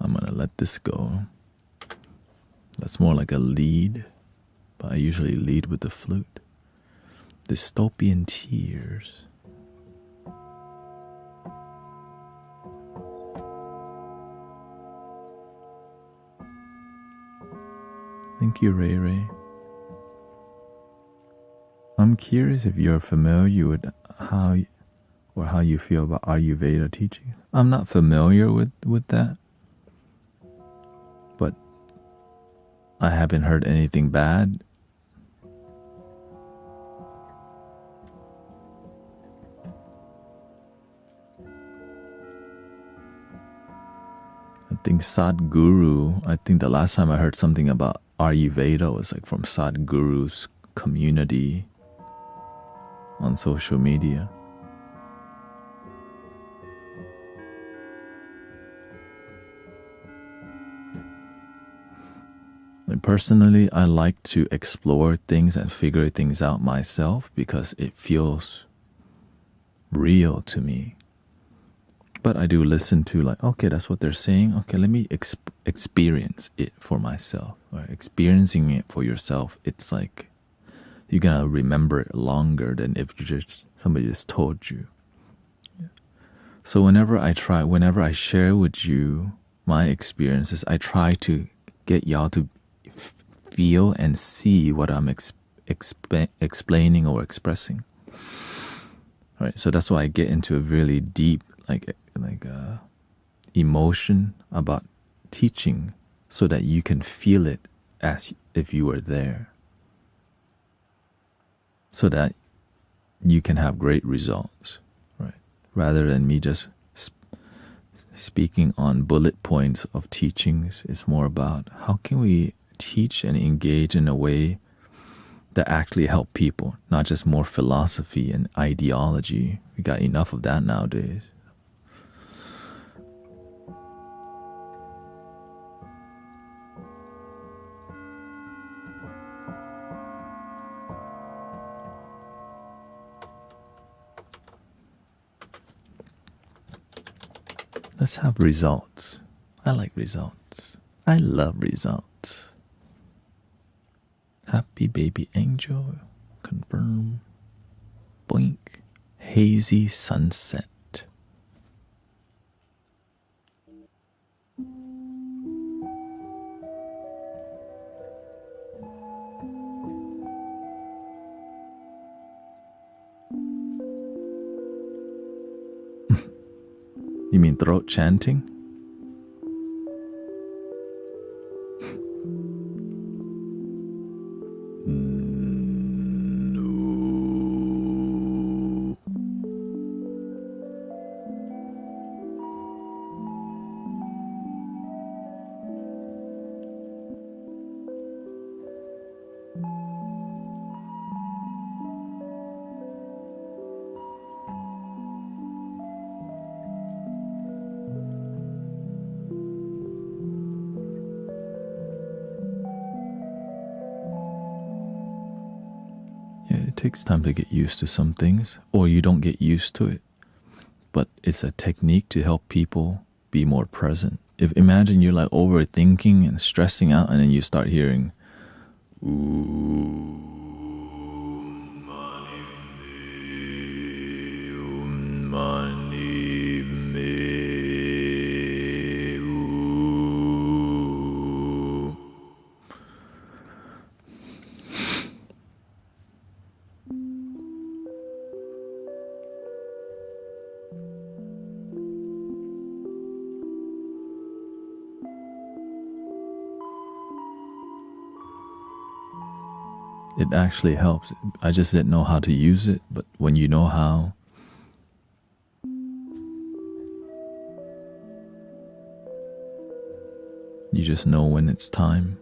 I'm gonna let this go. That's more like a lead, but I usually lead with the flute. Dystopian tears. Thank you, Ray Ray. I'm curious if you're familiar with how you feel about Ayurveda teachings. I'm not familiar with that, but I haven't heard anything bad. I think Sadhguru, I think the last time I heard something about Ayurveda was from Sadhguru's community on social media. personally, I like to explore things and figure things out myself because it feels real to me. But I do listen to like, okay, that's what they're saying. Okay, let me experience it for myself. Right? Experiencing it for yourself, it's like you're gonna remember it longer than if somebody just told you. Yeah. So whenever I share with you my experiences, I try to get y'all to feel and see what I'm explaining or expressing. Right, so that's why I get into a really deep emotion about teaching, so that you can feel it as if you were there, so that you can have great results, right? Rather than me just speaking on bullet points of teachings, it's more about how can we teach and engage in a way that actually help people, not just more philosophy and ideology. We got enough of that nowadays. Let's have results. I like results. I love results. Happy baby angel. Confirm. Boink. Hazy sunset. You mean throat chanting? It takes time to get used to some things, or you don't get used to it. But it's a technique to help people be more present. If imagine you're like overthinking and stressing out, and then you start hearing it actually helps. I just didn't know how to use it, but when you know how, you just know when it's time.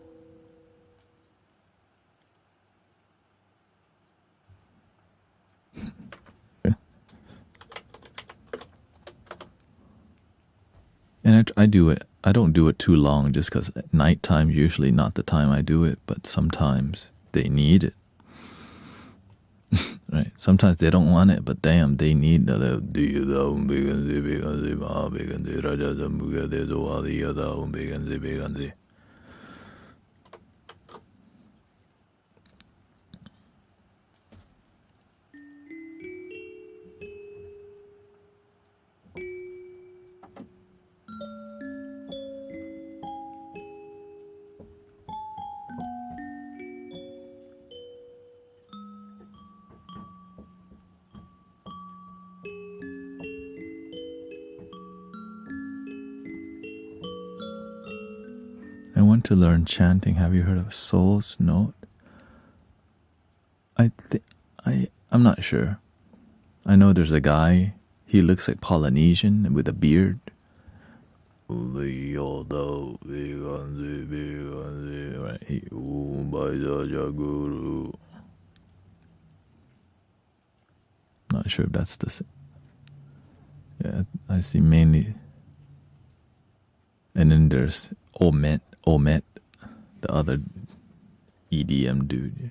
And I do it. I don't do it too long just because at nighttime usually not the time I do it, but sometimes they need it. Right? Sometimes they don't want it, but damn, they need it. I want to learn chanting. Have you heard of Soul's Note? I'm not sure. I know there's a guy. He looks like Polynesian with a beard. Right. Not sure if that's the. Yeah, I see mainly. And then there's Omet, the other EDM dude.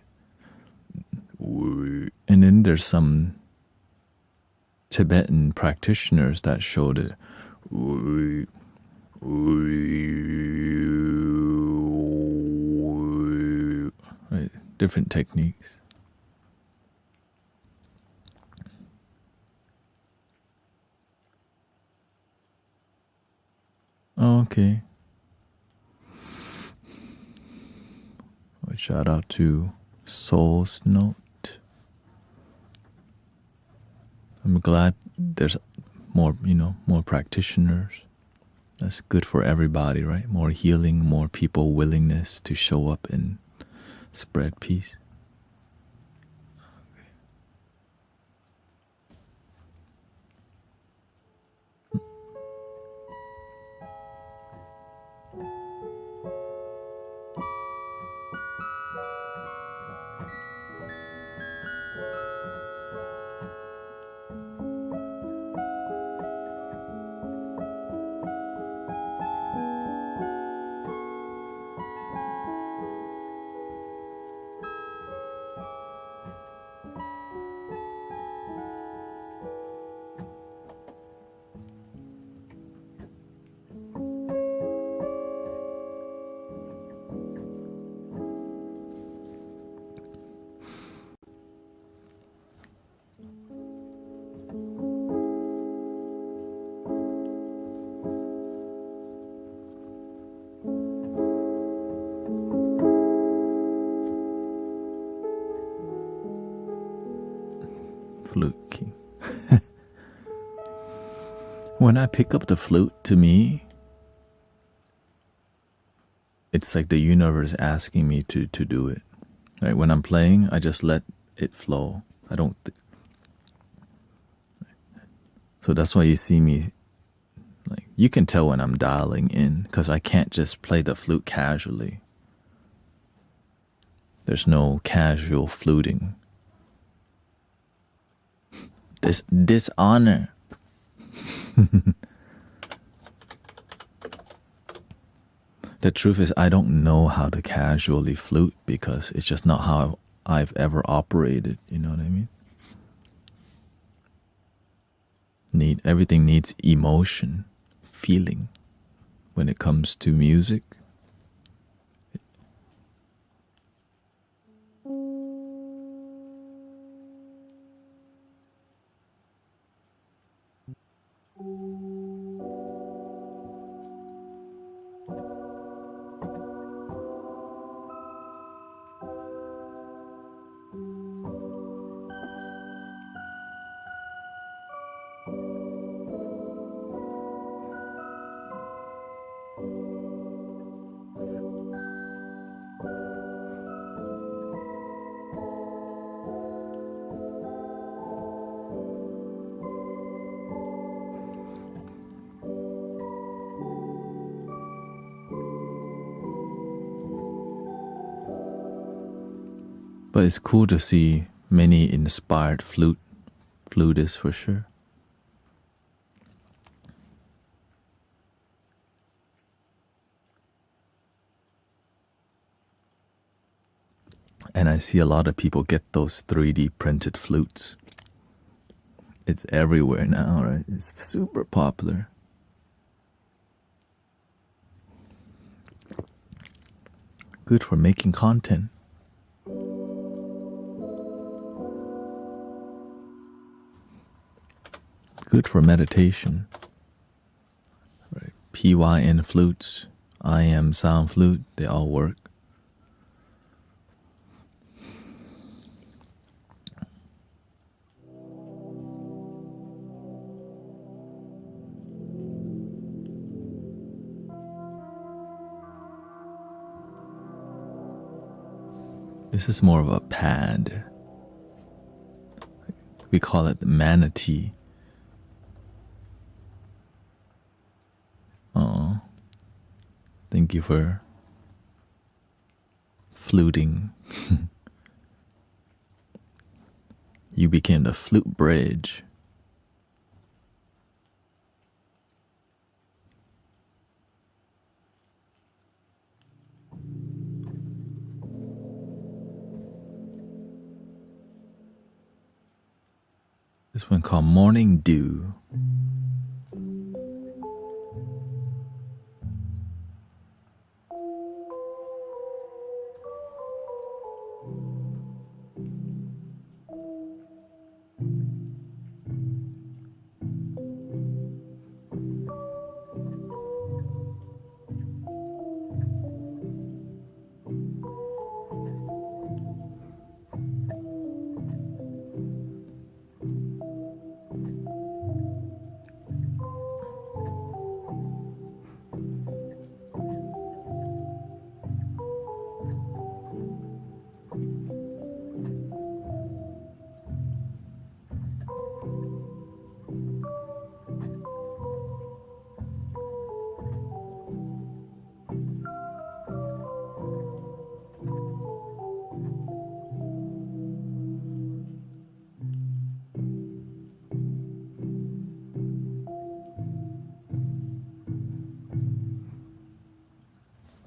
And then there's some Tibetan practitioners that showed it. Right, different techniques. Okay. Shout out to Soul's Note. I'm glad there's more, more practitioners. That's good for everybody, right? More healing, more people willingness to show up and spread peace. Flute King. When I pick up the flute, to me, it's like the universe asking me to do it. Right? When I'm playing, I just let it flow. I don't. So that's why you see me. Like, you can tell when I'm dialing in because I can't just play the flute casually. There's no casual fluting. This dishonor. The truth is, I don't know how to casually flute because it's just not how I've ever operated. You know what I mean? Everything needs emotion, feeling when it comes to music. But it's cool to see many inspired flutists for sure. And I see a lot of people get those 3D printed flutes. It's everywhere now, right? It's super popular. Good for making content. Good for meditation. Right. PYN flutes, IM sound flute, they all work. This is more of a pad. We call it the manatee. Oh, thank you for fluting. You became the flute bridge. This one called Morning Dew.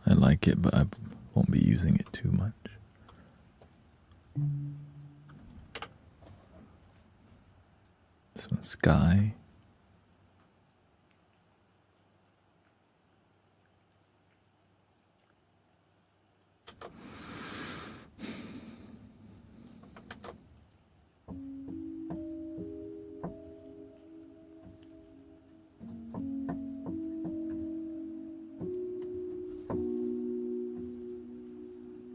I like it, but I won't be using it too much. This one's Sky.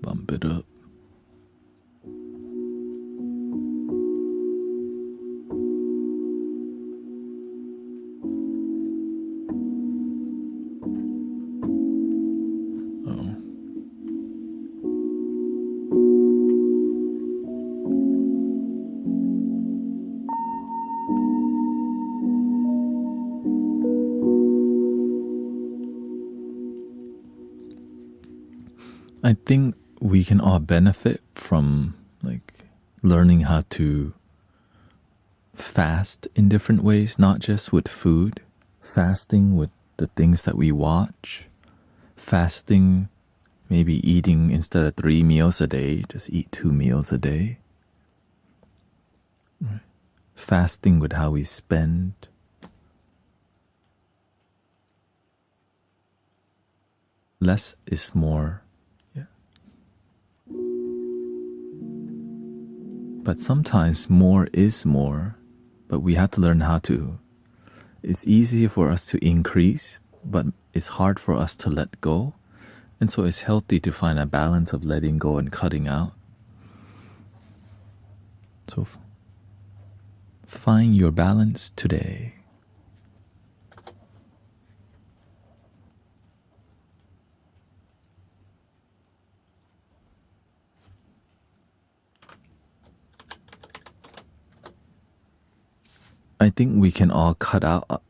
Bump it up. Oh. I think we can all benefit from like learning how to fast in different ways, not just with food, fasting with the things that we watch, fasting, maybe eating instead of 3 meals a day, just eat 2 meals a day. Fasting with how we spend. Less is more. Yeah. But sometimes more is more, but we have to learn how to. It's easy for us to increase, but it's hard for us to let go. And so it's healthy to find a balance of letting go and cutting out. So find your balance today. I think we can all cut out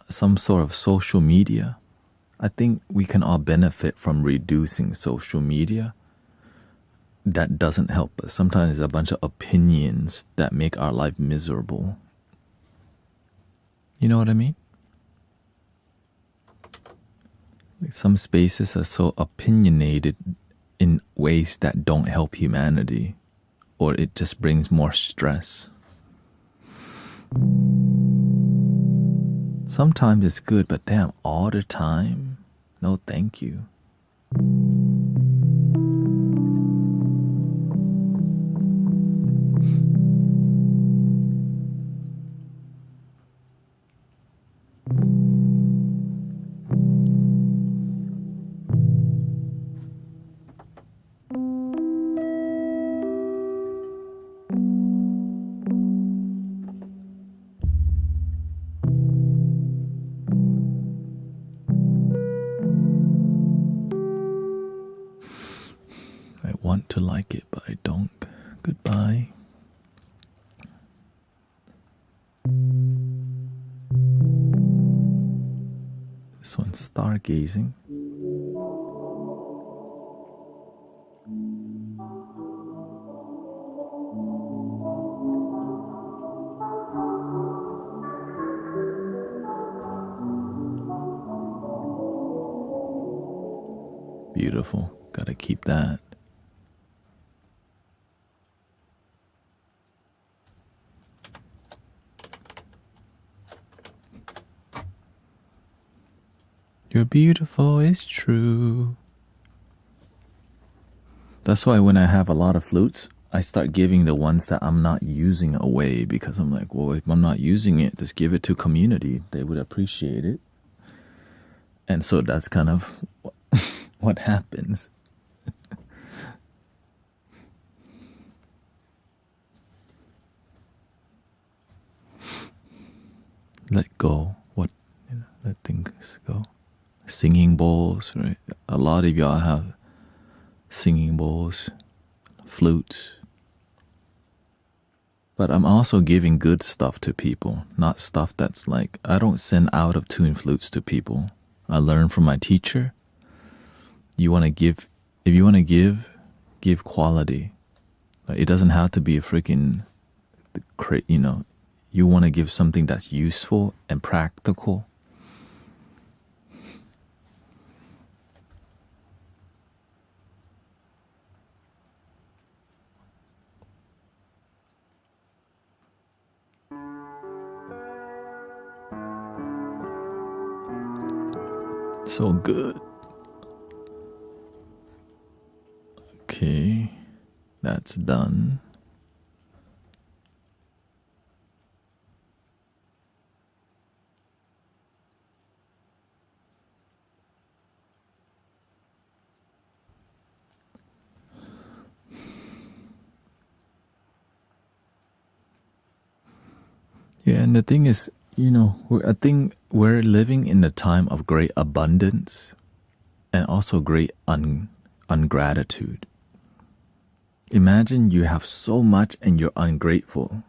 some sort of social media. I think we can all benefit from reducing social media. That doesn't help us. Sometimes there's a bunch of opinions that make our life miserable. You know what I mean? Like some spaces are so opinionated in ways that don't help humanity, or it just brings more stress. Sometimes it's good, but damn, all the time? No, thank you. I want to like it, but I don't. Goodbye. This one's stargazing. Beautiful. Gotta keep that. You're beautiful, it's true. That's why when I have a lot of flutes, I start giving the ones that I'm not using away, because I'm like, well, if I'm not using it, just give it to community. They would appreciate it. And so that's kind of what happens. Let go. Let things go. Singing bowls, right? A lot of y'all have singing bowls, flutes. But I'm also giving good stuff to people, not stuff that's like, I don't send out of tune flutes to people. I learned from my teacher. You want to give, if you want to give quality. It doesn't have to be a freaking, you want to give something that's useful and practical. So good. Okay, that's done. Yeah, and the thing is, I think we're living in a time of great abundance and also great ungratitude. Imagine you have so much and you're ungrateful.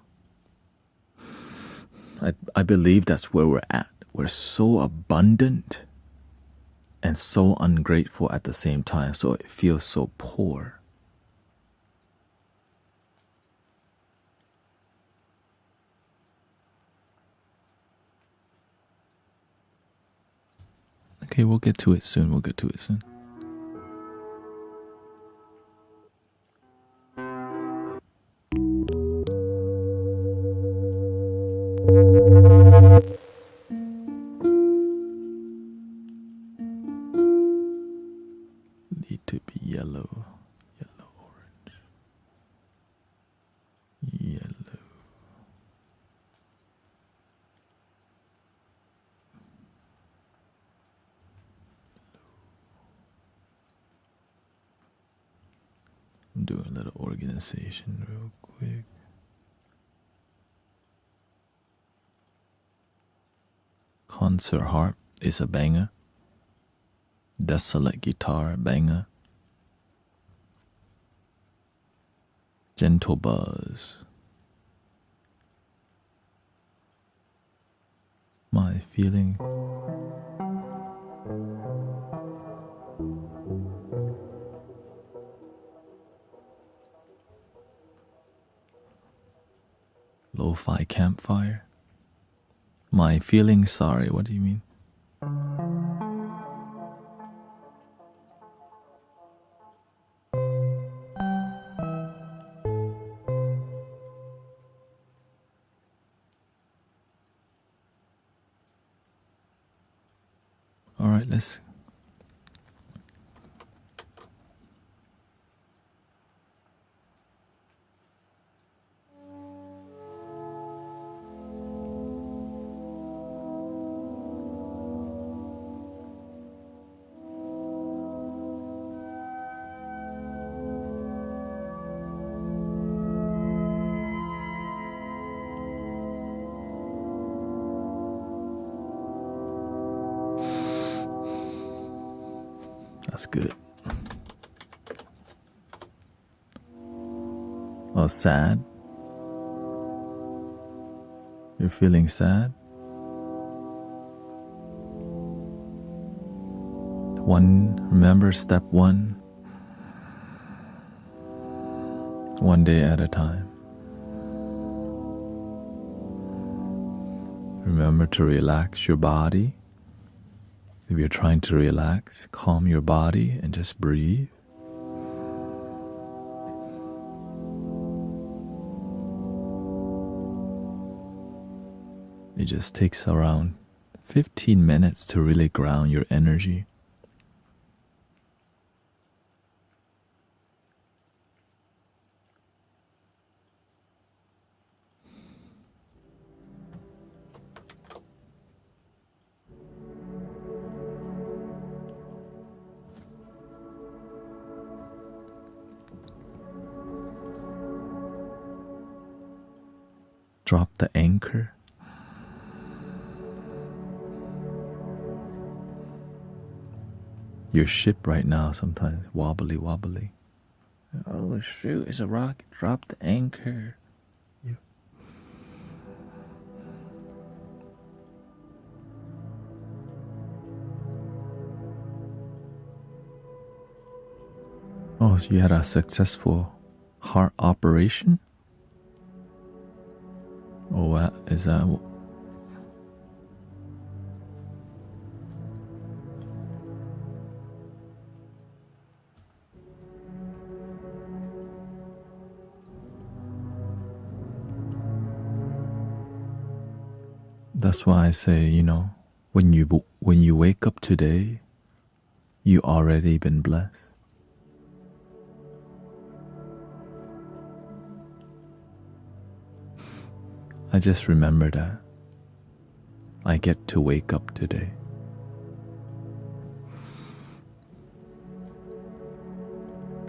I believe that's where we're at. We're so abundant and so ungrateful at the same time, so it feels so poor. Okay, we'll get to it soon. Need to be yellow, orange, yellow. Do a little organization real quick. Concert harp is a banger. Desolate guitar, banger. Gentle buzz. My feeling. Lo-fi campfire. My feeling sorry, what do you mean? All right, let's. That's good. Oh, sad? You're feeling sad? Remember step one. One day at a time. Remember to relax your body. If you're trying to relax, calm your body and just breathe. It just takes around 15 minutes to really ground your energy. Drop the anchor. Your ship right now sometimes wobbly. Oh shoot, it's a rocket. Drop the anchor. Oh, so you had a successful heart operation? Oh, what is that? That's why I say, when you wake up today, you already been blessed. I just remember that I get to wake up today.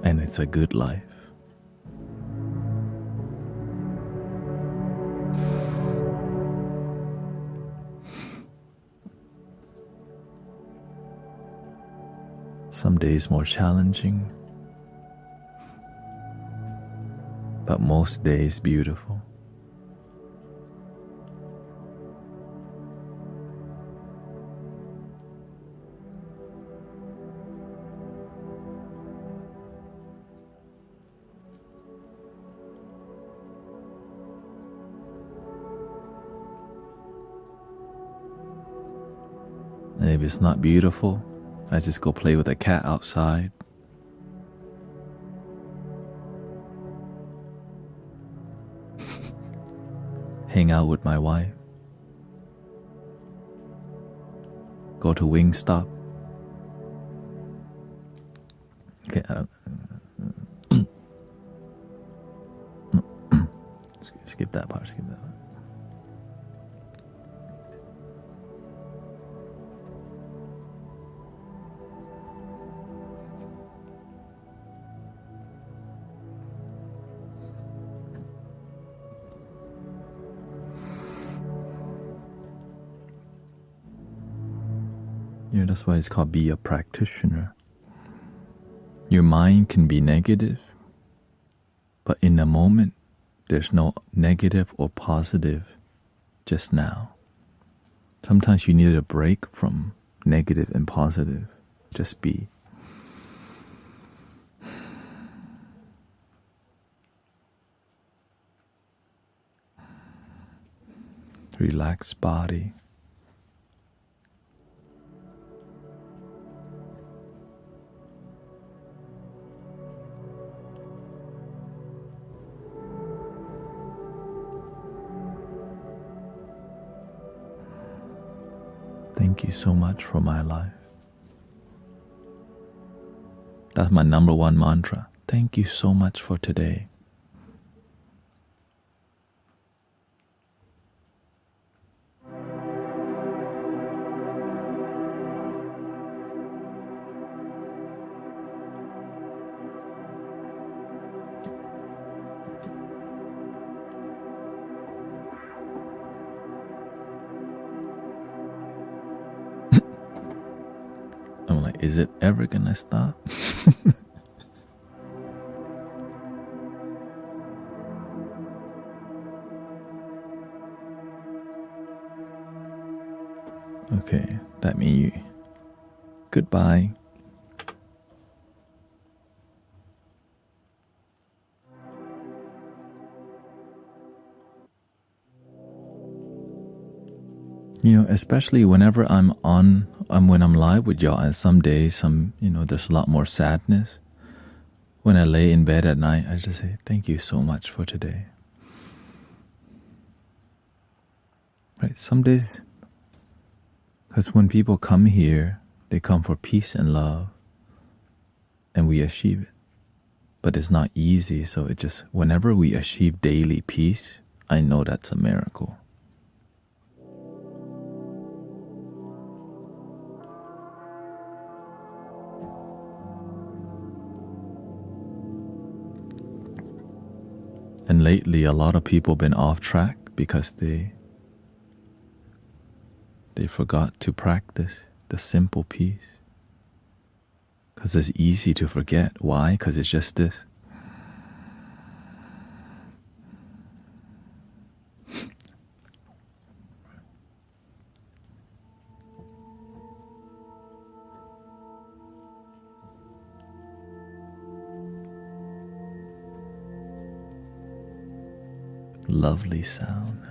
And it's a good life. Some days more challenging, but most days beautiful. And if it's not beautiful, I just go play with a cat outside. Hang out with my wife. Go to Wingstop. Okay, skip that part. That's why it's called be a practitioner. Your mind can be negative, but in the moment, there's no negative or positive just now. Sometimes you need a break from negative and positive. Just be. Relaxed body. Thank you so much for my life. That's my number one mantra. Thank you so much for today. I'm like, is it ever gonna stop? Okay, that means goodbye. Especially whenever when I'm live with y'all, and some days, there's a lot more sadness. When I lay in bed at night, I just say, thank you so much for today. Right? Some days Because when people come here, they come for peace and love, and we achieve it. But it's not easy, so it just, whenever we achieve daily peace, I know that's a miracle. And lately, a lot of people been off track because they forgot to practice the simple peace. Because it's easy to forget. Why? Because it's just this. Lovely sound.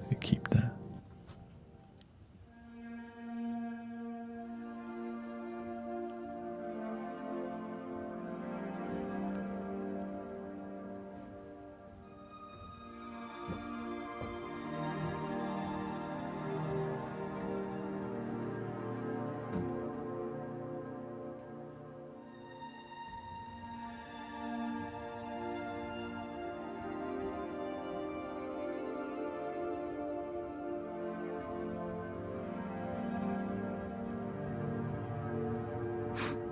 You keep that.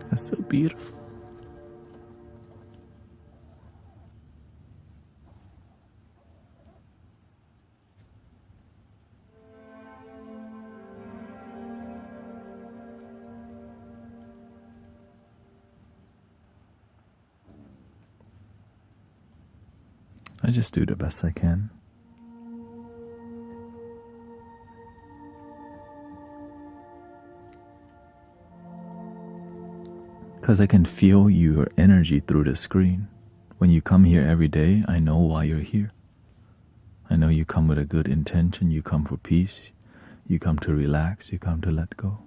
That's so beautiful. I just do the best I can. Because I can feel your energy through the screen. When you come here every day, I know why you're here. I know you come with a good intention, you come for peace, you come to relax, you come to let go.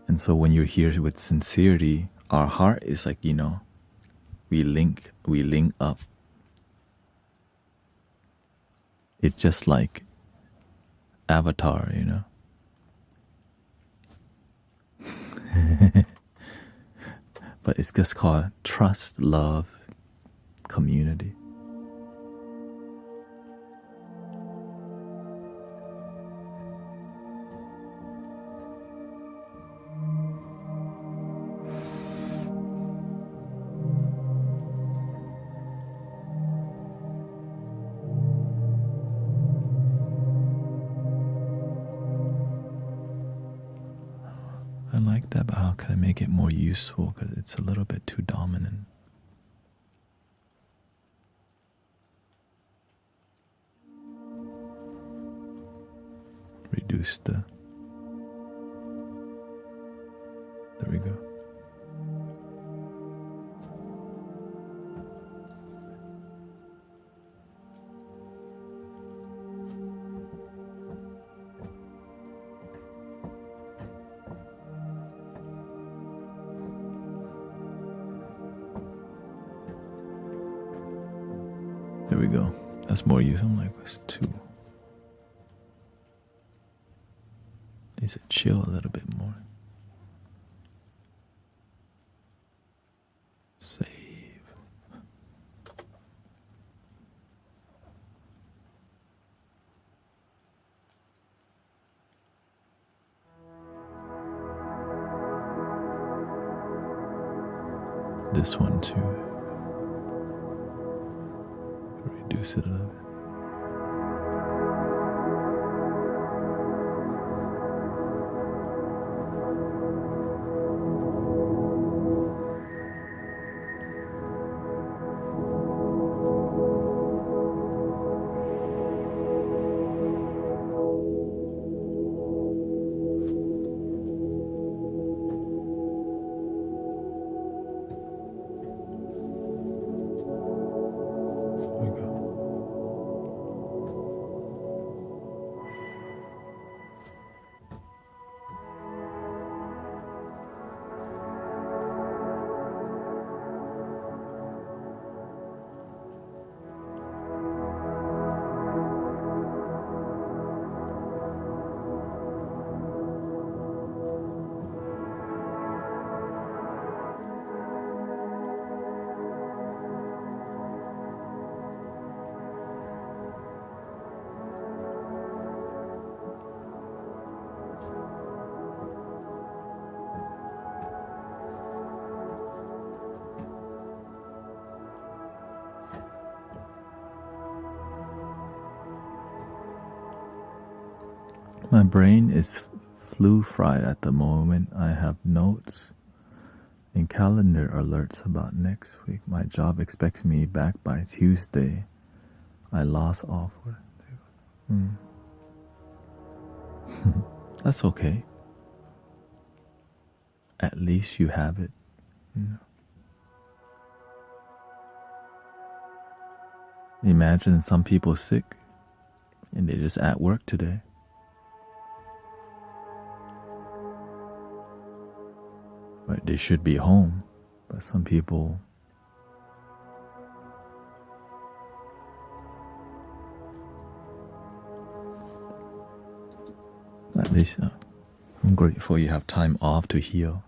And so when you're here with sincerity, our heart is like, we link up. It's just like Avatar, But it's just called trust, love, community. I like that, but how can I make it more useful? Because it's a little bit too dominant. Reduce the... There we go. There we go. That's more useful. I'm like, it's too... Needs to chill a little bit more. Save. This one too. Reduce it a little bit. There we go. My brain is flu fried at the moment. I have notes and calendar alerts about next week. My job expects me back by Tuesday. I lost offer. That's okay. At least you have it. Imagine some people sick and they're just at work today. But they should be home. But some people, at least I'm grateful you have time off to heal.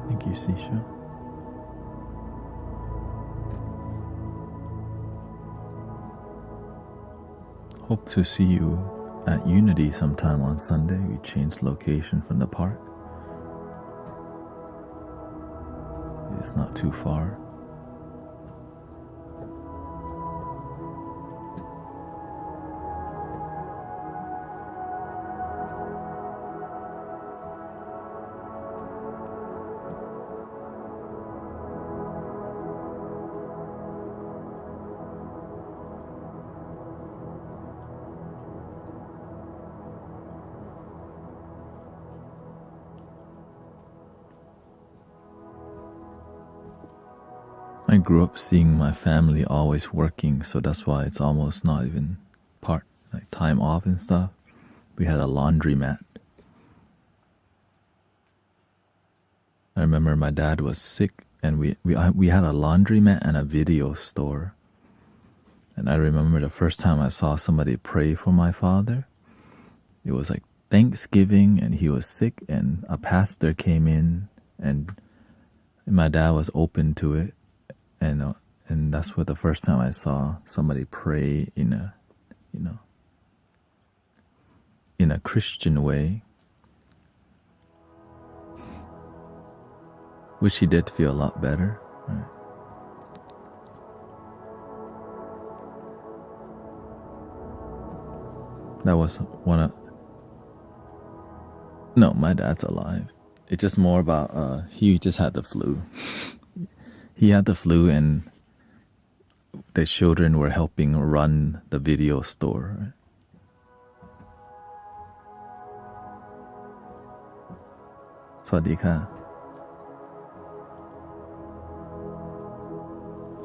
Thank you, Sisha. Hope to see you at Unity sometime on Sunday. We changed location from the park. It's not too far. I grew up seeing my family always working, so that's why it's almost not even part, like time off and stuff. We had a laundromat. I remember my dad was sick, and we had a laundromat and a video store. And I remember the first time I saw somebody pray for my father. It was like Thanksgiving, and he was sick, and a pastor came in, and my dad was open to it. And that's what the first time I saw somebody pray in a, in a Christian way, which he did feel a lot better. Right? That was one of. No, my dad's alive. It's just more about he just had the flu. He had the flu, and the children were helping run the video store. Right? Swadika.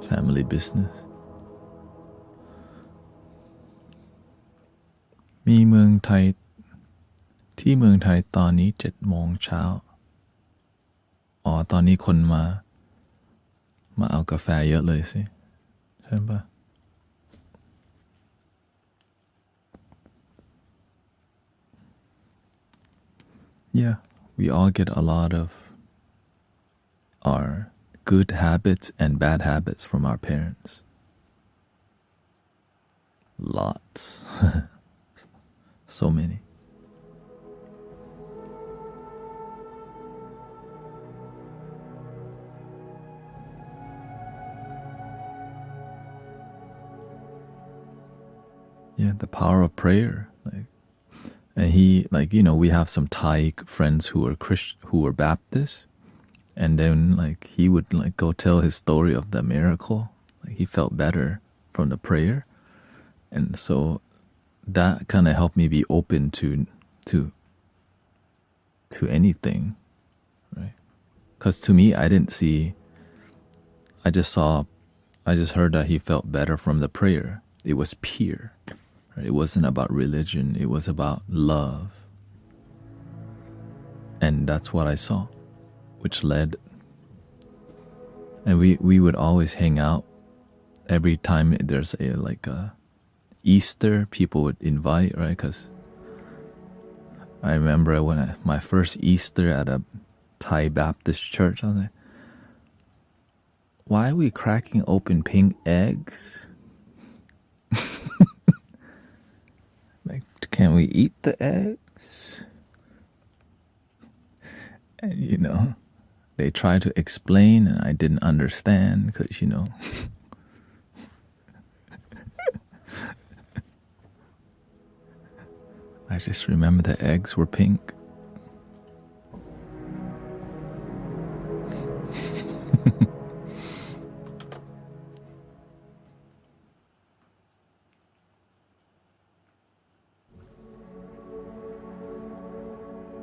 Family business. มีเมืองไทยที่เมืองไทยตอนนี้7 โมงเช้าอ๋อตอนนี้คนมาเอากาแฟเยอะเลยสิใช่ปะ Yeah, we all get a lot of our good habits and bad habits from our parents. Lots. So many. Yeah, the power of prayer. Like, And he, like, you know, we have some Thai friends who were who were Baptist, and then like he would like go tell his story of the miracle. Like he felt better from the prayer, and so that kind of helped me be open to to anything, right? Because to me, I didn't see. I just heard that he felt better from the prayer. It was pure. Right? It wasn't about religion. It was about love. And that's what I saw, which led. And we would always hang out every time there's a Easter, people would invite, right? Because I remember when my first Easter at a Thai Baptist church, I was like, why are we cracking open pink eggs? Like, can we eat the eggs? And, you know, they tried to explain and I didn't understand because, you know, I just remember the eggs were pink.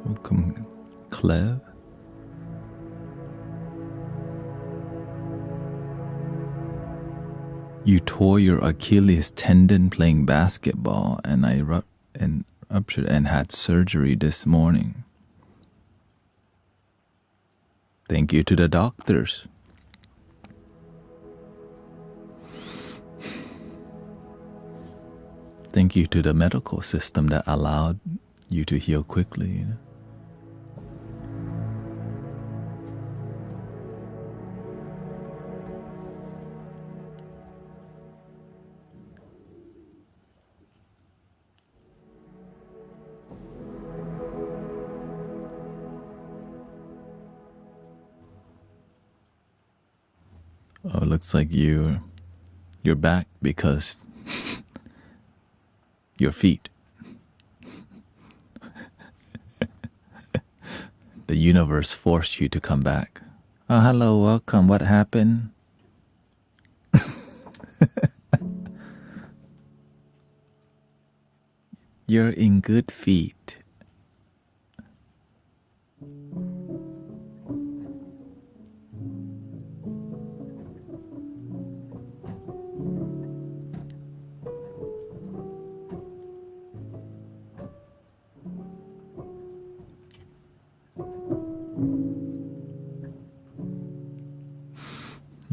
Welcome, Clev. You tore your Achilles tendon playing basketball, and I ruptured and had surgery this morning. Thank you to the doctors. Thank you to the medical system that allowed you to heal quickly. You know? Oh, it looks like you're back because your feet. The universe forced you to come back. Oh, hello, welcome. What happened? You're in good feet.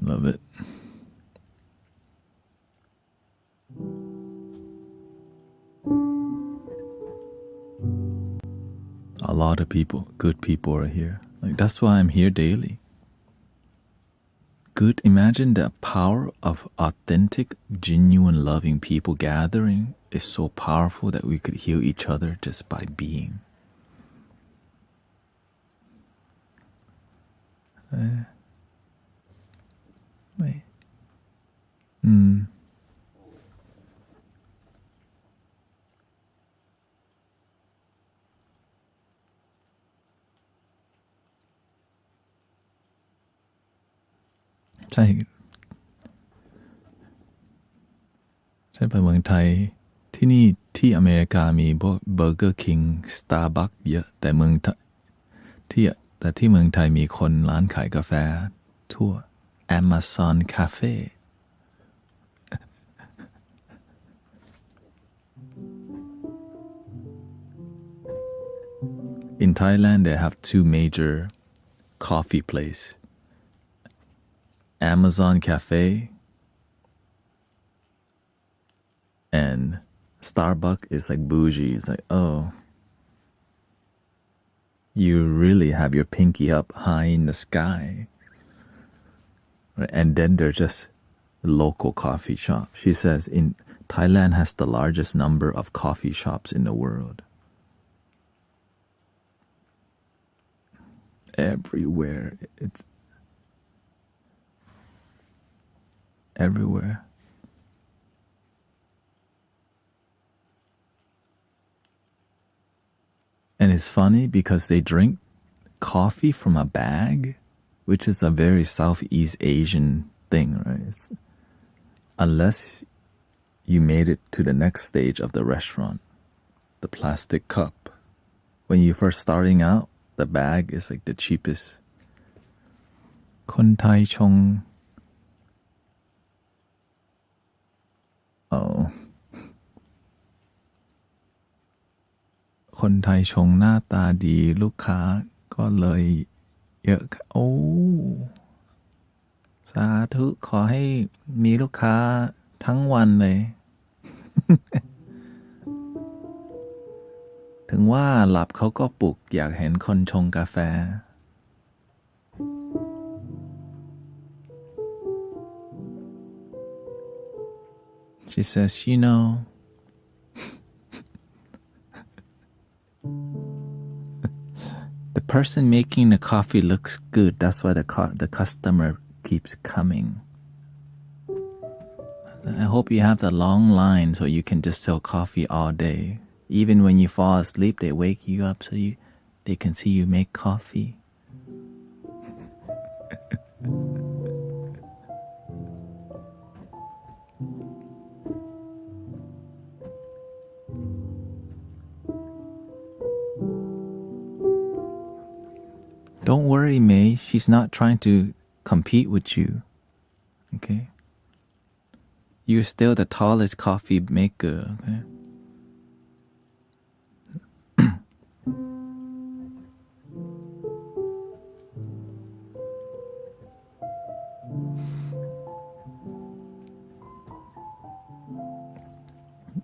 Love it. A lot of people, good people are here. Like that's why I'm here daily. Good, imagine the power of authentic, genuine, loving people gathering is so powerful that we could heal each other just by being. Wait. Hmm. ใช่ไปเมืองไทยที่นี่ที่อเมริกามีพวกเบอร์เกอร์คิงสตาร์บัคเยอะแต่เมืองที่เมืองไทยมีคนร้านขายกาแฟทั่ว Amazon Cafe In Thailand they have two major coffee places Amazon Cafe and Starbucks is like bougie. It's like, oh, you really have your pinky up high in the sky. Right? And then there's just local coffee shop. She says in Thailand has the largest number of coffee shops in the world. Everywhere. It's everywhere. it's funny because they drink coffee from a bag, which is a very Southeast Asian thing, right? Unless you made it to the next stage of the restaurant, the plastic cup. When you're first starting out, the bag is like the cheapest. คนไทยชง Oh. คนไทยชงหน้าตาดีลูกค้าก็เลยเยอะโอ้สาธุขอให้มีลูกค้าทั้งวันเลย ถึงว่าหลับเขาก็ปลุกอยากเห็นคนชงกาแฟ She says, the person making the coffee looks good. That's why the customer keeps coming. I hope you have the long line so you can just sell coffee all day. Even when you fall asleep, they wake you up so they can see you make coffee. Don't worry, May. She's not trying to compete with you. Okay? You're still the tallest coffee maker, okay?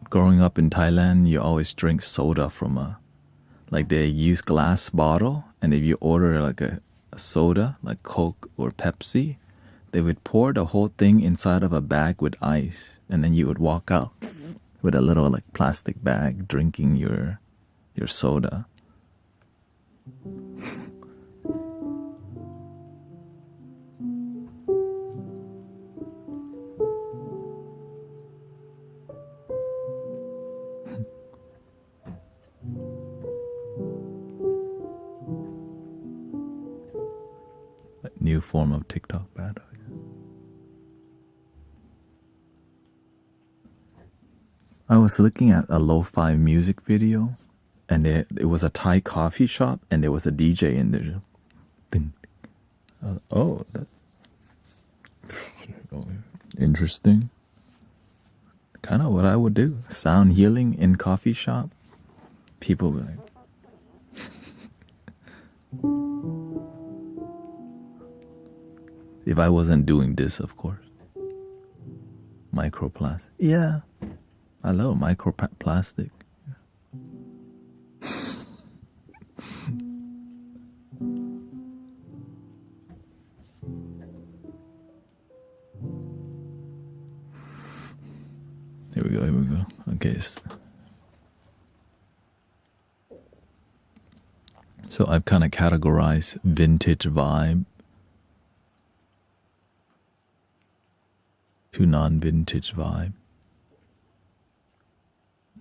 Growing up in Thailand, you always drink soda from like they use glass bottle, and if you order like a soda, like Coke or Pepsi, they would pour the whole thing inside of a bag with ice, and then you would walk out with a little like plastic bag drinking your soda. New form of TikTok battle. I was looking at a lo-fi music video, and it was a Thai coffee shop, and there was a DJ in there. Ding. That's interesting. Kind of what I would do. Sound healing in coffee shop. People were like, if I wasn't doing this, of course. Microplastic. Yeah. I love microplastic. Here we go. Okay. So I've kind of categorized vintage vibe to non-vintage vibe.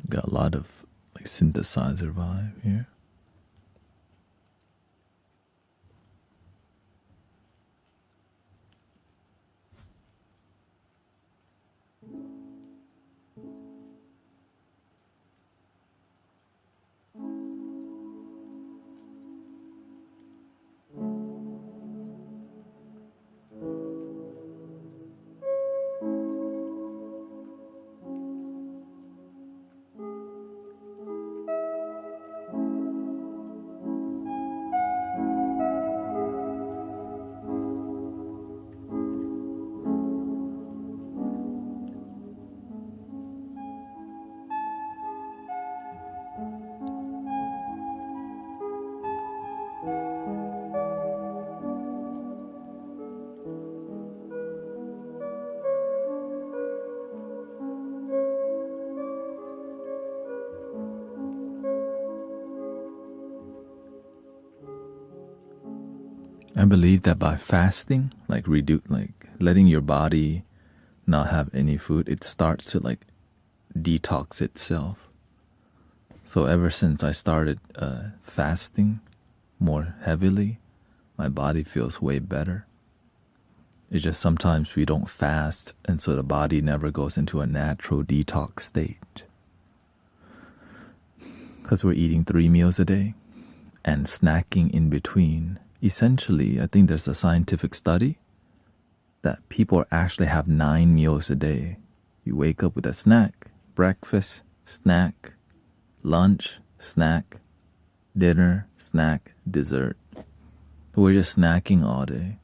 Got a lot of like synthesizer vibe here. I believe that by fasting, like letting your body not have any food, it starts to like detox itself. So ever since I started fasting more heavily, my body feels way better. It's just sometimes we don't fast, and so the body never goes into a natural detox state. Because we're eating 3 meals a day and snacking in between. Essentially, I think there's a scientific study that people actually have 9 meals a day. You wake up with a snack, breakfast, snack, lunch, snack, dinner, snack, dessert. We're just snacking all day.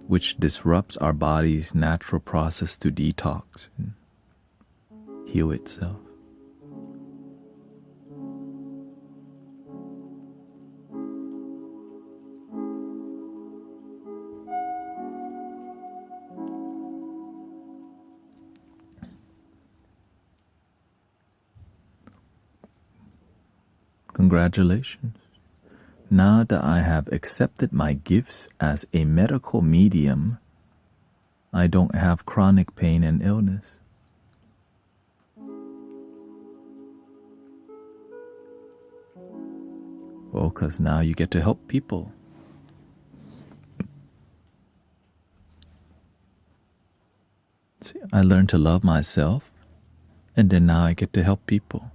Which disrupts our body's natural process to detox and heal itself. Congratulations. Now that I have accepted my gifts as a medical medium, I don't have chronic pain and illness. Well, because now you get to help people. See, I learned to love myself, and then now I get to help people.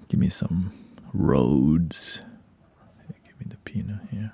Give me some roads. Give me the peanut here.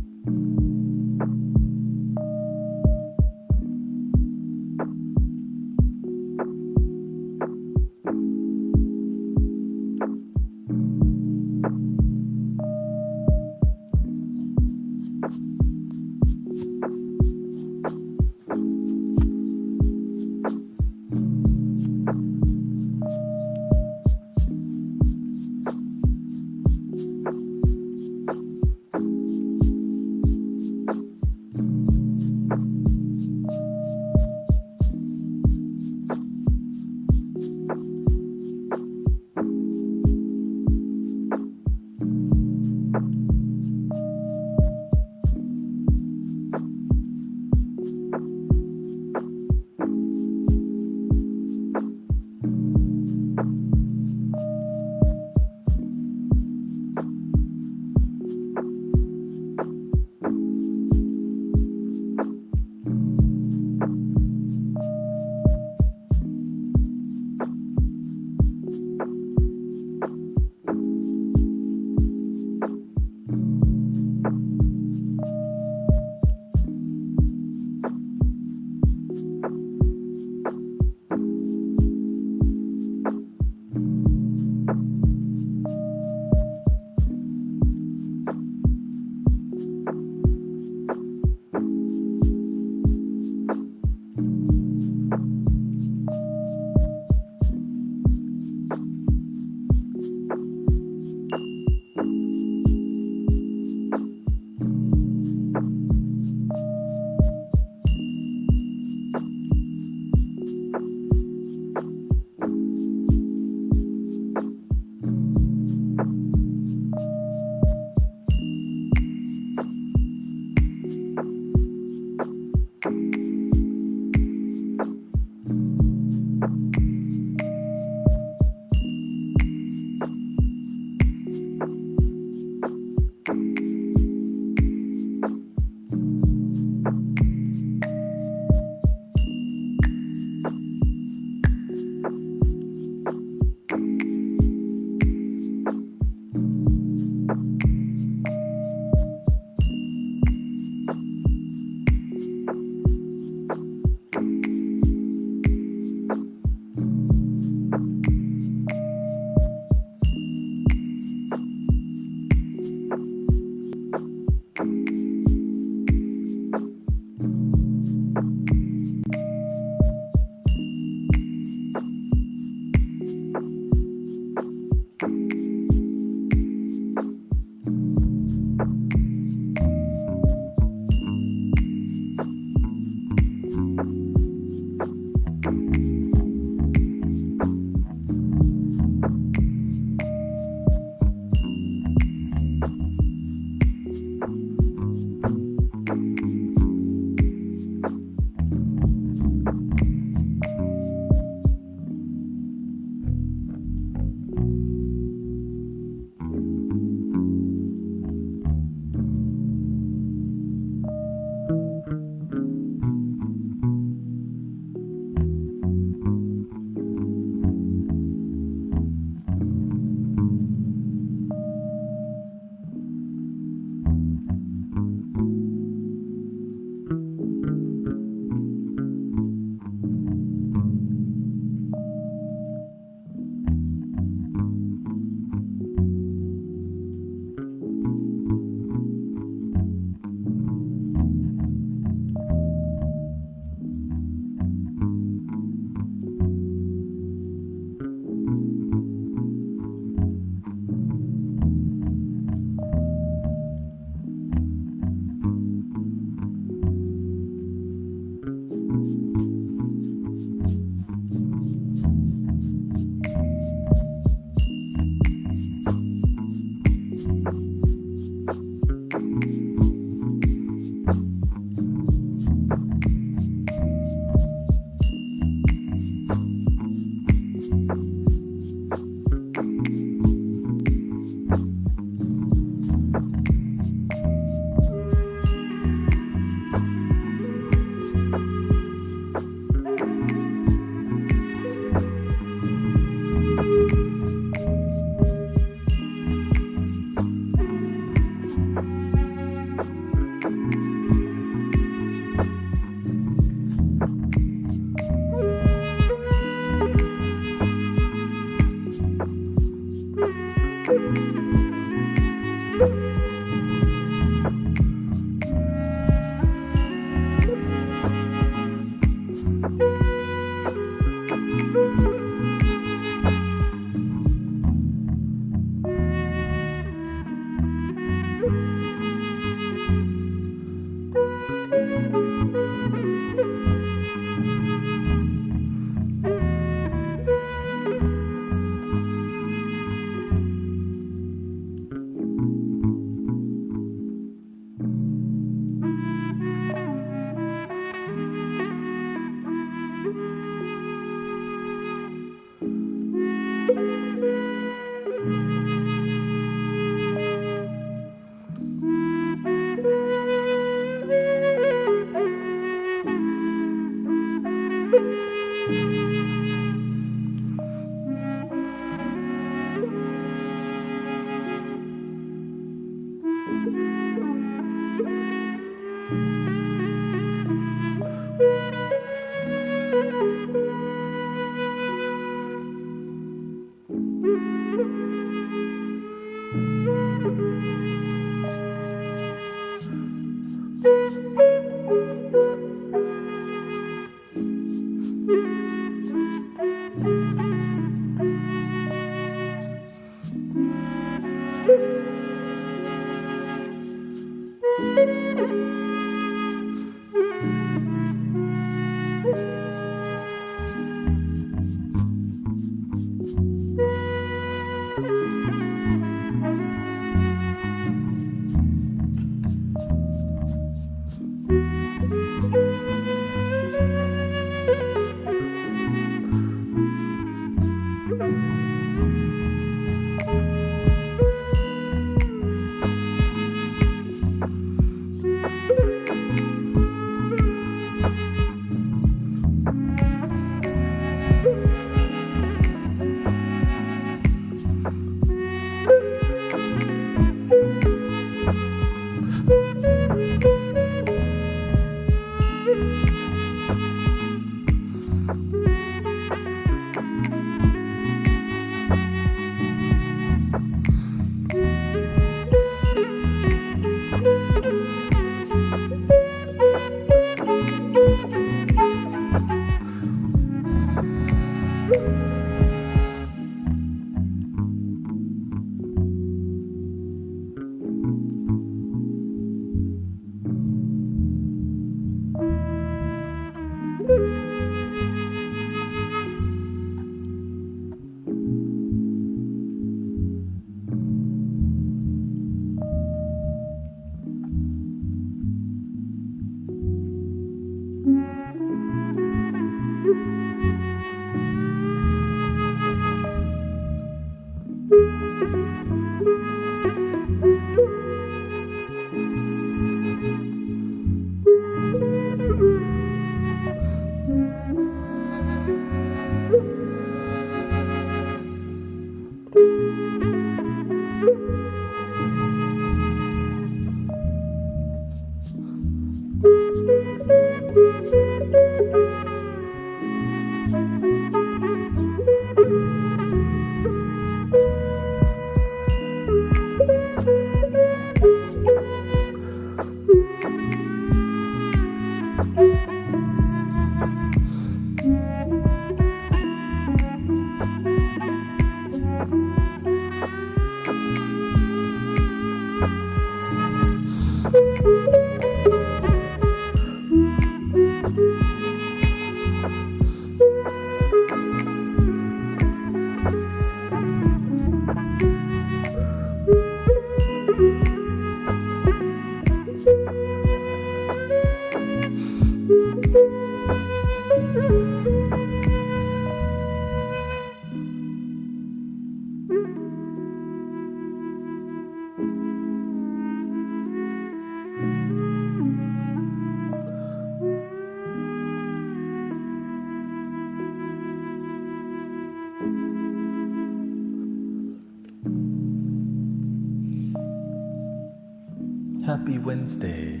Happy Wednesday.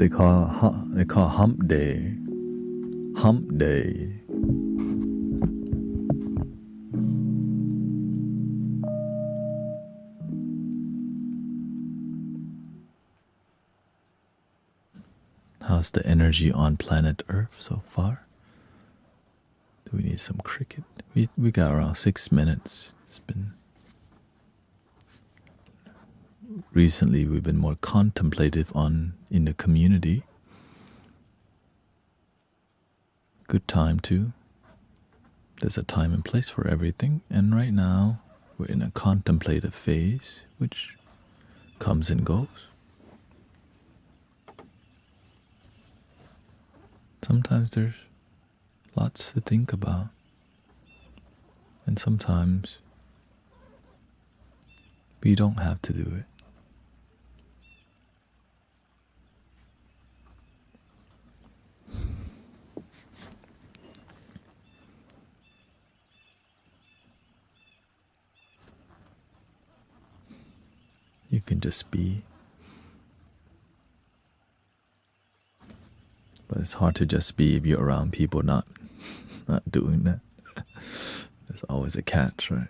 they call hump day. Hump day. How's the energy on planet Earth so far? Do we need some cricket? We got around 6 minutes. It's been recently we've been more contemplative in the community. Good time too. There's a time and place for everything, and right now we're in a contemplative phase, which comes and goes. Sometimes there's lots to think about, and sometimes we don't have to do it. You can just be. But it's hard to just be if you're around people not doing that. There's always a catch, right?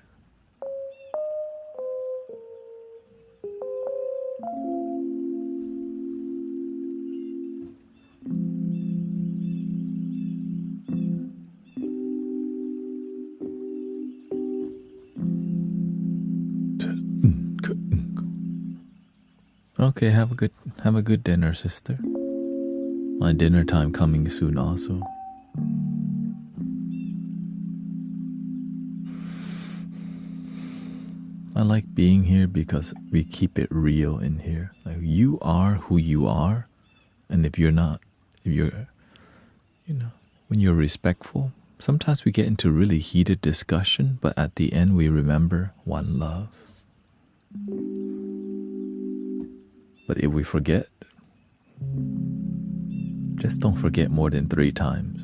Okay, have a good dinner, sister. My dinner time coming soon also. I like being here because we keep it real in here. Like, you are who you are, and if you're when you're respectful, sometimes we get into really heated discussion, but at the end we remember one love. But if we forget, just don't forget more than 3 times.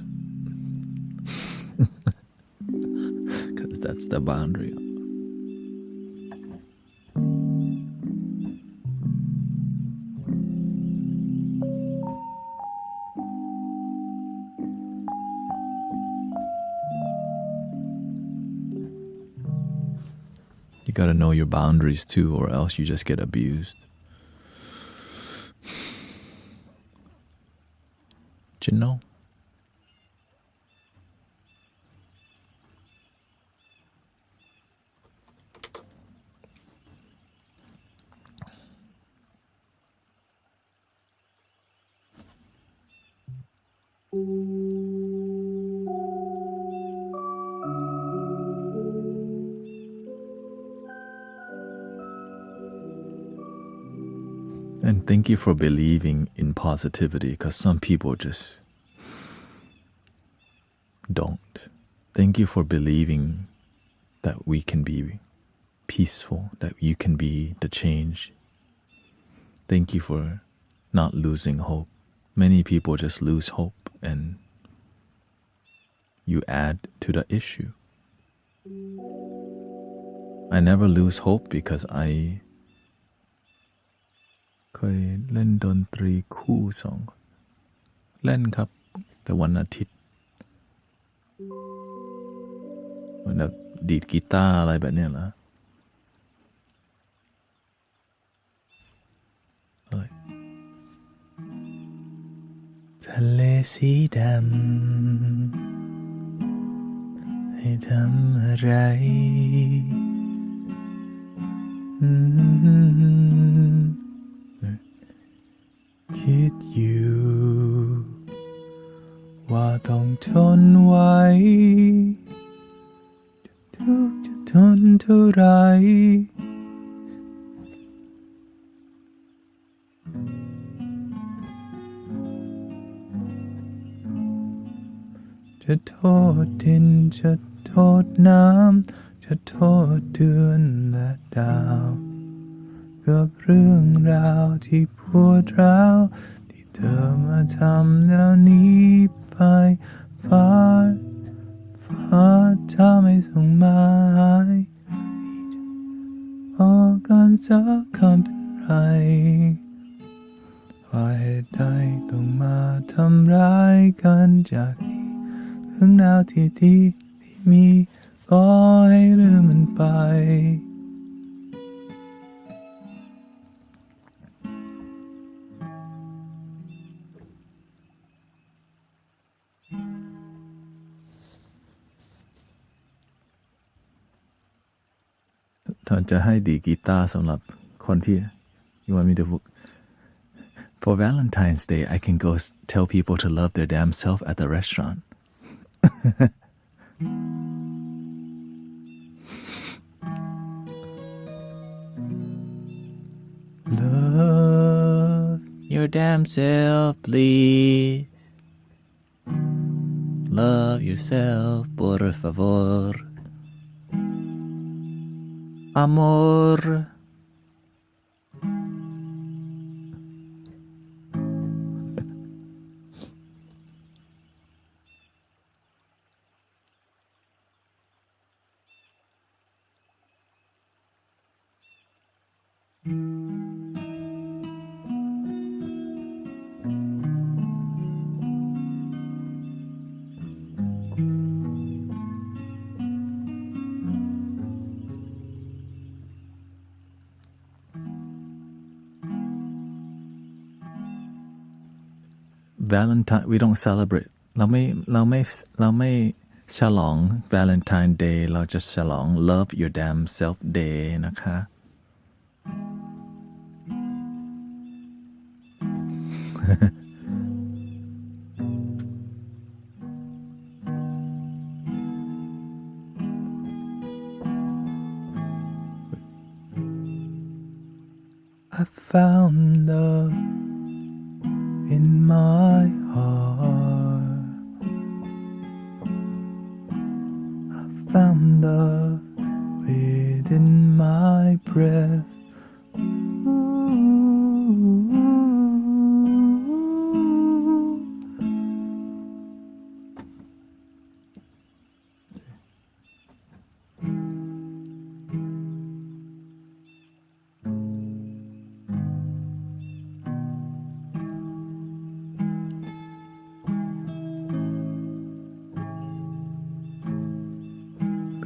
Because that's the boundary. You gotta know your boundaries too, or else you just get abused. You know? And thank you for believing in positivity, because some people just don't. Thank you for believing that we can be peaceful, that you can be the change. Thank you for not losing hope. Many people just lose hope and you add to the issue. I never lose hope because I เคยเล่นดนตรีคู่2 คนเล่นครับแต่วันอาทิตย์เหมือนแบบดีดกีตาร์อะไรแบบเนี้ยเหรอทะเลสีดำให้ทำอะไรคิดอยู่ว่าต้องทนไว้ทุกจะทนเท่าไรจะโทษดินจะโทษน้ำจะโทษเดือนและดาวกับเรื่องราวที่ปวดร้าวที่เธอมาทำแล้วหนีไปฟ้าถ้าไม่ส่งมาให้บอกกันสักคำเป็นไร ว่าเหตุใดต้องมาทำร้ายกันจากนี้เรื่องราวที่ดีที่มีก็ให้ลืมมันไปท่านจะให้ดีกีตาร์สำหรับคนที่ you want me to for Valentine's Day I can go tell people to love their damn self at the restaurant love your damn self please love yourself por favor amor Valentine we don't celebrate เราไม่ฉลอง Valentine Day เราจะฉลอง Love Your Damn Self Day นะคะ I found love in my heart I found love within my breath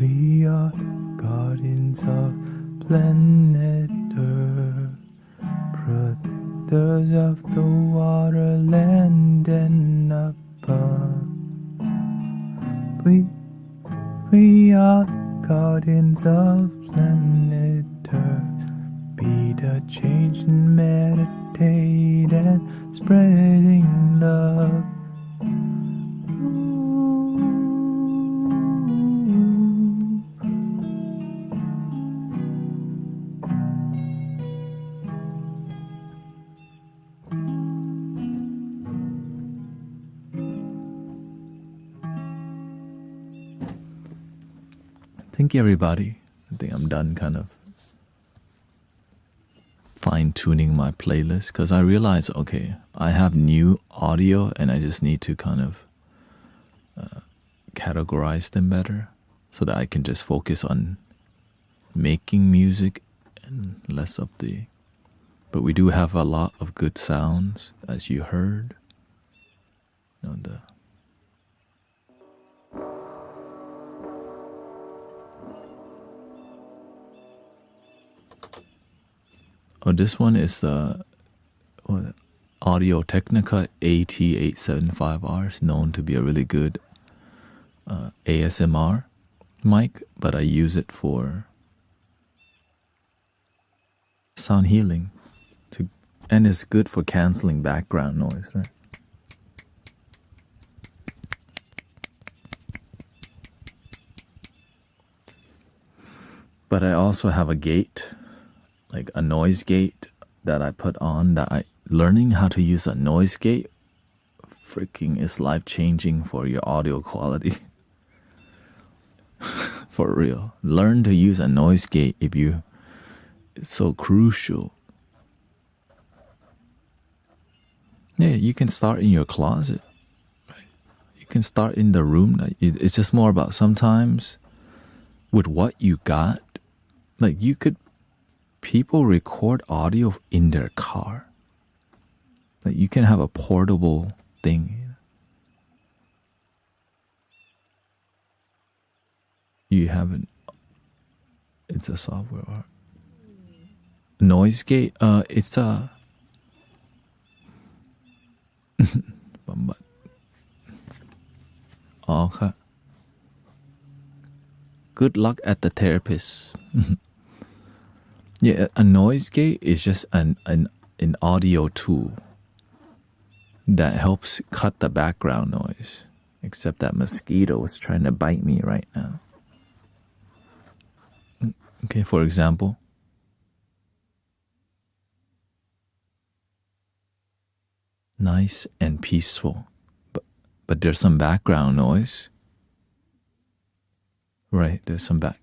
We are guardians of planet Earth, protectors of the water, land, and above. We are guardians of planet Earth. Be the change and meditate and spreading love. Thank you, everybody. I think I'm done kind of fine-tuning my playlist because I realize, okay, I have new audio and I just need to kind of categorize them better so that I can just focus on making music and less of the... But we do have a lot of good sounds, as you heard. Oh, this one is Audio Technica AT875R. It's known to be a really good ASMR mic, but I use it for sound healing. And it's good for canceling background noise, right? But I also have a gate, like a noise gate that I put on learning how to use a noise gate freaking is life-changing for your audio quality. For real. Learn to use a noise gate it's so crucial. Yeah, you can start in your closet. Right? You can start in the room. It's just more about sometimes with what you got, like people record audio in their car. Like you can have a portable thing. You haven't. It's a software art. Noise gate. It's a. Okay. Good luck at the therapist. Yeah, a noise gate is just an audio tool that helps cut the background noise. Except that mosquito is trying to bite me right now. Okay, for example. Nice and peaceful. But there's some background noise. Right, there's some back.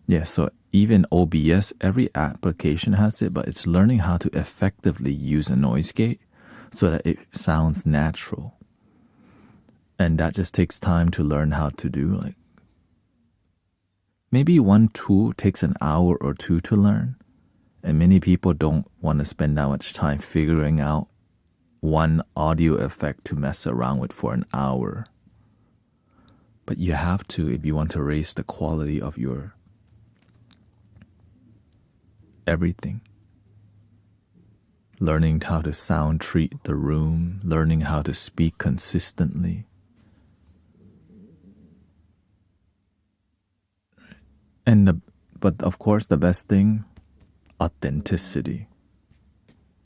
Yeah, so even OBS, every application has it, but it's learning how to effectively use a noise gate so that it sounds natural. And that just takes time to learn how to do. Like maybe one tool takes an hour or two to learn, and many people don't want to spend that much time figuring out one audio effect to mess around with for an hour. But you have to if you want to raise the quality of your everything. Learning how to sound treat the room, learning how to speak consistently. But of course the best thing, authenticity.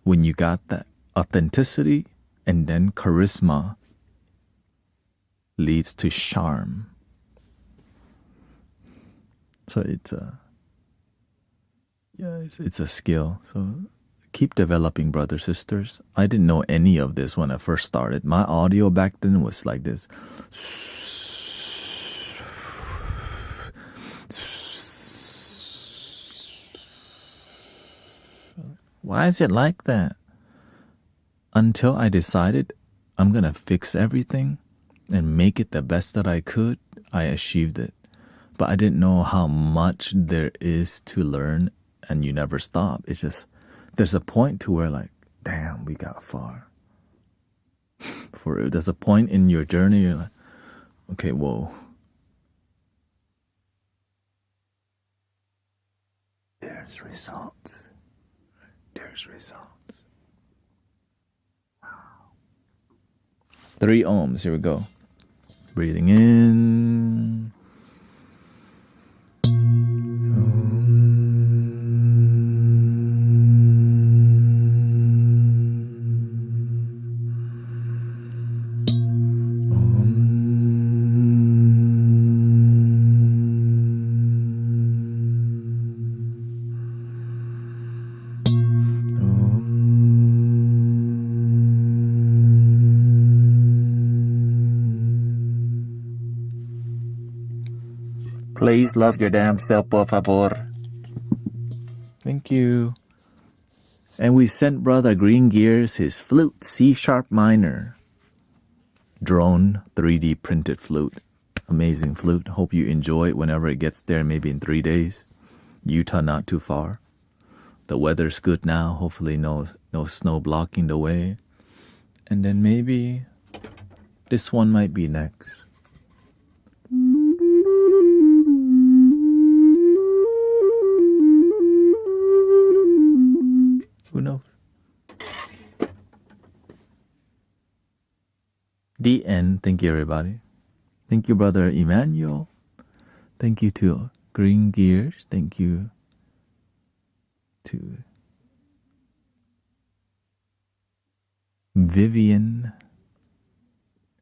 When you got that authenticity and then charisma leads to charm. So it's a skill. So keep developing, brothers, sisters. I didn't know any of this when I first started. My audio back then was like this. Why is it like that? Until I decided I'm gonna fix everything and make it the best that I could, I achieved it. But I didn't know how much there is to learn, and you never stop. It's just, there's a point to where like, damn, we got far. There's a point in your journey, you're like, okay, whoa. There's results. There's results. Wow. 3 ohms, here we go. Breathing in. Please love your damn self, por favor. Thank you. And we sent Brother Green Gears his flute, C-sharp minor. Drone 3D printed flute. Amazing flute. Hope you enjoy it whenever it gets there, maybe in 3 days. Utah not too far. The weather's good now. Hopefully no snow blocking the way. And then maybe this one might be next. Who knows? The end. Thank you, everybody. Thank you, Brother Emmanuel. Thank you to Green Gears. Thank you to Vivian.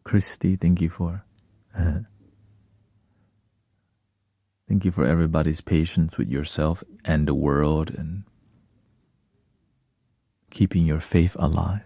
Christy, thank you for thank you for everybody's patience with yourself and the world and keeping your faith alive.